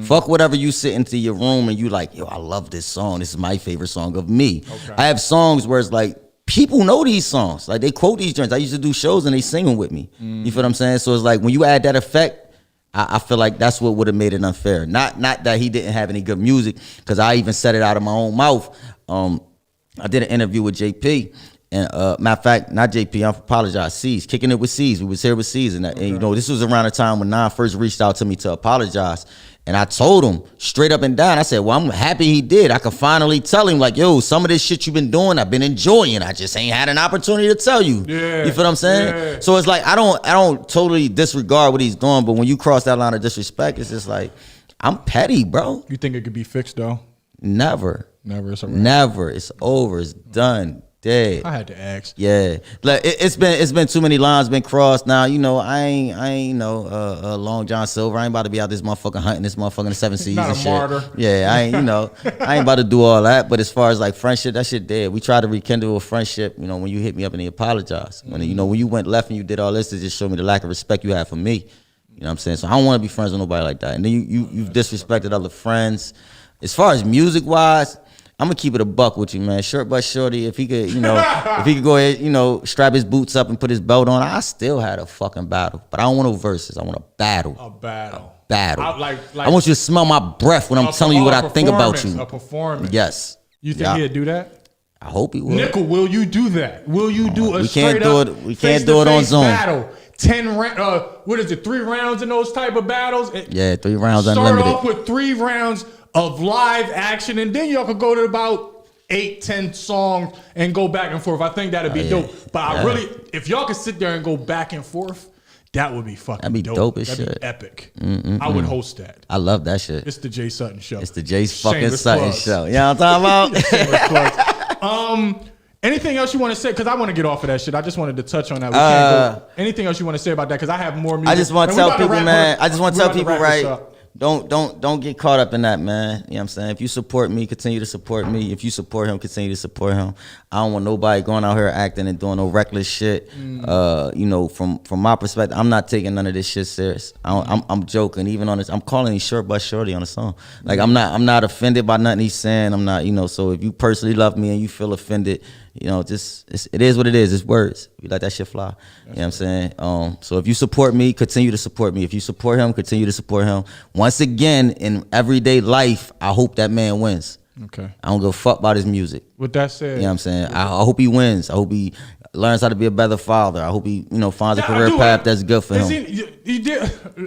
Fuck whatever you sit into your room and you like, yo, I love this song. This is my favorite song of me. Okay. I have songs where it's like people know these songs, like they quote these joints. I used to do shows and they sing them with me. You feel what I'm saying? So it's like when you add that effect, I feel like that's what would have made it unfair. Not that he didn't have any good music, because I even said it out of my own mouth. I did an interview with JP, and matter of fact, not JP, I apologize, C's, kicking it with C's. We was here with C's, and you know, this was around the time when Nine first reached out to me to apologize. And I told him straight up and down, I said, well, I'm happy he did. I could finally tell him, like, yo, some of this shit you've been doing, I've been enjoying. I just ain't had an opportunity to tell you. Yeah, you feel what I'm saying? Yeah. So it's like, I don't totally disregard what he's doing, but when you cross that line of disrespect, it's just like, I'm petty, bro. You think it could be fixed though? Never. It's never. It's over. It's done. Dead. I had to ask. Yeah, like it's been too many lines been crossed. Now you know I ain't Long John Silver. I ain't about to be out this motherfucker hunting this motherfucker in the 7 seas and shit. Martyr. Yeah, I ain't I ain't about to do all that. But as far as like friendship, that shit dead. We tried to rekindle a friendship. You know, when you hit me up and you apologized. When when you went left and you did all this to just show me the lack of respect you have for me. You know what I'm saying? So I don't want to be friends with nobody like that. And then you've disrespected other friends. As far as music wise, I'm gonna keep it a buck with you, man. Short but shorty, if he could, if he could go ahead, strap his boots up and put his belt on, I still had a fucking battle. But I don't want no verses. I want a battle. A battle. I want you to smell my breath when I'm telling you what I think about you. A performance. Yes. You think he'd do that? I hope he would. Nickel, will you do that? Will you do a straight up we can't do it on Zoom battle? 3 rounds in those type of battles? Yeah, 3 rounds unlimited. Start off with 3 rounds of live action, and then y'all could go to about 8-10 songs and go back and forth. I think that'd be dope. But I really, if y'all could sit there and go back and forth, that would be fucking That'd be dope as That'd shit. Be epic. I would host that. I love that shit. It's the Jay Sutton Show. It's the Jay fucking Sutton plugs. Show. You know what I'm talking about? Anything else you want to say? Because I want to get off of that shit. I just wanted to touch on that. We can't go. Anything else you want to say about that? Because I have more music. I just want to tell people, man. I just want to tell people, right? Don't get caught up in that, man. You know what I'm saying? If you support me, continue to support me. If you support him, continue to support him. I don't want nobody going out here acting and doing no reckless shit. From my perspective, I'm not taking none of this shit serious. I'm joking. Even on this, I'm calling him Short but Shorty on the song. Like I'm not offended by nothing he's saying. I'm not, so if you personally love me and you feel offended, it is what it is. It's words. We let that shit fly. You know what I'm saying? So if you support me, continue to support me. If you support him, continue to support him. Once again, in everyday life, I hope that man wins. Okay. I don't give a fuck about his music. With that said, you know what I'm saying? I hope he wins. I hope he learns how to be a better father. I hope he, finds a career path that's good for him.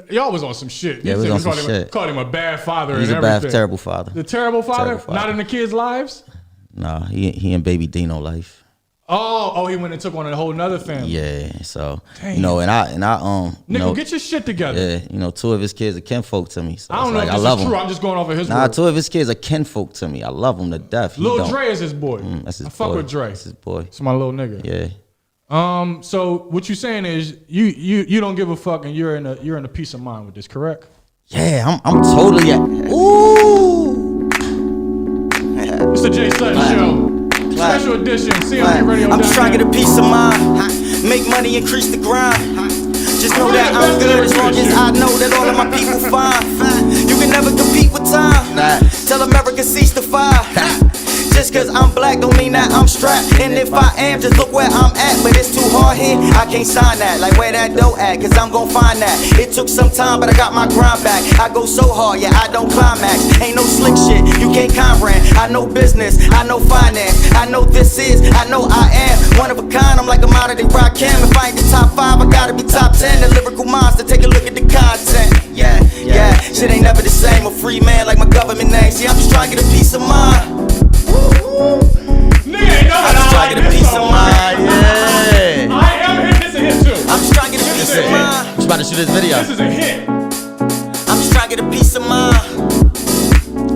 Y'all was on some shit. Yeah, we was on some shit. Called him a bad father. He's and a everything. terrible father. The terrible father? Not in the kids' lives? Nah, he in baby Dino life. Oh, he went and took on a whole nother family. Yeah, so Damn. and I Nickel, get your shit together. Yeah, 2 of his kids are kinfolk to me. So I don't know if this is true. I'm just going off of his word. 2 of his kids are kinfolk to me. I love him to death. Lil Dre is his boy. That's his I boy. fuck with Dre. That's his boy. It's my little nigga. Yeah. So what you saying is you don't give a fuck and you're in a peace of mind with this, correct? Yeah, I'm totally ooh. It's the Jay Sutton Show. Special edition, CLB Radio. I'm just trying to get a peace of mind. Make money, increase the grind. Just know that I'm good as long as I know that all of my people fine. You can never compete with time. Tell America cease to fire. Just cause I'm black don't mean that I'm strapped. And if I am, just look where I'm at. But it's too hard here, I can't sign that. Like where that dough at, cause I'm gon' find that. It took some time, but I got my grind back. I go so hard, yeah, I don't climax. Ain't no slick shit, you can't comprehend. I know business, I know finance. I know this is, I know I am one of a kind, I'm like a modern day Rakim. If I ain't the top 5, I gotta be top 10. The lyrical monster, take a look at the content. Yeah. Shit ain't never the same. A free man like my government name. See, I'm just trying to get a peace of mind. Nigga ain't know I'm just trying to get a peace of mind. Yeah. I am hit. This a hit too. I'm just trying to get a peace of mind. I'm about to shoot this video. This is a hit. I'm just trying to get a peace of mind.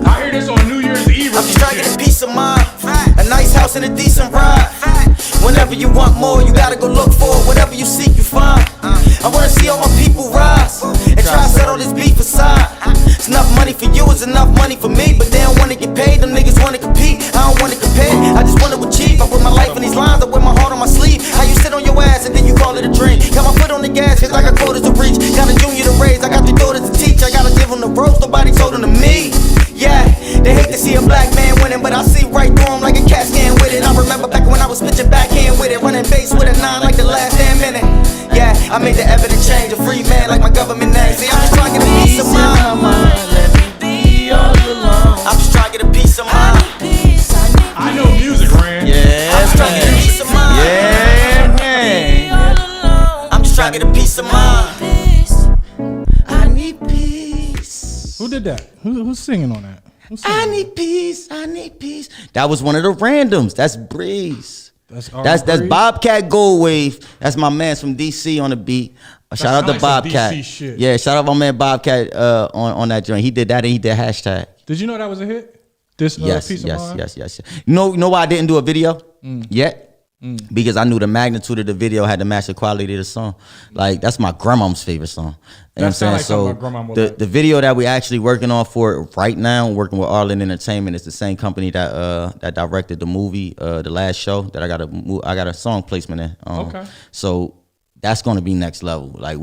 I hear this on New Year's Eve. I'm just trying to get a peace of mind. A nice house and a decent ride. Whenever you want more, you gotta go look for it. Whatever you seek, you find. I wanna see all my people rise and try to settle this beef aside. It's enough money for you, it's enough money for me, but they don't wanna get paid. Them niggas wanna compete. I don't wanna compare. I just wanna achieve. I put my life in these lines. I wear my heart on my sleeve. How you sit on your ass and then you call it a dream? Got my foot on the gas, cause I got quotas to reach. Got a junior to raise, I got the daughters to teach. I gotta give them the ropes, nobody told them to me. Yeah, they hate to see a black man winning, but I see right through him like a cat scan with it. I remember back when I was pitching backhand with it, running base with a 9 like the last damn minute. Yeah, I made the evident change, a free man like my government name. See, I'm just trying to get a piece of mind. Let me be all alone. I'm just trying to get a piece of mind. I know music, Ran. Yeah, I'm just trying to get a man. piece of mind. Yeah, man. I'm just trying to get a piece of mind. I need peace. Who did that? Who's singing on that? Who's singing? I need peace. I need peace. That was one of the randoms. That's Breeze. That's That's Bobcat Goldwave. That's my man from DC on the beat. Shout out to nice, some Bobcat. DC shit. Yeah, shout out my man Bobcat on that joint. He did that and he did hashtag. Did you know that was a hit? This Yes, piece of mind? yes. You know why I didn't do a video yet? Because I knew the magnitude of the video had to match the quality of the song. Like, that's my grandma's favorite song. You know what I'm saying? Like So my grandma would like. the video that we actually working on for it right now, working with Arlen Entertainment, is the same company that directed the movie, the last show that I got a song placement in. Okay. So that's gonna be next level. Like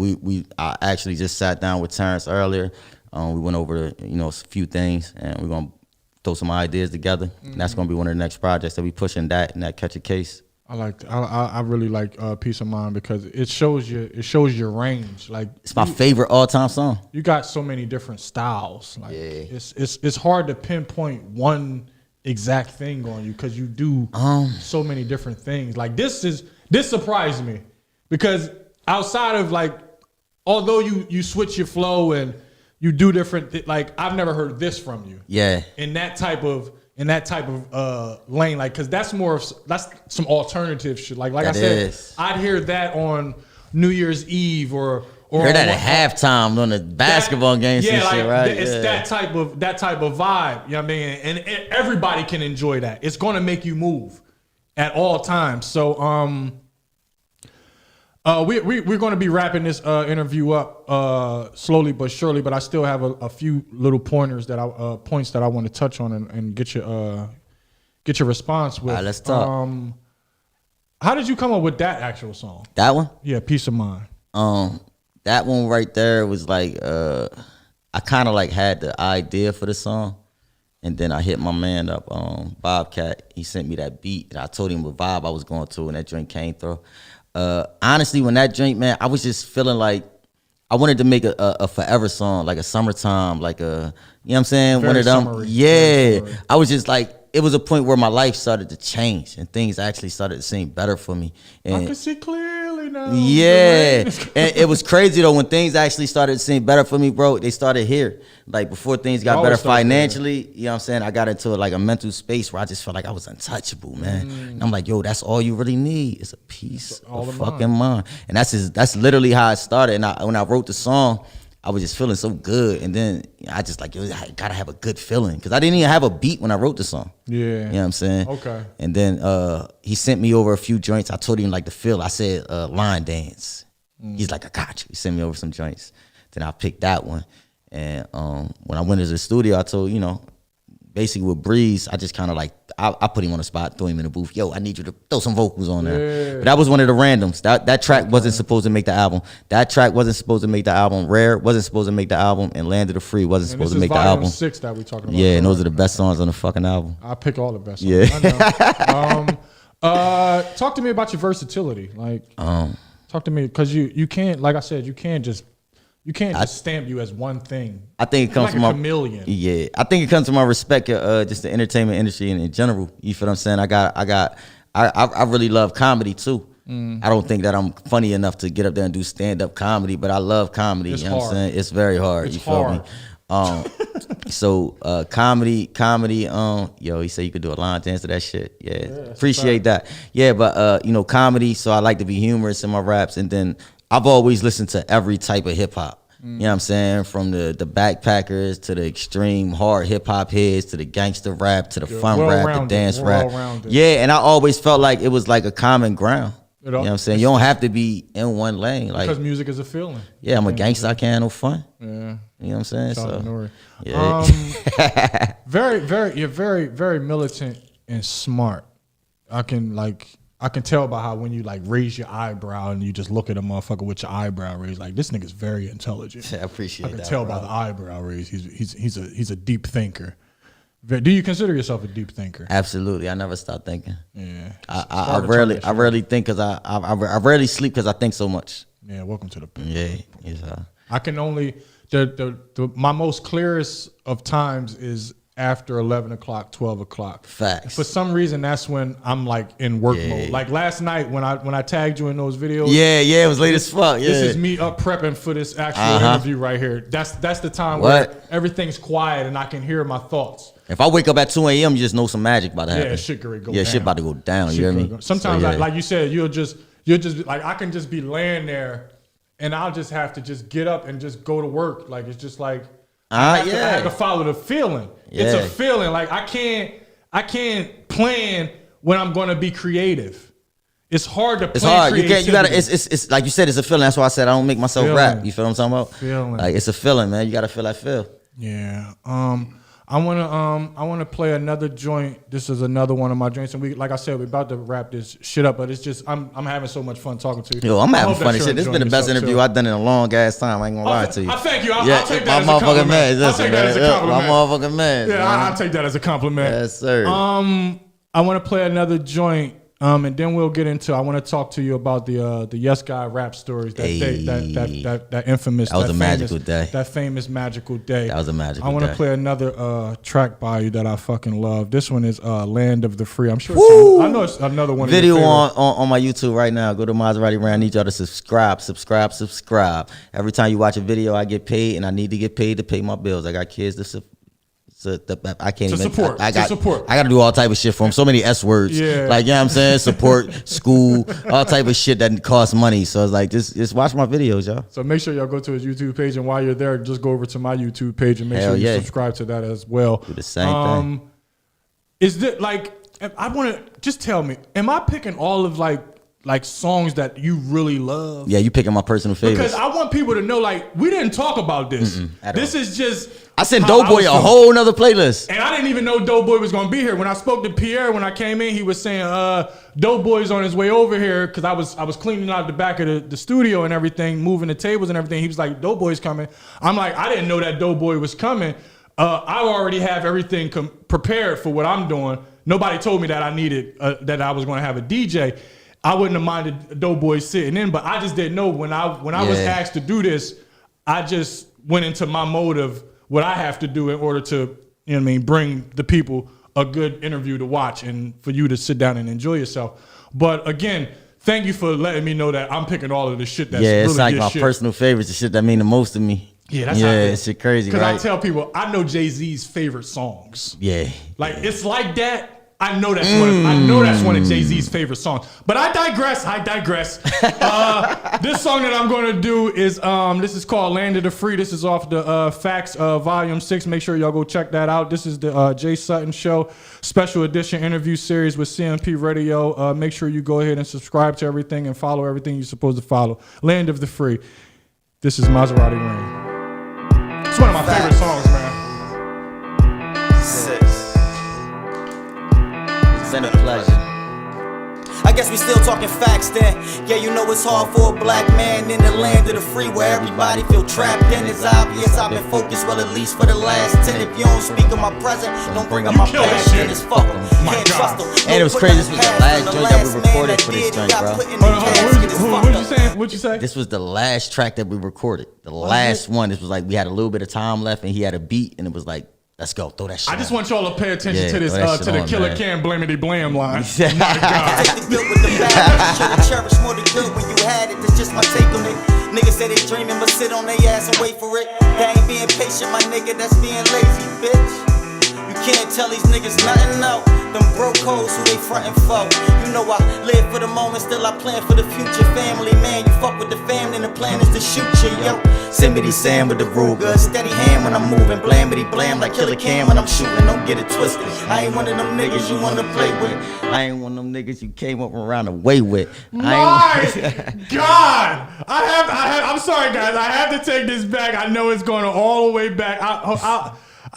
I actually just sat down with Terrence earlier. We went over a few things, and we're gonna throw some ideas together. And that's gonna be one of the next projects that we pushing that Catch a Case. I really like Peace of Mind because it shows your range. Like, It's my favorite all time song. you got so many different styles. Like, Yeah. it's hard to pinpoint one exact thing on you because you do so many different things. Like, this surprised me because outside of, like, although you switch your flow and you do different like, I've never heard this from you. Yeah. In that type of lane, like, cause that's some alternative shit. Like I said, I'd hear that on New Year's Eve or Heard that at halftime on the basketball games and shit, right? It's that type of vibe. You know what I mean? And everybody can enjoy that. It's gonna make you move at all times. So we're going to be wrapping this interview up slowly but surely, but I still have a few little points that I want to touch on and get your response with. All right, let's talk. How did you come up with that actual song? That one? Yeah, Peace of Mind. That one right there was like I kind of like had the idea for the song, and then I hit my man up, Bobcat. He sent me that beat, and I told him what vibe I was going to, and that joint came through. Honestly, when that drink, man, I was just feeling like I wanted to make a forever song, like a summertime, like a, you know what I'm saying? Very one of them. summery. Yeah. I was just like, it was a point where my life started to change and things actually started to seem better for me. And I can see clearly now. yeah. And it was crazy though, when things actually started to seem better for me, bro, they started here. Like before things got better financially, you know what I'm saying? I got into like a mental space where I just felt like I was untouchable, man. And I'm like, yo, that's all you really need is a peace of fucking mind. And that's literally how it started. And when I wrote the song, I was just feeling so good. And then I just like, yo, I gotta have a good feeling. Cause I didn't even have a beat when I wrote the song. Yeah. You know what I'm saying? Okay. And then he sent me over a few joints. I told him like the feel. I said line dance. He's like, I got you. He sent me over some joints. Then I picked that one. And when I went to the studio, I told, basically with Breeze, I just kind of like, I put him on the spot, threw him in the booth. Yo, I need you to throw some vocals on there. Yeah. But that was one of the randoms. That track wasn't supposed to make the album. That track wasn't supposed to make the album. Rare wasn't supposed to make the album. And Land of the Free wasn't supposed to make the album. 6 that we talking about. Yeah, and those are the best songs on the fucking album. I pick all the best songs. Yeah. I know. Talk to me about your versatility. Like, talk to me, because you can't, like I said, you can't just stamp you as one thing. I think it comes from a chameleon. Yeah, I think it comes from my respect of just the entertainment industry in general. You feel what I'm saying? I really love comedy too. I don't think that I'm funny enough to get up there and do stand up comedy, but I love comedy. It's you know hard. what I'm saying? It's very hard. It's you feel hard. So comedy, yo, he said you could do a line dance to that shit. Yeah, appreciate that. Yeah, but comedy. So I like to be humorous in my raps, and then I've always listened to every type of hip hop. You know what I'm saying? From the backpackers to the extreme hard hip hop heads to the gangster rap to the fun rap, the dance rap. Yeah, and I always felt like it was like a common ground. You know what I'm saying? You don't have to be in one lane. Like, because music is a feeling. Yeah, I'm a gangster. I can't have no fun. Yeah. You know what I'm saying? So, yeah. You're very, very militant and smart. I can tell by how when you like raise your eyebrow and you just look at a motherfucker with your eyebrow raised, like this nigga's very intelligent. I appreciate that. I can tell by the eyebrow raise. He's a deep thinker. Do you consider yourself a deep thinker? Absolutely. I never stop thinking. Yeah. I rarely think because I rarely sleep because I think so much. Yeah. Welcome to the Yeah. I can only my most clearest of times is after 11 o'clock, 12 o'clock. Facts. For some reason, that's when I'm like in work mode. Like last night when I tagged you in those videos. Yeah, it was late as fuck. Yeah. This is me up prepping for this actual interview right here. That's the time where everything's quiet and I can hear my thoughts. If I wake up at 2 a.m., you just know some magic about to happen. Yeah, shit go down. Yeah, shit about to go down. You hear me? Sometimes, like you said, you'll just be, like I can just be laying there, and I'll just have to just get up and just go to work. Like it's just like I have to follow the feeling. Yeah. It's a feeling. Like I can't plan when I'm going to be creative. It's hard to plan. It's hard. You gotta. It's like you said. It's a feeling. That's why I said I don't make myself rap. You feel what I'm talking about? Feeling. Like it's a feeling, man. You gotta feel that feel. Yeah. I wanna play another joint. This is another one of my joints, and we, like I said, we're about to wrap this shit up. But it's just I'm having so much fun talking to you. Yo, I'm having fun and shit. This has been the best interview I've done in a long ass time. I ain't gonna lie to you. I thank you. I'll take that as a compliment. I'll take that as a compliment. My motherfucking man. Yeah, I'll take that as a compliment. Yes, sir. I want to play another joint. And then we'll get into. I want to talk to you about the Yes Guy rap stories. That infamous. That was a magical day. That famous magical day. That was a magical day. I want to play another track by you that I fucking love. This one is "Land of the Free." I'm sure. I know it's another one. Video on my YouTube right now. Go to Maserati Rand. I need y'all to subscribe. Every time you watch a video, I get paid, and I need to get paid to pay my bills. I got kids to support. I can't even support. I got support. I got to do all type of shit for them. So many S words. Yeah. Like, you know what I'm saying? Support, school, all type of shit that costs money. So it's like, just watch my videos, y'all. So make sure y'all go to his YouTube page, and while you're there, just go over to my YouTube page and make sure you subscribe to that as well. Do the same thing. Is that like? I want to just tell me. Am I picking all of like songs that you really love? Yeah, you picking my personal favorites. Because I want people to know, like, we didn't talk about this. This is just. I sent Doughboy a whole nother playlist. And I didn't even know Doughboy was going to be here. When I spoke to Pierre, when I came in, he was saying, Doughboy's on his way over here, because I was cleaning out the back of the studio and everything, moving the tables and everything. He was like, Doughboy's coming. I'm like, I didn't know that Doughboy was coming. I already have everything prepared for what I'm doing. Nobody told me that I needed, that I was going to have a DJ. I wouldn't have minded Doughboy sitting in, but I just didn't know when I was asked to do this, I just went into my mode of what I have to do in order to, you know what I mean, bring the people a good interview to watch and for you to sit down and enjoy yourself. But again, thank you for letting me know that I'm picking all of the shit that's really it's like my shit. Personal favorites, the shit that mean the most to me. Yeah, that's how it's shit crazy, right? Because I tell people, I know Jay-Z's favorite songs. Yeah. Like, it's like that. I know that's one of Jay-Z's favorite songs. But I digress. This song that I'm going to do is this is called "Land of the Free." This is off the Facts Volume 6. Make sure y'all go check that out. This is the Jay Sutton Show special edition interview series with CMP Radio. Make sure you go ahead and subscribe to everything and follow everything you're supposed to follow. "Land of the Free." This is Maserati Rain. It's one of my favorite songs, man. 6. It's been a pleasure. I guess we still talking facts then. Yeah, you know it's hard for a black man in the land of the free, where everybody feel trapped in. It's obvious I've been focused, well, at least for the last 10. If you don't speak of my present, don't bring up my past, then it's fuck them. Can't trust them. And it was crazy. This was the last joint that we recorded for this joint, bro. What'd you say? This was the last track that we recorded. The last one. This was like, we had a little bit of time left, and he had a beat, and it was like, let's go, throw that shit I just want y'all to pay attention to this, to the Killer Cam Blamity Blam line. My God. Take the good with the bad. Should've cherished more the good when you had it. That's just my take on it. Niggas say they dreaming, but sit on their ass and wait for it. That ain't being patient, my nigga, that's being lazy, bitch. You can't tell these niggas nothing, no. Them broke hoes who they frontin' for. You know I live for the moment, still I plan for the future. Family, man, you fuck with the family and the plan is to shoot you, yo. Simity Sam with the Ruger, steady hand when I'm moving, blamity blam like Killer Cam when I'm shooting. Don't get it twisted. I ain't one of them niggas you wanna play with. I ain't one of them niggas you came up around the way with. My God, I'm sorry, guys. I have to take this back. I know it's going all the way back.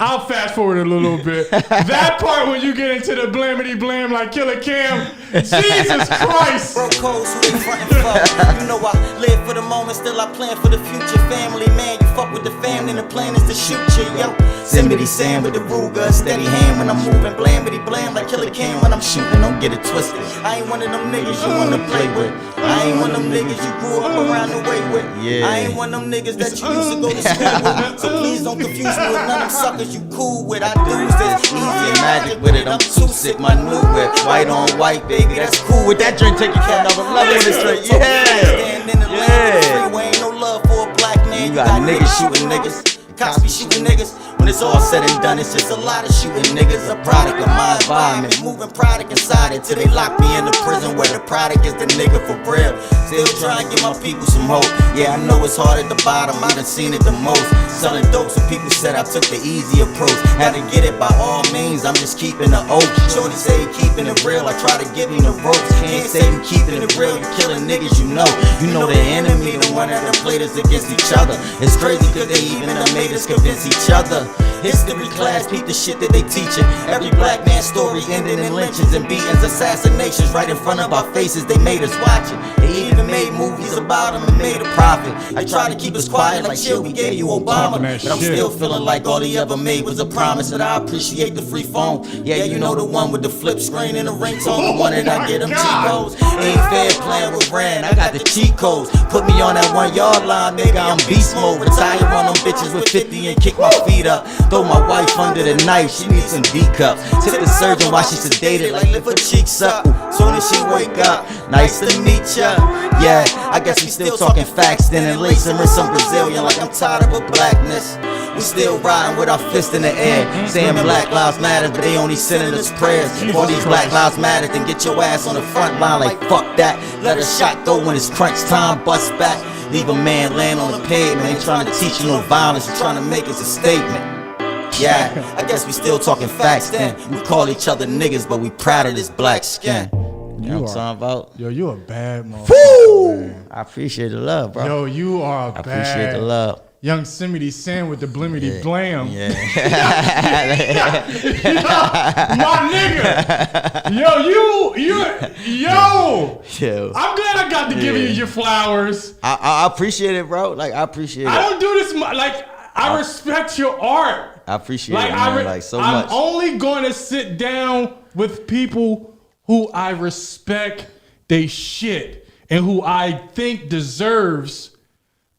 I'll fast forward a little bit. That part when you get into the blamity blam like Killer Cam, Jesus Christ. Broke hoes who they frontin' for. You know I live for the moment, still I plan for the future. Family, man, you fuck with the family and the plan is to shoot you, yo. Simity Sam with the Ruger, steady hand when I'm moving, blamity blam like Killer Cam when I'm shooting. Don't get it twisted. I ain't one of them niggas you wanna play with. I ain't one of them niggas you grew up around the way with. I ain't one of them niggas that you used to go to school with. So please don't confuse me with none of them suckers you cool with. I do this easy magic with it. I'm too sick, my new whip. White on white, baby, that's cool with that drink. Take you to another level with this drink. Stand in the lane of the freeway, ain't no love for a black man. You got niggas shooting niggas. Cops be shooting niggas. When it's all said and done, it's just a lot of shooting niggas. A product of my environment, moving product inside until they lock me in the prison where the product is the nigga for real. Still trying to give my people some hope. Yeah, I know it's hard at the bottom, I done seen it the most. Selling dope, so people said I took the easy approach. Had to get it by all means, I'm just keeping the oath. Shorty say he keeping it real, I try to give him the ropes. Can't say you keeping it real, you killing niggas you know. You know the enemy, the one that done played us against each other. It's crazy cause they even done made us convince each other. History class, peep the shit that they teaching. Every black man's story ending in lynchings and beatings, assassinations right in front of our faces. They made us watch it. They even made movies about them and made a profit. I try to keep us quiet like shit we gave you Obama, but I'm still feeling like all he ever made was a promise that I appreciate the free phone. Yeah, you know the one with the flip screen and the ringtone, the one that I get them T-Codes. Ain't fair playing with Rand, I got the cheat codes. Put me on that 1 yard line, nigga, I'm beast mode. Retire on them bitches with 50 and kick my feet up. Throw my wife under the knife, she needs some D-cups. Tip the surgeon while she sedated, like lift her cheeks up. Soon as she wake up, nice to meet ya. Yeah, I guess we still talking facts, then and lacing with some Brazilian like I'm tired of her blackness. We still riding with our fist in the air, saying Black Lives Matter, but they only sending us prayers. For these Black Lives Matter, then get your ass on the front line like fuck that. Let a shot go when it's crunch time, bust back. Leave a man laying on the pavement, ain't trying to teach you no violence, he's trying to make us a statement. Yeah, I guess we still talking facts then. We call each other niggas, but we proud of this black skin. You know what I'm talking about? Yo, you a bad motherfucker, man. I appreciate the love, bro. Yo, you are I appreciate the love. Young Simity Sam with the blimity blam. Yeah. My nigga. Yo. I'm glad I got to give you your flowers. I appreciate it, bro. Like, I appreciate it. I don't do this, like, I respect your art. I appreciate it, man, like, so much. I'm only going to sit down with people who I respect they shit and who I think deserves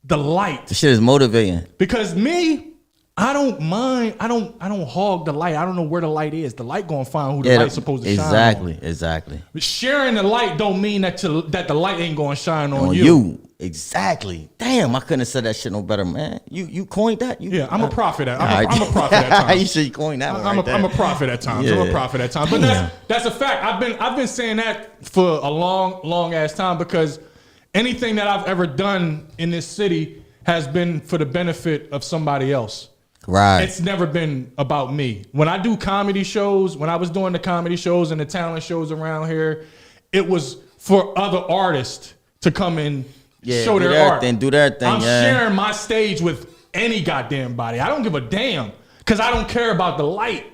the light. The shit is motivating. Because me, I don't mind. I don't hog the light. I don't know where the light is. The light gonna find who the light's supposed to shine on. Exactly. But sharing the light don't mean that the light ain't gonna shine on you. Exactly. Damn, I couldn't have said that shit no better, man. You coined that? Yeah, I'm a prophet at times. You should coin that one. I'm a prophet at times. Yeah. I'm a prophet at times. But that's a fact. I've been saying that for a long ass time because anything that I've ever done in this city has been for the benefit of somebody else. Right. It's never been about me. When I do comedy shows, when I was doing the comedy shows and the talent shows around here, it was for other artists to come in, show their art. Do their thing. I'm sharing my stage with any goddamn body. I don't give a damn because I don't care about the light.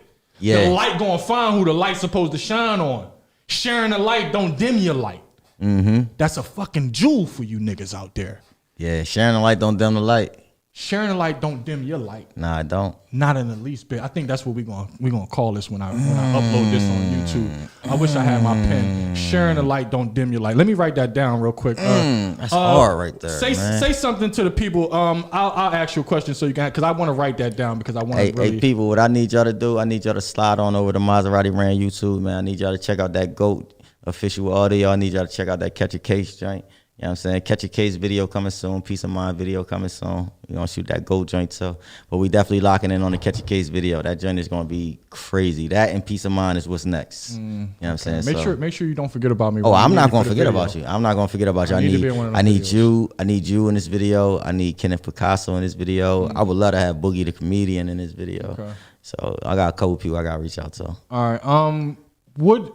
The light gonna find who the light's supposed to shine on. Sharing the light don't dim your light. Mm-hmm. That's a fucking jewel for you niggas out there. Yeah, sharing the light don't dim the light. Sharing the light don't dim your light. Nah, I don't. Not in the least bit. I think that's what we're gonna call this when I upload this on YouTube. I wish I had my pen. Sharing the light don't dim your light. Let me write that down real quick. That's hard right there. Say something to the people. I'll ask you a question so you can, because I want to write that down because I want to really. Hey people, what I need y'all to do, I need y'all to slide on over to Maserati Ran YouTube, man. I need y'all to check out that GOAT official audio. I need y'all to check out that Catch a Case joint. You know what I'm saying? Catch a Case video coming soon. Peace of Mind video coming soon. We're going to shoot that gold joint too. But we definitely locking in on the Catch a Case video. That joint is going to be crazy. That and Peace of Mind is what's next. You know what I'm saying? Make sure you don't forget about me. Oh, I'm not going to forget about you. I'm not going to forget about you. I need you in this video. I need Kenneth Picasso in this video. I would love to have Boogie the Comedian in this video. Okay. So I got a couple people I got to reach out to. All right.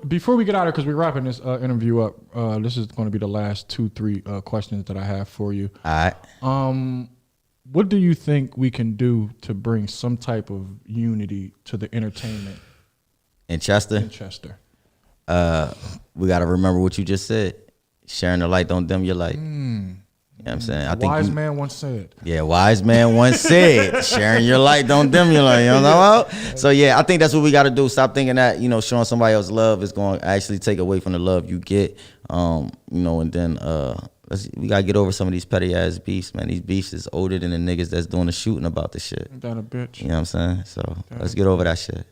Before we get out of here, because we're wrapping this interview up, this is going to be the last 2-3 questions that I have for you. All right. What do you think we can do to bring some type of unity to the entertainment in Chester? We got to remember what you just said. Sharing the light don't dim your light. You know what I'm saying? I think wise man once said. Yeah, wise man once said, sharing your light don't dim your light. You know what I'm saying? So yeah, I think that's what we got to do. Stop thinking that, showing somebody else love is going to actually take away from the love you get. And then we got to get over some of these petty ass beefs, man. These beefs is older than the niggas that's doing the shooting about this shit. Ain't that a bitch? You know what I'm saying? So let's get over that shit.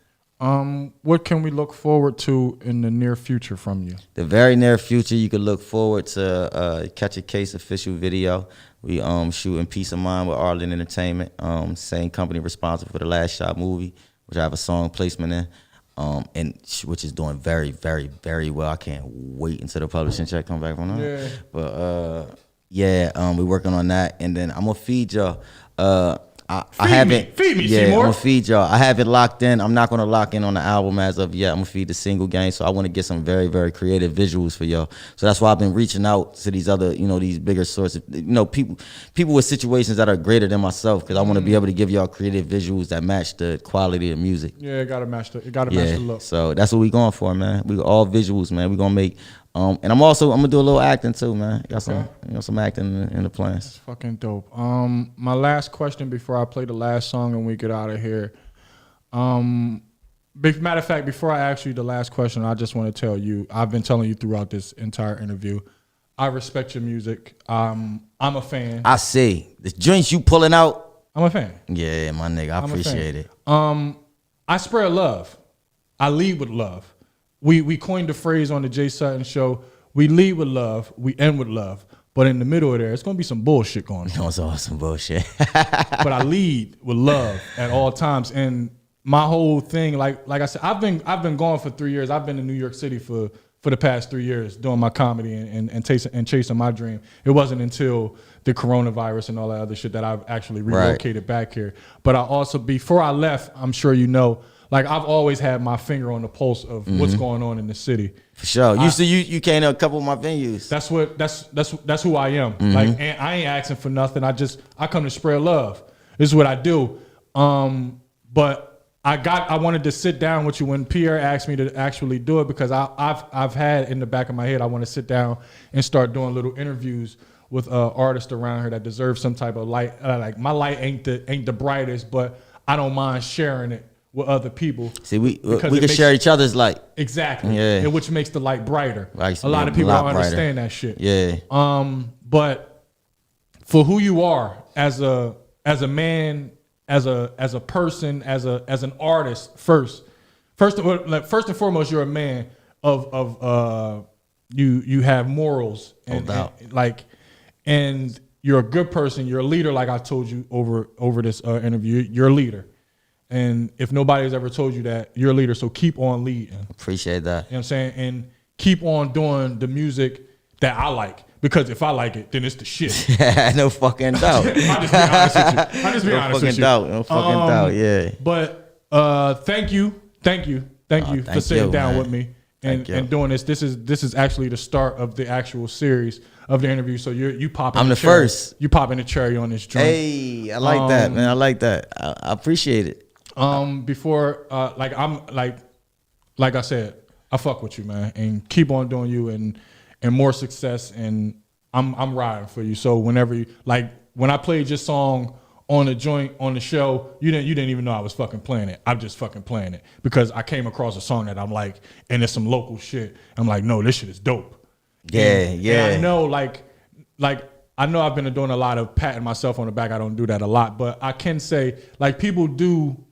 What can we look forward to in the near future from you? The very near future, you could look forward to Catch a Case official video. We shooting Peace of Mind with Arlen Entertainment, same company responsible for the Last Shot movie, which I have a song placement in, and which is doing very, very, very well. I can't wait until the publishing check come back from that. Yeah. But we're working on that, and then I'm gonna feed y'all. I haven't. Feed me, yeah, Seymour. I'm gonna feed y'all. I haven't locked in. I'm not gonna lock in on the album as of yet. I'm gonna feed the single game. So I want to get some very, very creative visuals for y'all. So that's why I've been reaching out to these other, these bigger sources, people with situations that are greater than myself, because I want to be able to give y'all creative visuals that match the quality of music. Yeah, it gotta match the look. So that's what we going for, man. We all visuals, man. We gonna make. And I'm gonna do a little acting too, man. Got some acting in the plans. That's fucking dope. My last question before I play the last song and we get out of here. Matter of fact, before I ask you the last question, I just want to tell you, I've been telling you throughout this entire interview, I respect your music. I'm a fan. I see the joints you pulling out. I'm a fan. Yeah, my nigga, I appreciate it. I spread love. I lead with love. We coined the phrase on the Jay Sutton Show. We lead with love, we end with love. But in the middle of there, it's gonna be some bullshit going on. It's all some bullshit. But I lead with love at all times. And my whole thing, like I said, I've been gone for 3 years. I've been in New York City for the past 3 years doing my comedy and chasing my dream. It wasn't until the coronavirus and all that other shit that I've actually relocated back here. But I also, before I left, I'm sure you know, like I've always had my finger on the pulse of what's going on in the city. For sure. You came to a couple of my venues. That's who I am. Like, and I ain't asking for nothing. I come to spread love. This is what I do. But I wanted to sit down with you when Pierre asked me to actually do it, because I've had in the back of my head, I want to sit down and start doing little interviews with artists around here that deserve some type of light. Like my light ain't the brightest, but I don't mind sharing it with other people. See, we can share each other's light. Exactly. Yeah. And which makes the light brighter. A lot of people don't understand that shit. Yeah. But for who you are as a man, as a person, as an artist, first and foremost, you're a man of you have morals and you're a good person. You're a leader, like I told you over this interview. You're a leader. And if nobody's ever told you that, you're a leader, so keep on leading. Appreciate that. You know what I'm saying? And keep on doing the music that I like. Because if I like it, then it's the shit. No fucking doubt. I just be honest with you. No fucking doubt, yeah. But thank you for sitting down with me and doing this. This is actually the start of the actual series of the interview. So you popping. I'm the first. You popping the cherry on this joint. Hey, I like that, man. I like that. I appreciate it. Before like I said, I fuck with you, man, and keep on doing you and more success, and I'm riding for you. So whenever you, like when I played your song on the joint on the show, you didn't even know I was fucking playing it. I'm just fucking playing it because I came across a song that I'm like, and it's some local shit. I'm like, no, this shit is dope. Yeah. And I know like I know I've been doing a lot of patting myself on the back. I don't do that a lot, but I can say like people do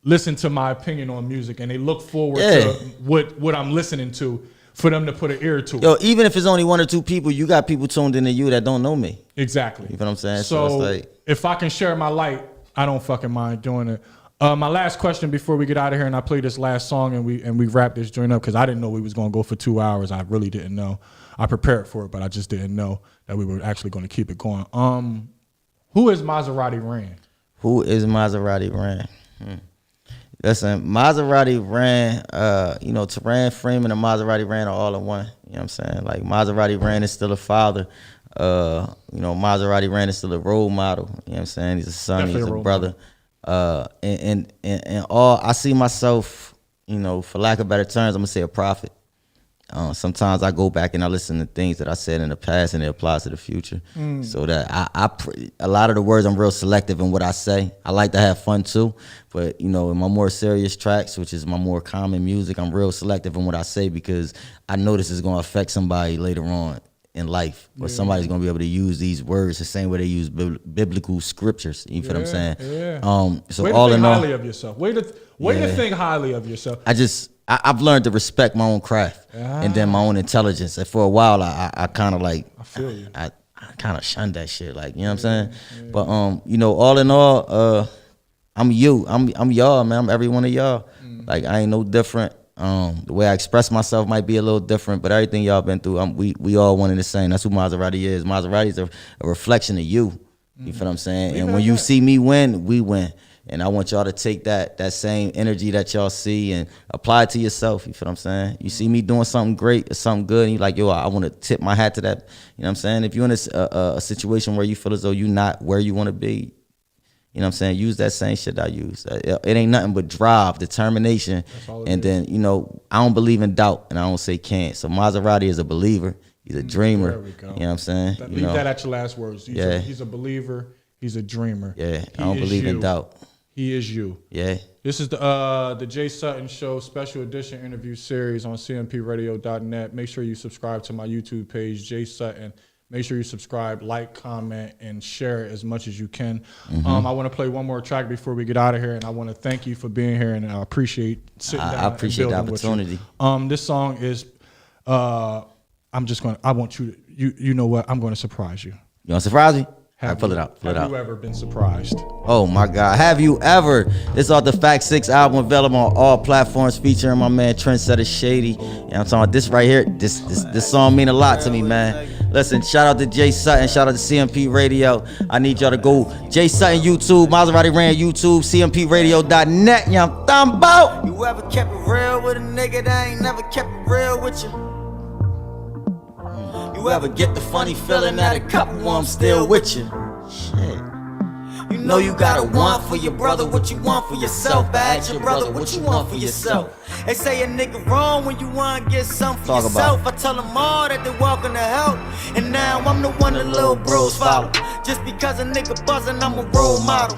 listen to my opinion on music and they look forward to what I'm listening to. for them to put an ear to it. Yo, even if it's only 1 or 2 people, you got people tuned into you that don't know me. Exactly. You know what I'm saying? So it's like, if I can share my light, I don't fucking mind doing it. My last question before we get out of here, and I play this last song and we wrap this joint up because I didn't know we was gonna go for 2 hours. I really didn't know. I prepared for it, but I just didn't know that we were actually going to keep it going. Who is Maserati Ran? Who is Maserati Ran? Listen, Maserati Ran, Teran Freeman and Maserati Ran are all in one. You know what I'm saying? Like, Maserati Ran is still a father. Maserati Ran is still a role model. You know what I'm saying? He's a son, Definitely he's a a brother. And all, I see myself, for lack of better terms, I'm going to say a prophet. Sometimes I go back and I listen to things that I said in the past and it applies to the future. So that a lot of the words, I'm real selective in what I say. I like to have fun too, but in my more serious tracks, which is my more common music, I'm real selective in what I say because I know this is going to affect somebody later on in life, or somebody's going to be able to use these words the same way they use biblical scriptures. You feel what I'm saying? Yeah. So way to all think in all, highly of yourself. Way to think highly of yourself. I've learned to respect my own craft and then my own intelligence. And for a while, I kind of like, I feel you. I kind of shunned that shit. Like, you know what I'm saying? Yeah. But, all in all, I'm you. I'm y'all, man. I'm every one of y'all. Like, I ain't no different. The way I express myself might be a little different, but everything y'all been through, we all one and the same. That's who Maserati is. Maserati is a reflection of you. You feel what I'm saying? And when you see me win, we win. And I want y'all to take that same energy that y'all see and apply it to yourself. You feel what I'm saying? You see me doing something great or something good, and you're like, yo, I want to tip my hat to that. You know what I'm saying? If you're in a situation where you feel as though you're not where you want to be, you know what I'm saying? Use that same shit I use. It ain't nothing but drive, determination. And then, I don't believe in doubt, and I don't say can't. So Maserati is a believer. He's a dreamer. There we go. You know what I'm saying? Leave that at your last words. He's a believer. He's a dreamer. Yeah, I don't believe in doubt. He is you. Yeah. This is the Jay Sutton Show special edition interview series on cmpradio.net. Make sure you subscribe to my YouTube page, Jay Sutton. Make sure you subscribe, like, comment, and share it as much as you can. I want to play one more track before we get out of here, and I want to thank you for being here, and I appreciate sitting down. I appreciate the opportunity. This song is, I want you to, you know what? I'm going to surprise you. You want to surprise me? Pull it out. Have you ever been surprised? Oh my God. Have you ever? This is off the Fact 6 album, available on all platforms, featuring my man Trendsetter Shady. You know what I'm talking about? This right here, this song mean a lot to me, man. Listen, shout out to Jay Sutton, shout out to CMP Radio. I need y'all to go Jay Sutton YouTube, Maserati Ran YouTube, cmpradio.net. You know what I'm talking about? You ever kept it real with a nigga that ain't never kept it real with you? You ever get the funny feeling that a couple of them still with you? Shit. You know you gotta want for your brother what you want for yourself. But ask your brother what you want for yourself. They say a nigga wrong when you want to get something for yourself. I tell them all that they welcome to help. And now I'm the one the little bros follow. Just because a nigga buzzing, I'm a role model.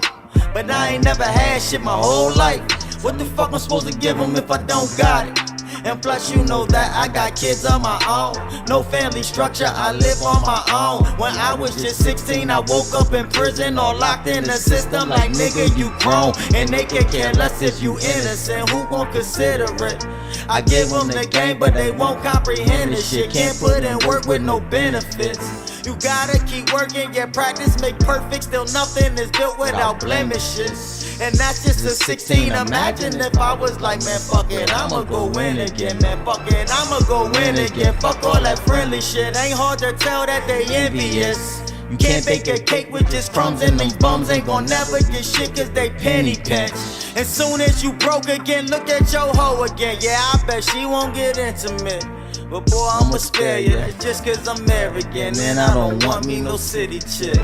But I ain't never had shit my whole life. What the fuck I'm supposed to give them if I don't got it? And plus you know that I got kids of my own. No family structure, I live on my own. When I was just 16, I woke up in prison or locked in the system. Like nigga, you grown, and they can care less if you innocent. Who gon' consider it? I give them the game, but they won't comprehend this shit. Can't put in work with no benefits. You gotta keep working, yeah, practice make perfect. Still nothing is built without blemishes. And that's just a 16. Imagine if I was like, man, fuck it, I'ma go win again. Man, fuck it, I'ma go win again. Fuck all that friendly shit. Ain't hard to tell that they envious. You can't bake a cake with just crumbs, and these bums ain't gon' never get shit cause they penny pinch. As soon as you broke again, look at your hoe again. Yeah, I bet she won't get intimate. But boy, I'ma spare you. That's just cause I'm arrogant, and I don't want me no city chick.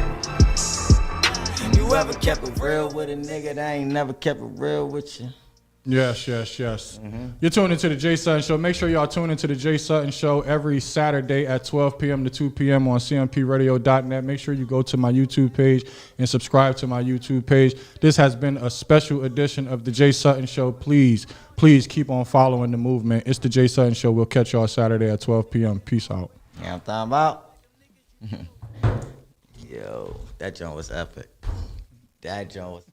You ever kept it real with a nigga that ain't never kept it real with you? Yes. You're tuned into the Jay Sutton Show. Make sure y'all tune into the Jay Sutton Show every Saturday at 12 p.m. to 2 p.m. on cmpradio.net. Make sure you go to my YouTube page and subscribe to my YouTube page. This has been a special edition of the Jay Sutton Show. Please keep on following the movement. It's the Jay Sutton Show. We'll catch y'all Saturday at 12 p.m. Peace out. You know what I'm talking about? Yo, that joint was epic. That joint was...